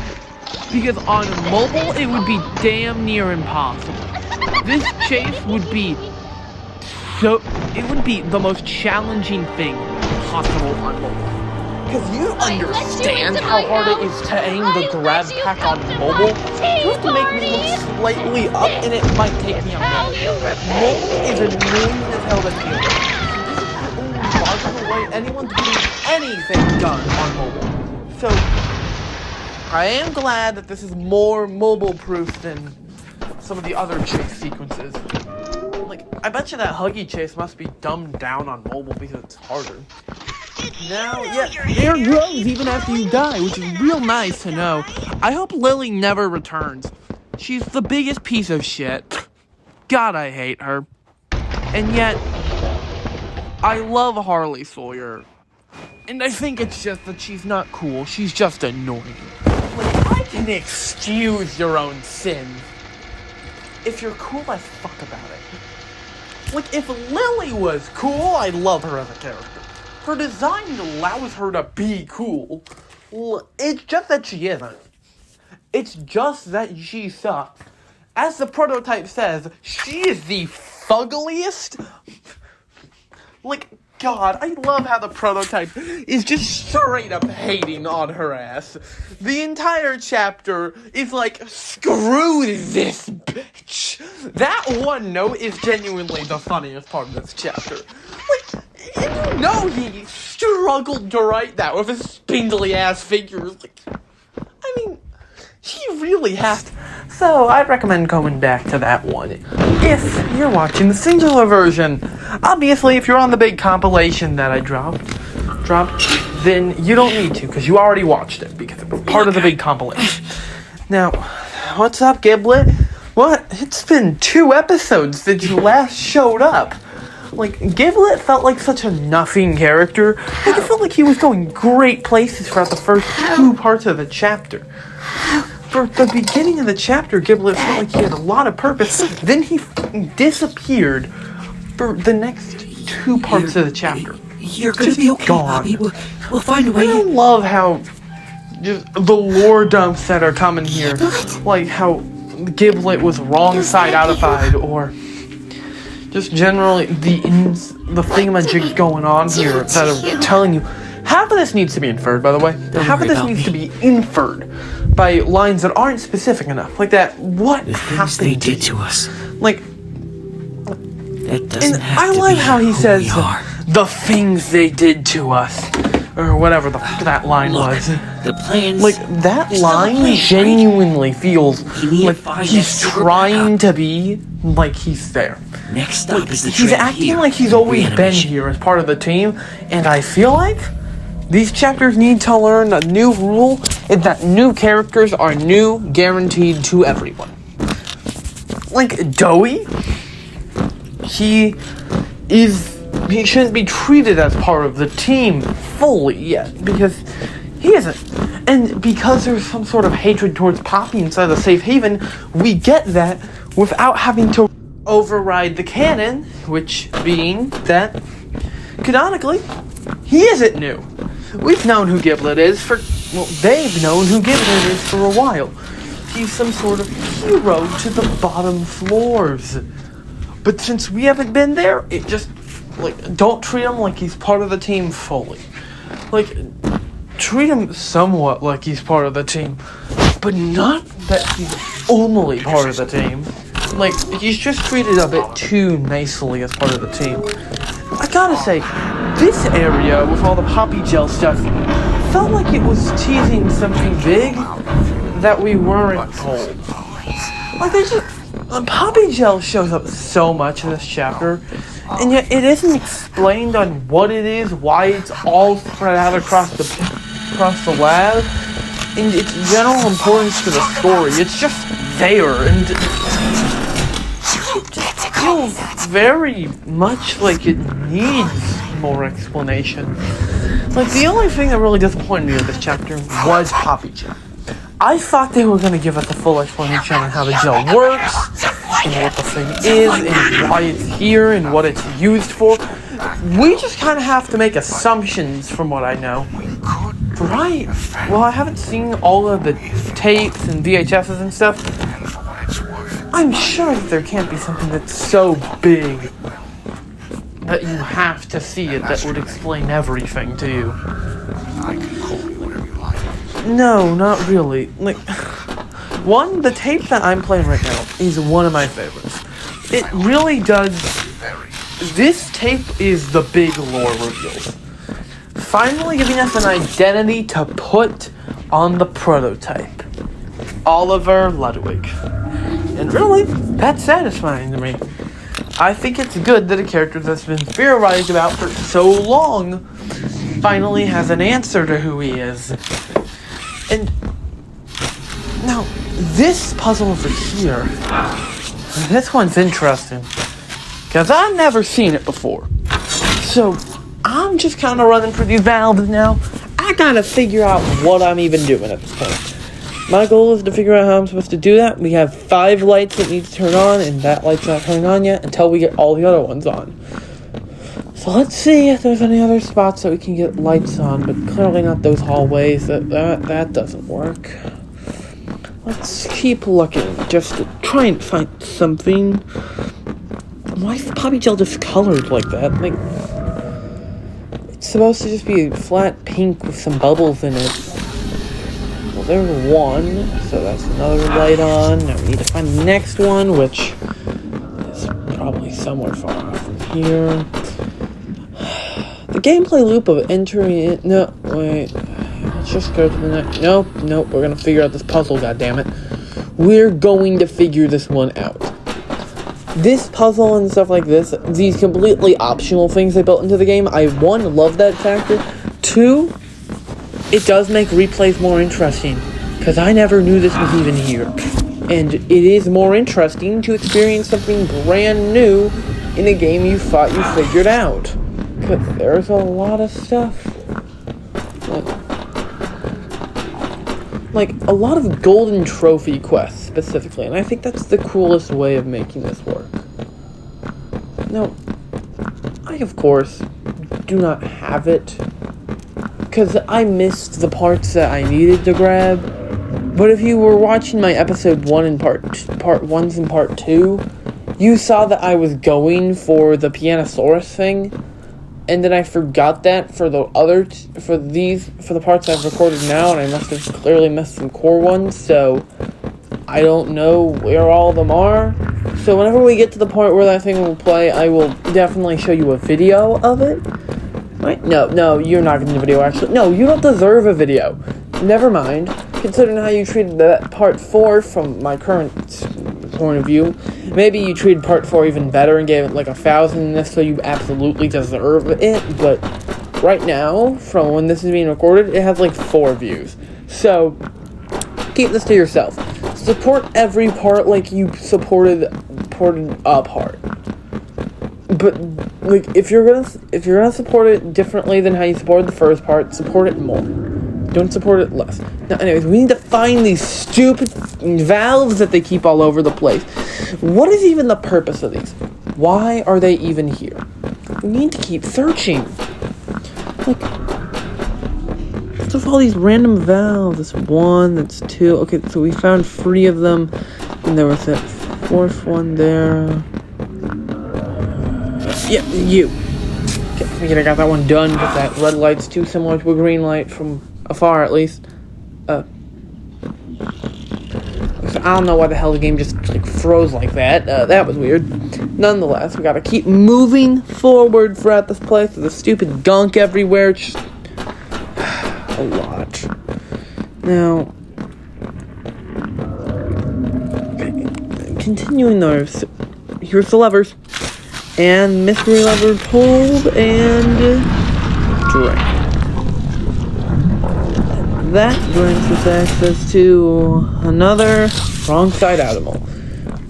Because on mobile, it would be damn near impossible. This chase would be it would be the most challenging thing possible on mobile. Because you understand how hard it is to aim the grab pack on mobile. Just to make me look slightly up, and it might take me a minute. Mobile is annoying as hell to deal with. This is the only logical way anyone's getting anything done on mobile. So, I am glad that this is more mobile-proof than some of the other chase sequences. Like, I bet you that Huggy chase must be dumbed down on mobile because it's harder. Now, yeah, there grows even after you die, which is real nice to know. I hope Lily never returns. She's the biggest piece of shit. God, I hate her. And yet, I love Harley Sawyer. And I think it's just that she's not cool. She's just annoying. Like, I can excuse your own sins. If you're cool, I fuck about it. Like, if Lily was cool, I'd love her as a character. Her design allows her to be cool. It's just that she isn't. It's just that she sucks. As the prototype says, she is the fuggliest. Like, God, I love how the prototype is just straight up hating on her ass. The entire chapter is like, screw this bitch. That one note is genuinely the funniest part of this chapter. Like, you know he struggled to write that with his spindly ass figures. Like, I mean, he really has to. So, I'd recommend going back to that one if you're watching the singular version. Obviously, if you're on the big compilation that I dropped, then you don't need to, because you already watched it, because it was part of the big compilation. Now, what's up, Giblet? What? It's been 2 episodes since you last showed up. Like, Giblet felt like such a nothing character. Like, it felt like he was going great places throughout the first 2 parts of the chapter. For the beginning of the chapter, Giblet felt like he had a lot of purpose. Then he disappeared for the next 2 parts of the chapter. You're gonna be okay, Poppy. We'll find a way. I love how just the lore dumps that are coming here. Like how Giblet was wrong side outified, or just generally the thingamajig going on here that are telling you. Half of this needs to be inferred, by the way. Half of this needs to be inferred by lines that aren't specific enough. Like that, what happened they did to us. Like, It doesn't have I to like be how he who says we are. the things they did to us, or whatever that line was. The plans. Like, that line genuinely feels like he's trying to be like he's there. Next stop Like, is the he's train acting here. like he's always been Reanimation. here as part of the team, and I feel like these chapters need to learn a new rule, is that new characters are new, guaranteed to everyone. Like, Dowie, he shouldn't be treated as part of the team fully yet, because he isn't. And because there's some sort of hatred towards Poppy inside the safe haven, we get that without having to override the canon, which being that, canonically, he isn't new. We've known who Giblet is they've known who Giblet is for a while. He's some sort of hero to the bottom floors. But since we haven't been there, it just, like, don't treat him like he's part of the team fully. Like, treat him somewhat like he's part of the team, but not that he's only part of the team. Like, he's just treated a bit too nicely as part of the team. I gotta say, this area with all the Poppy Gel stuff felt like it was teasing something big that we weren't told. Like, there's just, Poppy Gel shows up so much in this chapter, and yet it isn't explained on what it is, why it's all spread out across the lab, and its general importance to the story. It's just there, and it feels very much like it needs more explanation. Like, the only thing that really disappointed me with this chapter was Poppy Gel. I thought they were going to give us a full explanation on how the gel works, and what the thing is, and why it's here, and what it's used for. We just kind of have to make assumptions from what I know. Right. Well, I haven't seen all of the tapes and VHSs and stuff. I'm sure that there can't be something that's so big that you have to see it that would explain everything to you. I can call you whatever you like. No, not really. Like, one, the tape that I'm playing right now is one of my favorites. It really does. This tape is the big lore reveals. Finally giving us an identity to put on the prototype. Oliver Ludwig. And really, that's satisfying to me. I think it's good that a character that's been theorized about for so long finally has an answer to who he is. And now, this puzzle over here, this one's interesting, because I've never seen it before. So, I'm just kind of running through these valves now. I gotta figure out what I'm even doing at this point. My goal is to figure out how I'm supposed to do that. We have 5 lights that need to turn on, and that light's not turning on yet until we get all the other ones on. So let's see if there's any other spots that we can get lights on, but clearly not those hallways. That doesn't work. Let's keep looking, just to try and find something. Why is the Poppy Gel just colored like that? Like, it's supposed to just be flat pink with some bubbles in it. Well, there's one, so that's another light on. Now we need to find the next one, which is probably somewhere far off from here. The gameplay loop of entering it. No, wait. Let's just go to the next. Nope, we're gonna figure out this puzzle, goddammit. We're going to figure this one out. This puzzle and stuff like this, these completely optional things they built into the game, I, 1, love that factor. 2, it does make replays more interesting, because I never knew this was even here. And it is more interesting to experience something brand new in a game you thought you figured out. Because there's a lot of stuff. Like, a lot of golden trophy quests, specifically, and I think that's the coolest way of making this work. Now, I, of course, do not have it, because I missed the parts that I needed to grab. But if you were watching my episode 1 and part 1s and part 2, you saw that I was going for the Pianosaurus thing, and then I forgot that for the for the parts I've recorded now, and I must have clearly missed some core ones, so I don't know where all of them are. So whenever we get to the point where that thing will play, I will definitely show you a video of it. Right? No, you're not getting a video, actually. No, you don't deserve a video. Never mind. Considering how you treated that part 4 from my current point of view, maybe you treated part 4 even better and gave it like 1,000 in this, so you absolutely deserve it, but right now, from when this is being recorded, it has like 4 views. So, keep this to yourself. Support every part like you supported a part. But, like, if you're gonna support it differently than how you supported the first part, support it more. Don't support it less. Now, anyways, we need to find these stupid valves that they keep all over the place. What is even the purpose of these? Why are they even here? We need to keep searching. Like, what's with all these random valves? That's 1, that's 2. Okay, so we found 3 of them. And there was that 4th one there. Yeah, you. Okay, I got that one done, but that red light's too similar to a green light from afar, at least. So I don't know why the hell the game just like froze like that. That was weird. Nonetheless, we gotta keep moving forward throughout this place. There's a stupid gunk everywhere. Just a lot. Now, continuing though, here's the levers. And mystery lever pulled and drained. That grants us access to another wrong side animal.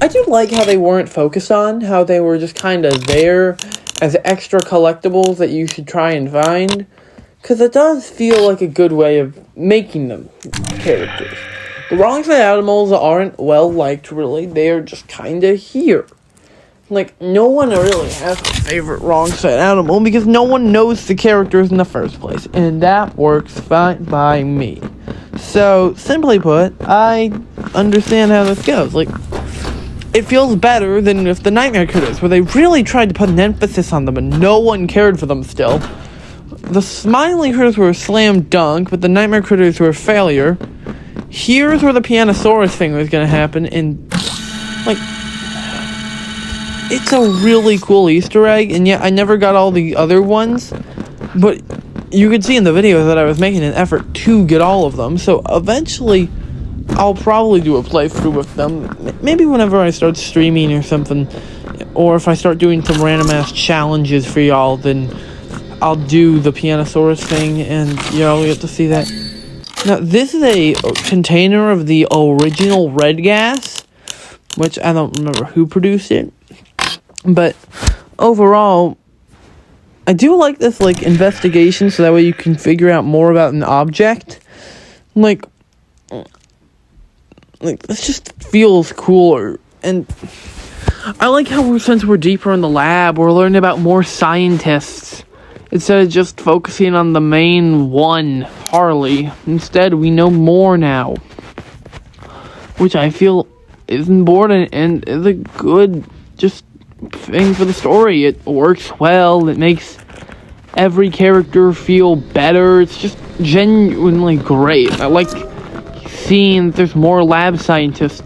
I do like how they weren't focused on, how they were just kind of there, as extra collectibles that you should try and find, because it does feel like a good way of making them characters. The wrong side animals aren't well liked, really. They are just kind of here. Like, no one really has a favorite wrong side animal because no one knows the characters in the first place, and that works fine by me. So, simply put, I understand how this goes. Like, it feels better than if the Nightmare Critters, where they really tried to put an emphasis on them and no one cared for them still. The Smiley Critters were a slam dunk, but the Nightmare Critters were a failure. Here's where the Pianosaurus thing was going to happen, and, like, it's a really cool Easter egg, and yet I never got all the other ones, but you could see in the video that I was making an effort to get all of them, so eventually I'll probably do a playthrough with them, maybe whenever I start streaming or something, or if I start doing some random ass challenges for y'all, then I'll do the Pianosaurus thing, and y'all get to see that. Now, this is a container of the original red gas, which I don't remember who produced it, but overall, I do like this, like, investigation, so that way you can figure out more about an object. Like, this just feels cooler, and I like how since we're deeper in the lab, we're learning about more scientists, instead of just focusing on the main one, Harley. Instead, we know more now, which I feel is important and is a good, just, thing for the story. It works well, it makes every character feel better, it's just genuinely great. I like seeing that there's more lab scientists.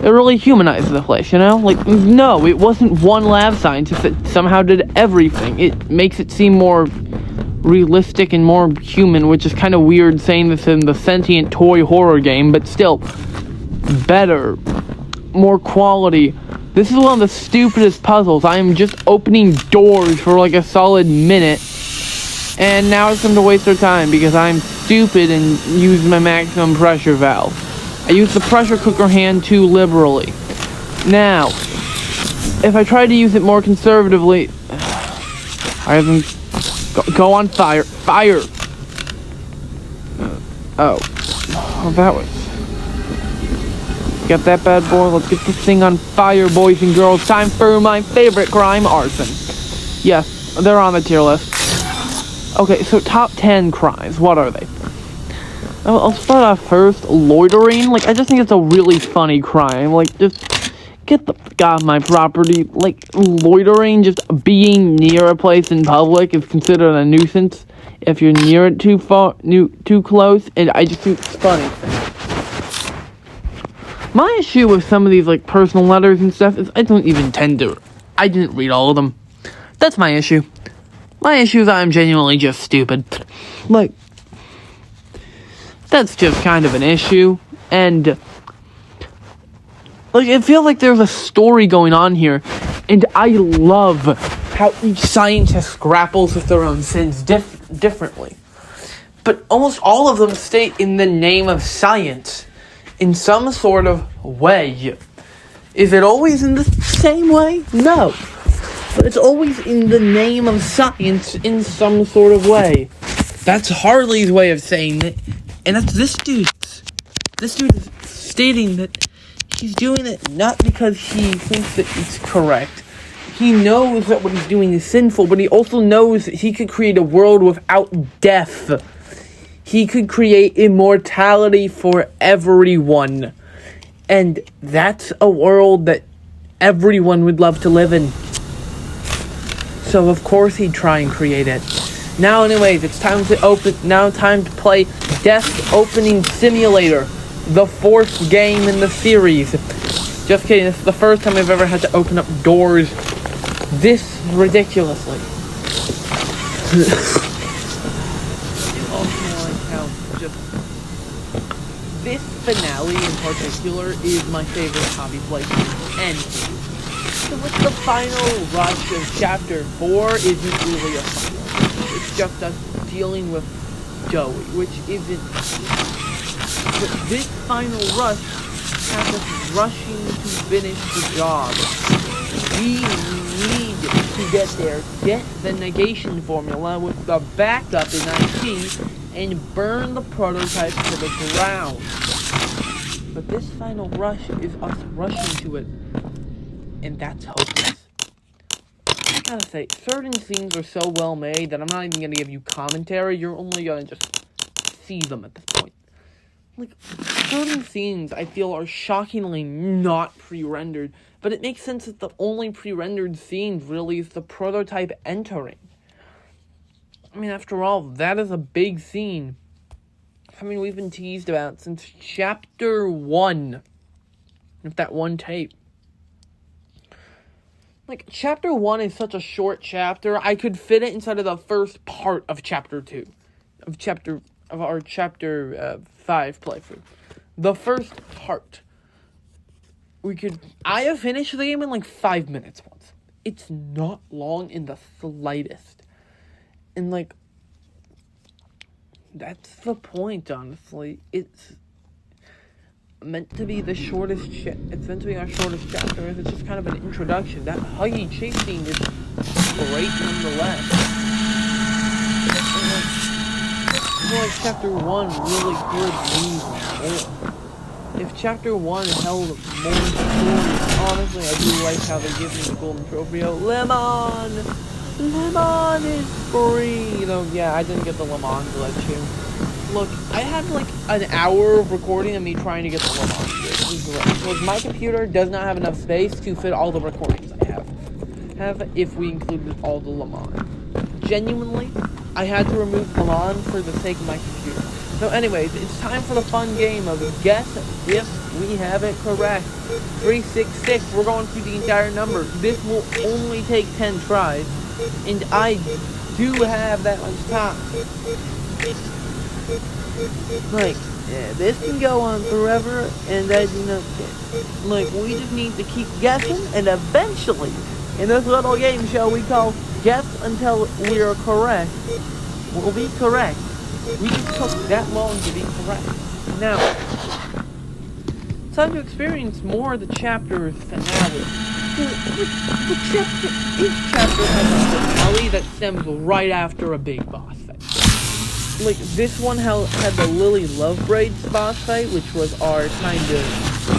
It really humanizes the place, you know? Like, no, it wasn't one lab scientist that somehow did everything. It makes it seem more realistic and more human, which is kind of weird saying this in the sentient toy horror game, but still, better, more quality. This is one of the stupidest puzzles. I am just opening doors for like a solid minute, and now it's time to waste our time because I'm stupid and use my maximum pressure valve. I use the pressure cooker hand too liberally. Now, if I try to use it more conservatively, I haven't... Go on fire. Fire! Oh, that was... Got that bad boy. Let's get this thing on fire, boys and girls. Time for my favorite crime, arson. Yes, they're on the tier list. Okay, so top 10 crimes. What are they? I'll start off first. Loitering. Like, I just think it's a really funny crime. Like, just get the fuck off my property. Like, loitering, just being near a place in public is considered a nuisance if you're near it too close. And I just think it's funny. My issue with some of these, like, personal letters and stuff is I didn't read all of them. That's my issue. My issue is I'm genuinely just stupid. Like, that's just kind of an issue. And, like, it feels like there's a story going on here. And I love how each scientist grapples with their own sins differently. But almost all of them state in the name of science. In some sort of way. Is it always in the same way? No. But it's always in the name of science in some sort of way. That's Harley's way of saying it. And that's this dude's. This dude is stating that he's doing it not because he thinks that it's correct. He knows that what he's doing is sinful, but he also knows that he could create a world without death. He could create immortality for everyone. And that's a world that everyone would love to live in. So of course he'd try and create it. Now anyways, it's time to play Death Opening Simulator, the 4th game in the series. Just kidding, this is the first time I've ever had to open up doors this ridiculously. This finale in particular is my favorite Poppy Playtime. And so with the final rush of Chapter 4 isn't really a final. It's just us dealing with Joey, which isn't... But this final rush has us rushing to finish the job. We need to get there, get the negation formula with the backup in IT, and burn the prototype to the ground. But this final rush is us rushing to it, and that's hopeless. I gotta say, certain scenes are so well made that I'm not even gonna give you commentary, you're only gonna just see them at this point. Like, certain scenes I feel are shockingly not pre-rendered, but it makes sense that the only pre-rendered scene really is the prototype entering. I mean, after all, that is a big scene. I mean, we've been teased about since chapter 1 of that one tape. Like, chapter 1 is such a short chapter, I could fit it inside of the first part of chapter 2. Of our chapter 5 playthrough. The first part. I have finished the game in like 5 minutes once. It's not long in the slightest. And like, that's the point, honestly. It's meant to be the shortest it's meant to be our shortest chapter. It's just kind of an introduction. That Huggy chase scene is great nonetheless. I feel like chapter 1 really could leave more. If chapter 1 held more story, honestly, I do like how they give me the golden trophy. Lemon is free. Though, yeah, I didn't get the lemon glitch. Look, I had like an hour of recording of me trying to get the lemon glitch. Because my computer does not have enough space to fit all the recordings I have if we included all the lemon. Genuinely, I had to remove lemon for the sake of my computer. So anyways, it's time for the fun game of guess if we have it correct. 366, we're going through the entire number. This will only take 10 tries, and I do have that much time. Like, yeah, this can go on forever, and I do not care. Like, we just need to keep guessing, and eventually, in this little game show we call Guess Until We're Correct, we'll be correct. We just took that long to be correct. Now, it's time to experience more of the chapter's finale. Each chapter has a finale that stems right after a big boss fight. Like, this one had the Lily Lovebraid's boss fight, which was our kind of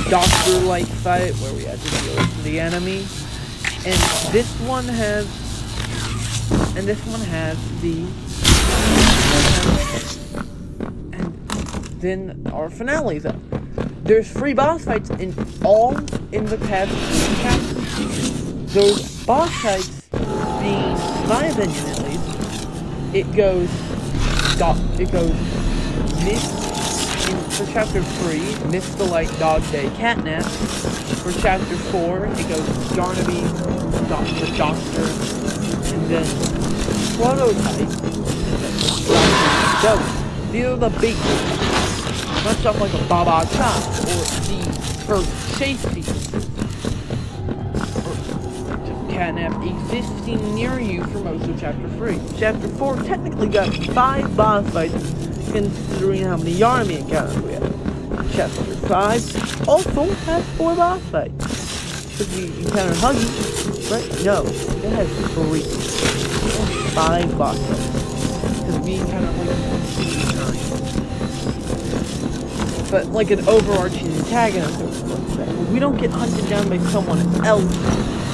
doctor-like fight where we had to deal with the enemy. And this one has the... And then our finale's up. There's 3 boss fights in the past 3 chapters. Those boss fights, being my opinion at least, it goes for chapter 3, Miss the Light Dog Day Catnap. For chapter 4, it goes Darnaby, the Doctor, and then Prototype. So, these are the big ones. Not stuff like a Baba Chop or the first chase scene. Or catnap existing near you for most of chapter 3. Chapter 4 technically got 5 boss fights considering how many Yarmy encounters we have. Chapter 5 also has 4 boss fights. Because we encountered Huggy, right? No, it has 3. It has 5 boss fights. Because we encountered like 9. But like an overarching antagonist, we don't get hunted down by someone else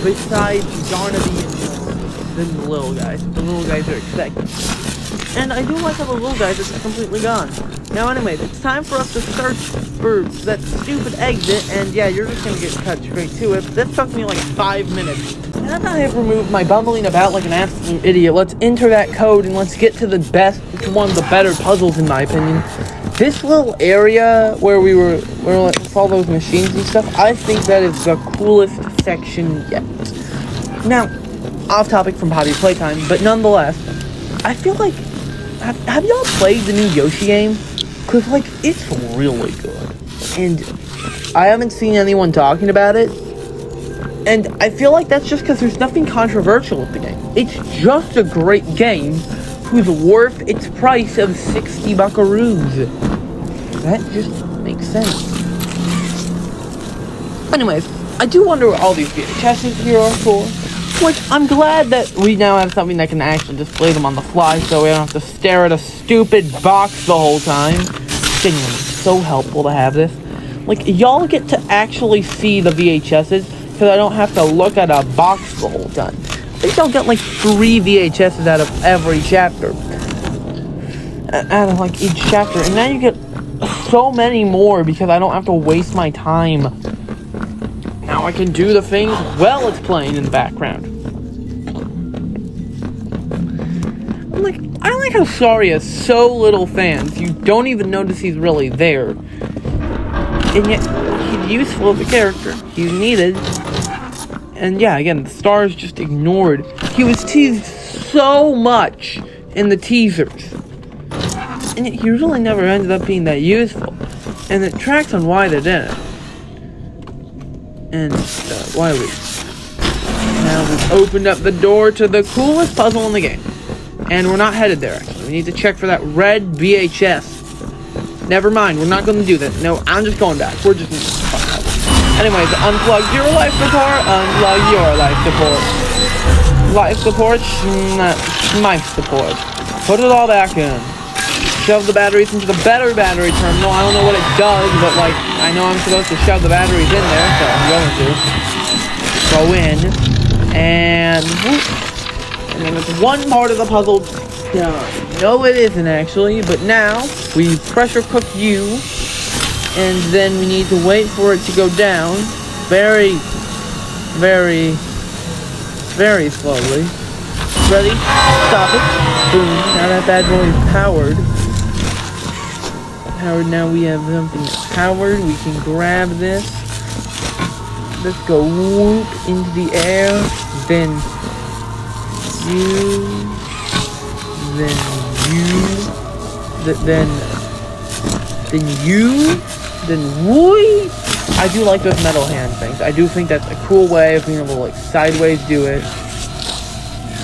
besides Darnaby and then the little guys. The little guys are expected. And I do like how the little guys are just completely gone. Now anyways, it's time for us to search for that stupid exit, and yeah, you're just gonna get cut straight to it. This took me like 5 minutes. Now that I have removed my bumbling about like an absolute idiot, let's enter that code and let's get to the best, one of the better puzzles in my opinion. This little area where with all those machines and stuff, I think that is the coolest section yet. Now, off topic from Poppy Playtime, but nonetheless, I feel like, have y'all played the new Yoshi game? Cause like, it's really good. And I haven't seen anyone talking about it. And I feel like that's just because there's nothing controversial with the game. It's just a great game who's worth its price of 60 buckaroos. That just makes sense. Anyways, I do wonder what all these VHSs here are for. Like, I'm glad that we now have something that can actually display them on the fly, so we don't have to stare at a stupid box the whole time. It's genuinely so helpful to have this. Like, y'all get to actually see the VHSs, because I don't have to look at a box the whole time. I think y'all get like 3 VHSs out of every chapter. Out of like each chapter. And now you get so many more because I don't have to waste my time. Now I can do the things while it's playing in the background. I like how Sorry has so little fans. You don't even notice he's really there. And yet, he's useful as a character. He's needed. And yeah, again, the stars just ignored. He was teased so much in the teasers. And yet, he really never ended up being that useful. And it tracks on why they didn't. And, why we... Now we've opened up the door to the coolest puzzle in the game. And we're not headed there, actually. We need to check for that red VHS. Never mind, we're not going to do that. No, I'm just going back. We're just... Anyways, unplug your life support, unplug your life support. Life support, my support. Put it all back in. Shove the batteries into the battery terminal. I don't know what it does, but like, I know I'm supposed to shove the batteries in there, so I'm going to. Go in, and then it's one part of the puzzle done. No, it isn't actually, but now we pressure cook you, and then we need to wait for it to go down very, very, very slowly. Ready? Stop it. Boom. Now that bad boy is powered. Now we have something powered. We can grab this. Let's go whoop into the air. Then you. Then you. Then whoo! I do like those metal hand things. I do think that's a cool way of being able to like sideways do it.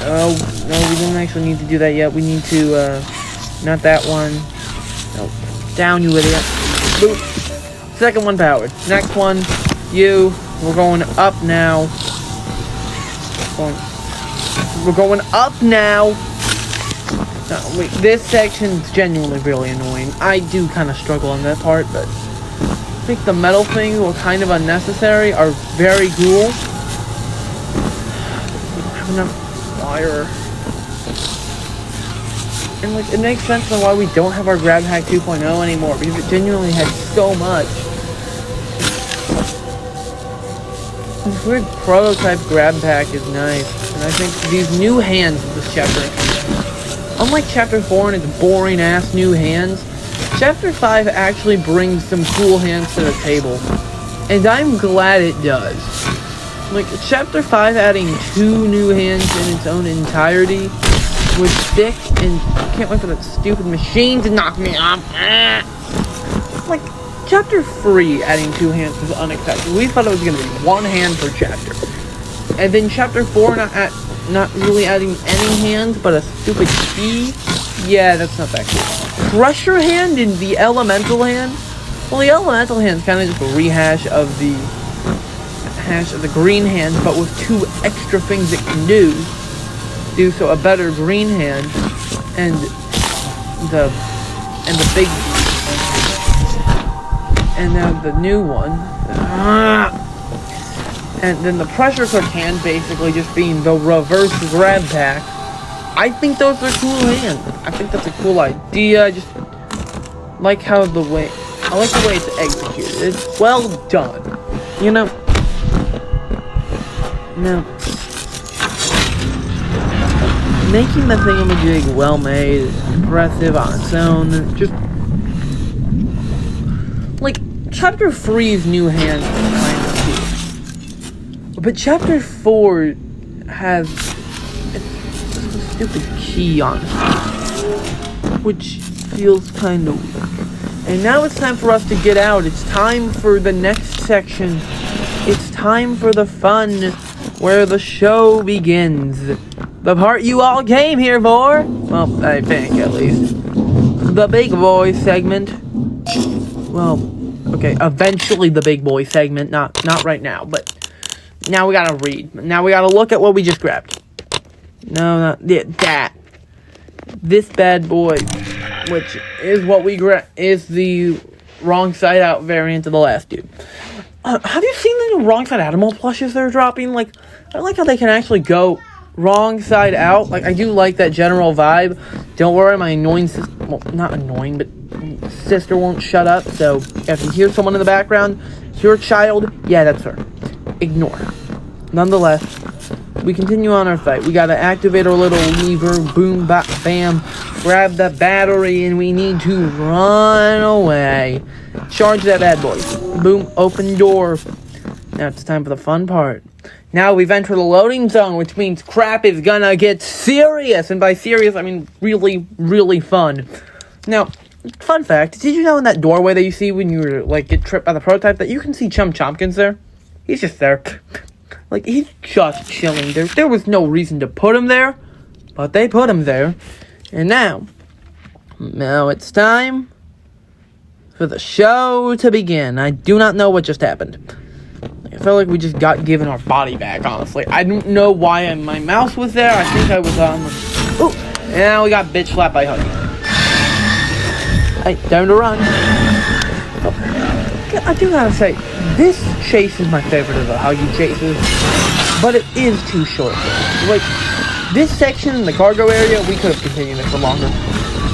Oh, no, we don't actually need to do that yet. We need to, not that one. No, down, you idiot. Boop. Second one powered. Next one, you. We're going up now. We're going up now. No, wait, this section's genuinely really annoying. I do kind of struggle on that part, but I think the metal things were kind of unnecessary, are very cool. We don't have enough fire. And like, it makes sense on why we don't have our grab hack 2.0 anymore, because it genuinely had so much. This weird prototype grab pack is nice, and I think these new hands of this chapter, unlike Chapter 4 and its boring-ass new hands, Chapter 5 actually brings some cool hands to the table. And I'm glad it does. Like, Chapter 5 adding 2 new hands in its own entirety would stick, and I can't wait for that stupid machine to knock me off. Like, Chapter 3 adding 2 hands was unexpected. We thought it was going to be 1 hand per chapter. And then Chapter 4 not really adding any hands, but a stupid key. Yeah, that's not that cool. Pressure hand in the elemental hand? Well, the elemental hand's kind of just a rehash of the green hand, but with 2 extra things it can do. So a better green hand, and the big, and now the new one. And then the pressure cook hand basically just being the reverse grab pack. I think those are cool hands. I think that's a cool idea. I just like how I like the way it's executed. It's well done. You know? Now, making the thingamajig well made is impressive on its own. Just like Chapter 3's new hands are kind of cool. But Chapter 4 has a stupid key on it, which feels kind of weak. And now it's time for us to get out. It's time for the next section. It's time for the fun, where the show begins. The part you all came here for. Well, I think, at least. The big boy segment. Well, okay, eventually the big boy segment. Not right now, but Now we gotta read. Now we gotta look at what we just grabbed. No, not that. This bad boy, which is what we is the wrong side out variant of the last dude. Have you seen the new wrong side animal plushes they're dropping? Like, I like how they can actually go wrong side out. Like, I do like that general vibe. Don't worry, my annoying sister, well, not annoying, but sister won't shut up. So if you hear someone in the background, your child, yeah, that's her. Ignore her. Nonetheless, we continue on our fight. We gotta activate our little lever, boom, bop, bam, grab the battery, and we need to run away. Charge that bad boy. Boom, open door. Now it's time for the fun part. Now we've entered the loading zone, which means crap is gonna get serious. And by serious, I mean really, really fun. Now, fun fact, did you know in that doorway that you see when you like get tripped by the prototype that you can see Chum Chompkins there? He's just there. Like, he's just chilling there. There was no reason to put him there, but they put him there. And now it's time for the show to begin. I do not know what just happened. I felt like we just got given our body back, honestly. I don't know why my mouse was there. I think I was on... Ooh! And now we got bitch slapped by Huggy. Hey, time to run. I do gotta say, this chase is my favorite of the Huggy chases, but it is too short. Like, this section in the cargo area, we could have continued it for longer.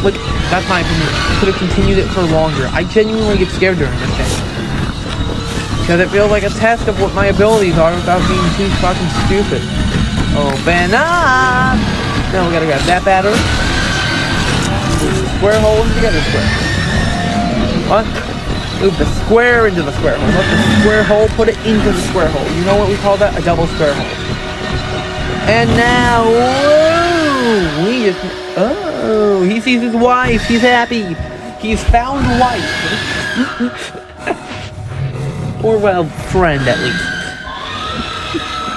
Like, that's my opinion. Could have continued it for longer. I genuinely get scared during this game. Because it feels like a test of what my abilities are without being too fucking stupid. Open up! Now we gotta grab that battery. Square hole into the other square. What? Move the square into the square hole. Let the square hole, put it into the square hole. You know what we call that? A double square hole. And now, whoa, we just, oh, he sees his wife. He's happy. He's found wife. Or, well, friend, at least.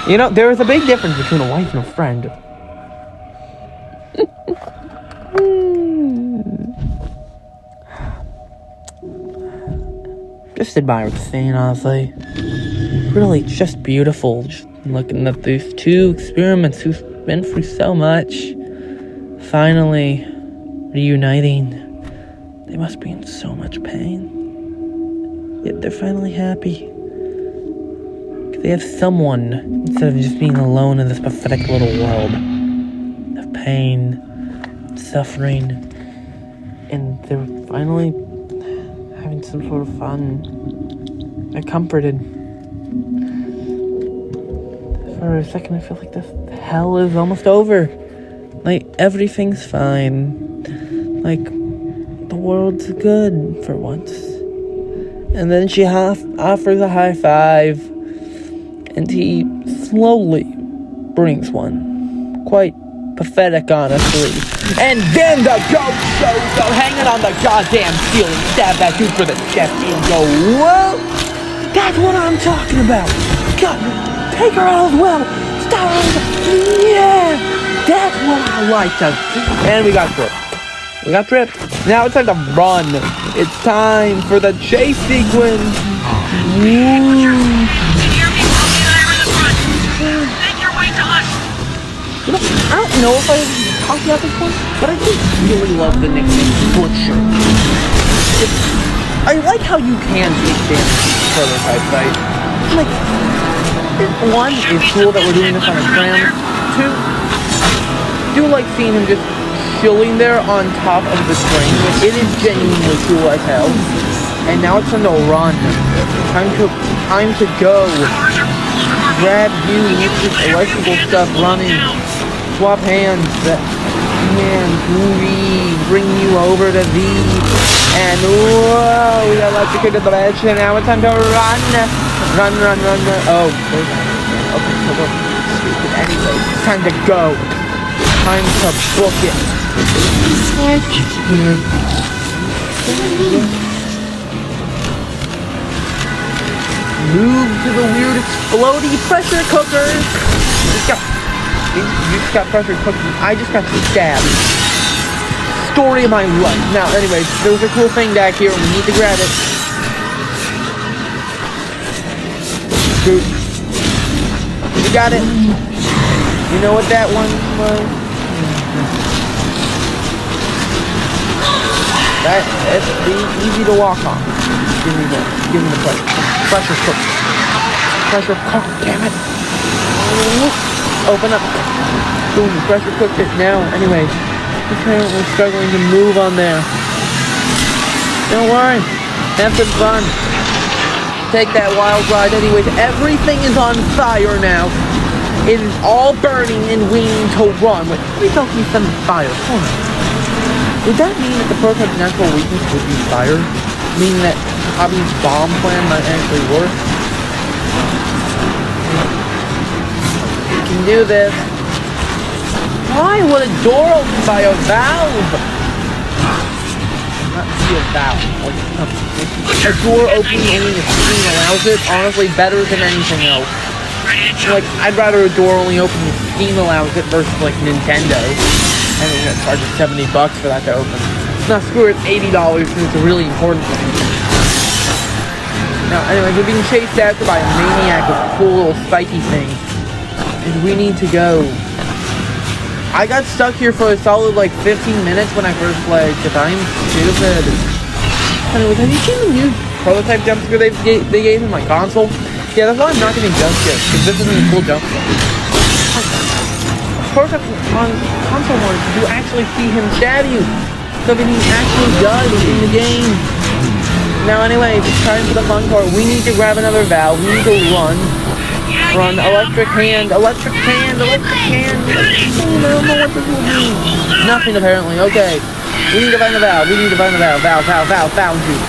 You know, there is a big difference between a wife and a friend. Just admire the scene, honestly. Really, just beautiful. Just looking at these two experiments who've been through so much. Finally reuniting. They must be in so much pain. Yet they're finally happy. They have someone, instead of just being alone in this pathetic little world of pain, suffering, and they're finally having some sort of fun. They're comforted. For a second, I feel like this hell is almost over. Like, everything's fine. Like, the world's good for once. And then she offers a high five, and he slowly brings one. Quite pathetic, honestly. And then the ghost shows up, hanging on the goddamn ceiling, stab that dude for the chest, and go, whoa! That's what I'm talking about! God, take her out as well! Stop her! Yeah! That's what I like to... And we got tripped. We got tripped. Now it's time to run. It's time for the chase sequence. You know, I don't know if I talked about this one, but I do really love the nickname Butcher. I like how you can take damage to prototype, right? Like, one, it's cool that we're doing this on a tram. Two, I do like seeing him just chilling there on top of the train. It is genuinely cool as hell. And now it's time to run. Time to go. Grab you, use this electrical stuff running. Swap hands. Bring you over to V. And whoa, we got electrocuted the bench. And now it's time to run. Run. Oh, okay, so we're stupid anyway. It's time to go. Time to book it. Move to the weird explodey pressure cookers. You just got pressure cookers. I just got stabbed. Story of my life. Now, anyways, there was a cool thing back here, and we need to grab it. Boop. You got it? You know what that one was? That's easy to walk on. Give me the pressure. Pressure cooker. Pressure cooker, damn it. Open up. Boom, pressure cooked it now. Anyway, apparently struggling to move on there. Don't worry. Have some fun. Take that wild ride. Anyways, everything is on fire now. It is all burning and we need to run. Wait, what are you talking about fire? Hold on. Would that mean that the prototype's natural weakness would be fire? Meaning that Poppy's bomb plan might actually work? You can do this. Why would a door open by a valve? Not see a valve. A door opening only if steam allows it. Honestly, better than anything else. Like, I'd rather a door only open if Steam allows it versus like Nintendo. And we're gonna charge us $70 for that to open. Now screw it, $80 because it's a really important thing. Now, anyways, we're being chased after by a maniac with a cool little spiky thing. And we need to go. I got stuck here for a solid like 15 minutes when I first played because I'm stupid. Anyways, have you seen the new prototype jump scare they gave in my console? Yeah, that's why I'm not getting jump scares, because this isn't a cool jump scare. Prototype on console ones, you actually see him stab you. Something he actually does in the game. Now anyway, it's time for the fun part. We need to grab another valve. We need to run. Run, electric hand, electric hand, electric hand. I don't know what this will mean. Nothing apparently, okay. We need to find the valve, we need to find the valve. Valve,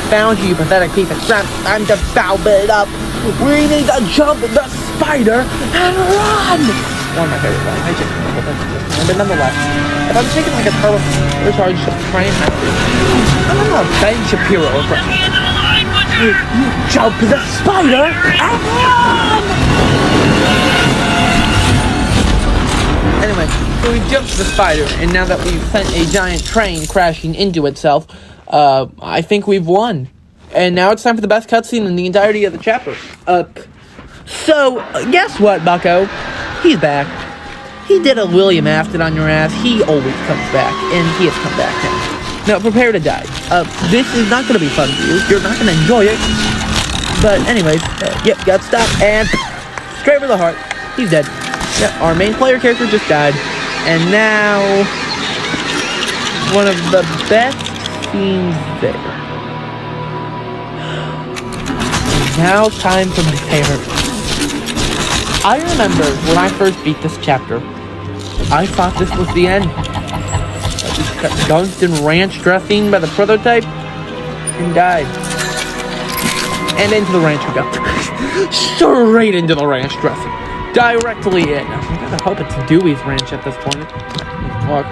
found you, pathetic piece of crap. Time to valve it up. We need to jump the spider and run! One of my favorite ones. I just but nonetheless, if I'm taking like a turbocharged train, I'm not Ben Shapiro. You jump the spider and run! Anyway, so we jumped the spider, and now that we've sent a giant train crashing into itself, I think we've won. And now it's time for the best cutscene in the entirety of the chapter. So, guess what, bucko? He's back. He did a William Afton on your ass. He always comes back, and he has come back now. Now, prepare to die. This is not going to be fun for you. You're not going to enjoy it. But anyways, yep, got stopped, and straight for the heart. He's dead. Yeah, our main player character just died. And now, one of the best scenes there. Now time for my favorite. I remember when I first beat this chapter, I thought this was the end. I just got dunked in ranch dressing by the prototype and died. And into the ranch we go. Straight into the ranch dressing. Directly in. I gotta hope it's Dewey's Ranch at this point. Look,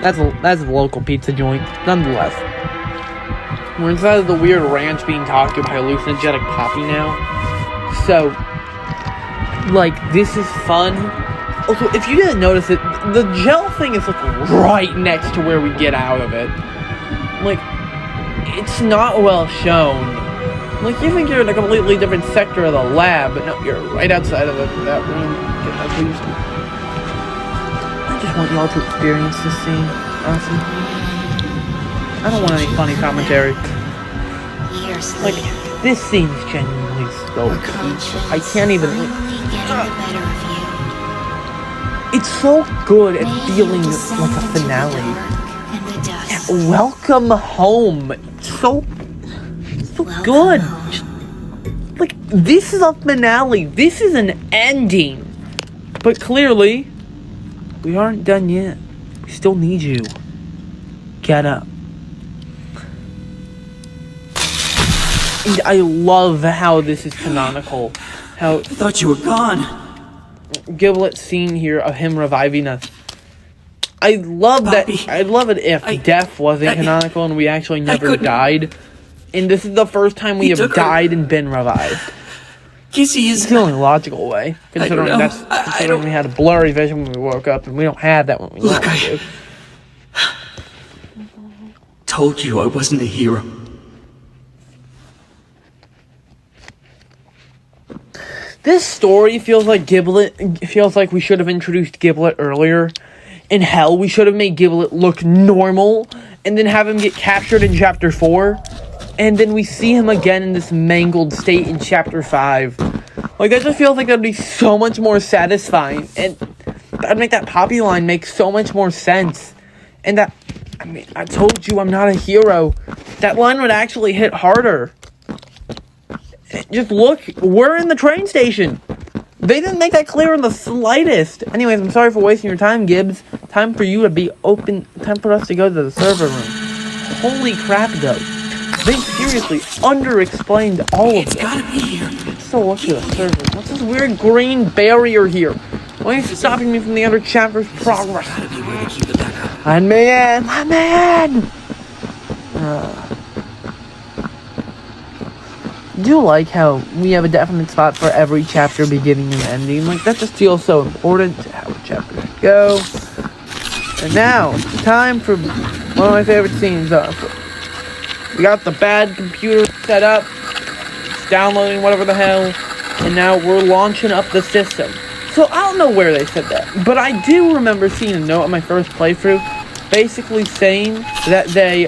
that's a local pizza joint, nonetheless. We're inside of the weird ranch being talked to by hallucinogenic Poppy now. So, like, this is fun. Also, if you didn't notice it, the gel thing is like right next to where we get out of it. Like, it's not well shown. Like, you think you're in a completely different sector of the lab, but no, you're right outside of that room. At least. I just want y'all to experience this scene, honestly. I don't want any funny commentary. Like, this scene is genuinely so good. I can't even... It's so good at feeling like a finale. Yeah, welcome home. So good. Like, this is a finale. This is an ending. But clearly, we aren't done yet. We still need you. Get up. And I love how this is canonical. How I thought you were gone. Giblet's scene here of him reviving us. I love Poppy. That. I'd love it if death wasn't canonical and we actually never died. And this is the first time we have died and been revived. Kissy is the only logical way, considering we had a blurry vision when we woke up, and we don't have that when we normally do. Told you I wasn't a hero. This story feels like we should have introduced Giblet earlier. In hell, we should have made Giblet look normal, and then have him get captured in Chapter 4, and then we see him again in this mangled state in Chapter 5. Like, that just feels like that'd be so much more satisfying, and that'd make that Poppy line make so much more sense. And that, I mean, I told you I'm not a hero. That line would actually hit harder. Just look, we're in the train station. They didn't make that clear in the slightest. Anyways, I'm sorry for wasting your time, Gibbs. Time for you to be open. Time for us to go to the server room. Holy crap, though. They seriously under-explained all of It's this. gotta be here. So look at the server. What's this weird green barrier here? Why are you stopping me from the other chapter's progress? Gotta be where to keep it back up. Let me in! Let me in! Do you like how we have a definite spot for every chapter beginning and ending? Like, that just feels so important to how a chapter should go. And now, it's time for one of my favorite scenes. We got the bad computer set up. It's downloading whatever the hell. And now we're launching up the system. So, I don't know where they said that. But I do remember seeing a note on my first playthrough basically saying that they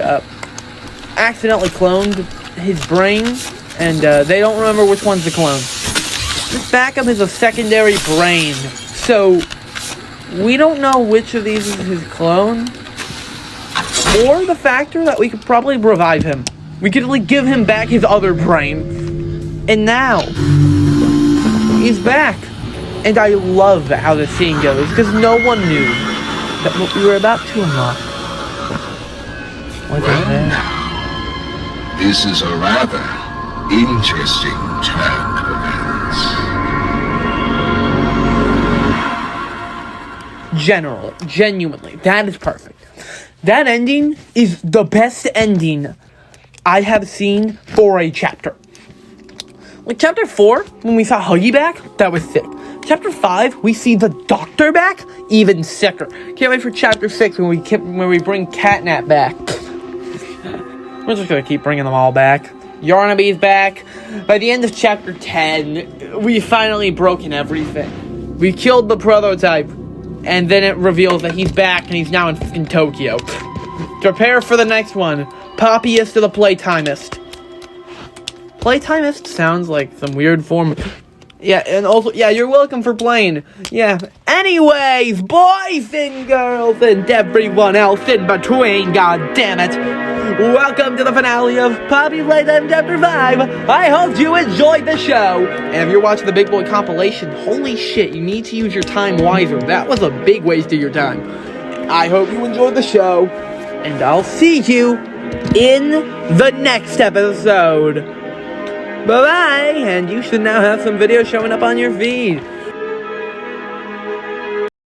accidentally cloned his brain. And they don't remember which one's the clone. This backup is a secondary brain. So, we don't know which of these is his clone. Or the factor that we could probably revive him. We could like give him back his other brain. And now, he's back. And I love how the scene goes. Because no one knew that what we were about to unlock was there. This is a rather interesting turn of events. Genuinely, that is perfect. That ending is the best ending I have seen for a chapter. Like, Chapter 4, when we saw Huggy back, that was sick. Chapter 5, we see the Doctor back, even sicker. Can't wait for Chapter 6 when we bring Catnap back. We're just gonna keep bringing them all back. Yarnaby's back. By the end of Chapter 10, we've finally broken everything. We killed the prototype, and then it reveals that he's back and he's now in Tokyo. Prepare for the next one. Poppyist to the Playtimist. Playtimist sounds like some weird form. Yeah, and also, yeah, you're welcome for playing. Yeah. Anyways, boys and girls and everyone else in between, god damn it. Welcome to the finale of Poppy Playtime Chapter 5. I hope you enjoyed the show. And if you're watching the Big Boy compilation, holy shit, you need to use your time wiser. That was a big waste of your time. I hope you enjoyed the show. And I'll see you in the next episode. Bye-bye, and you should now have some videos showing up on your feed.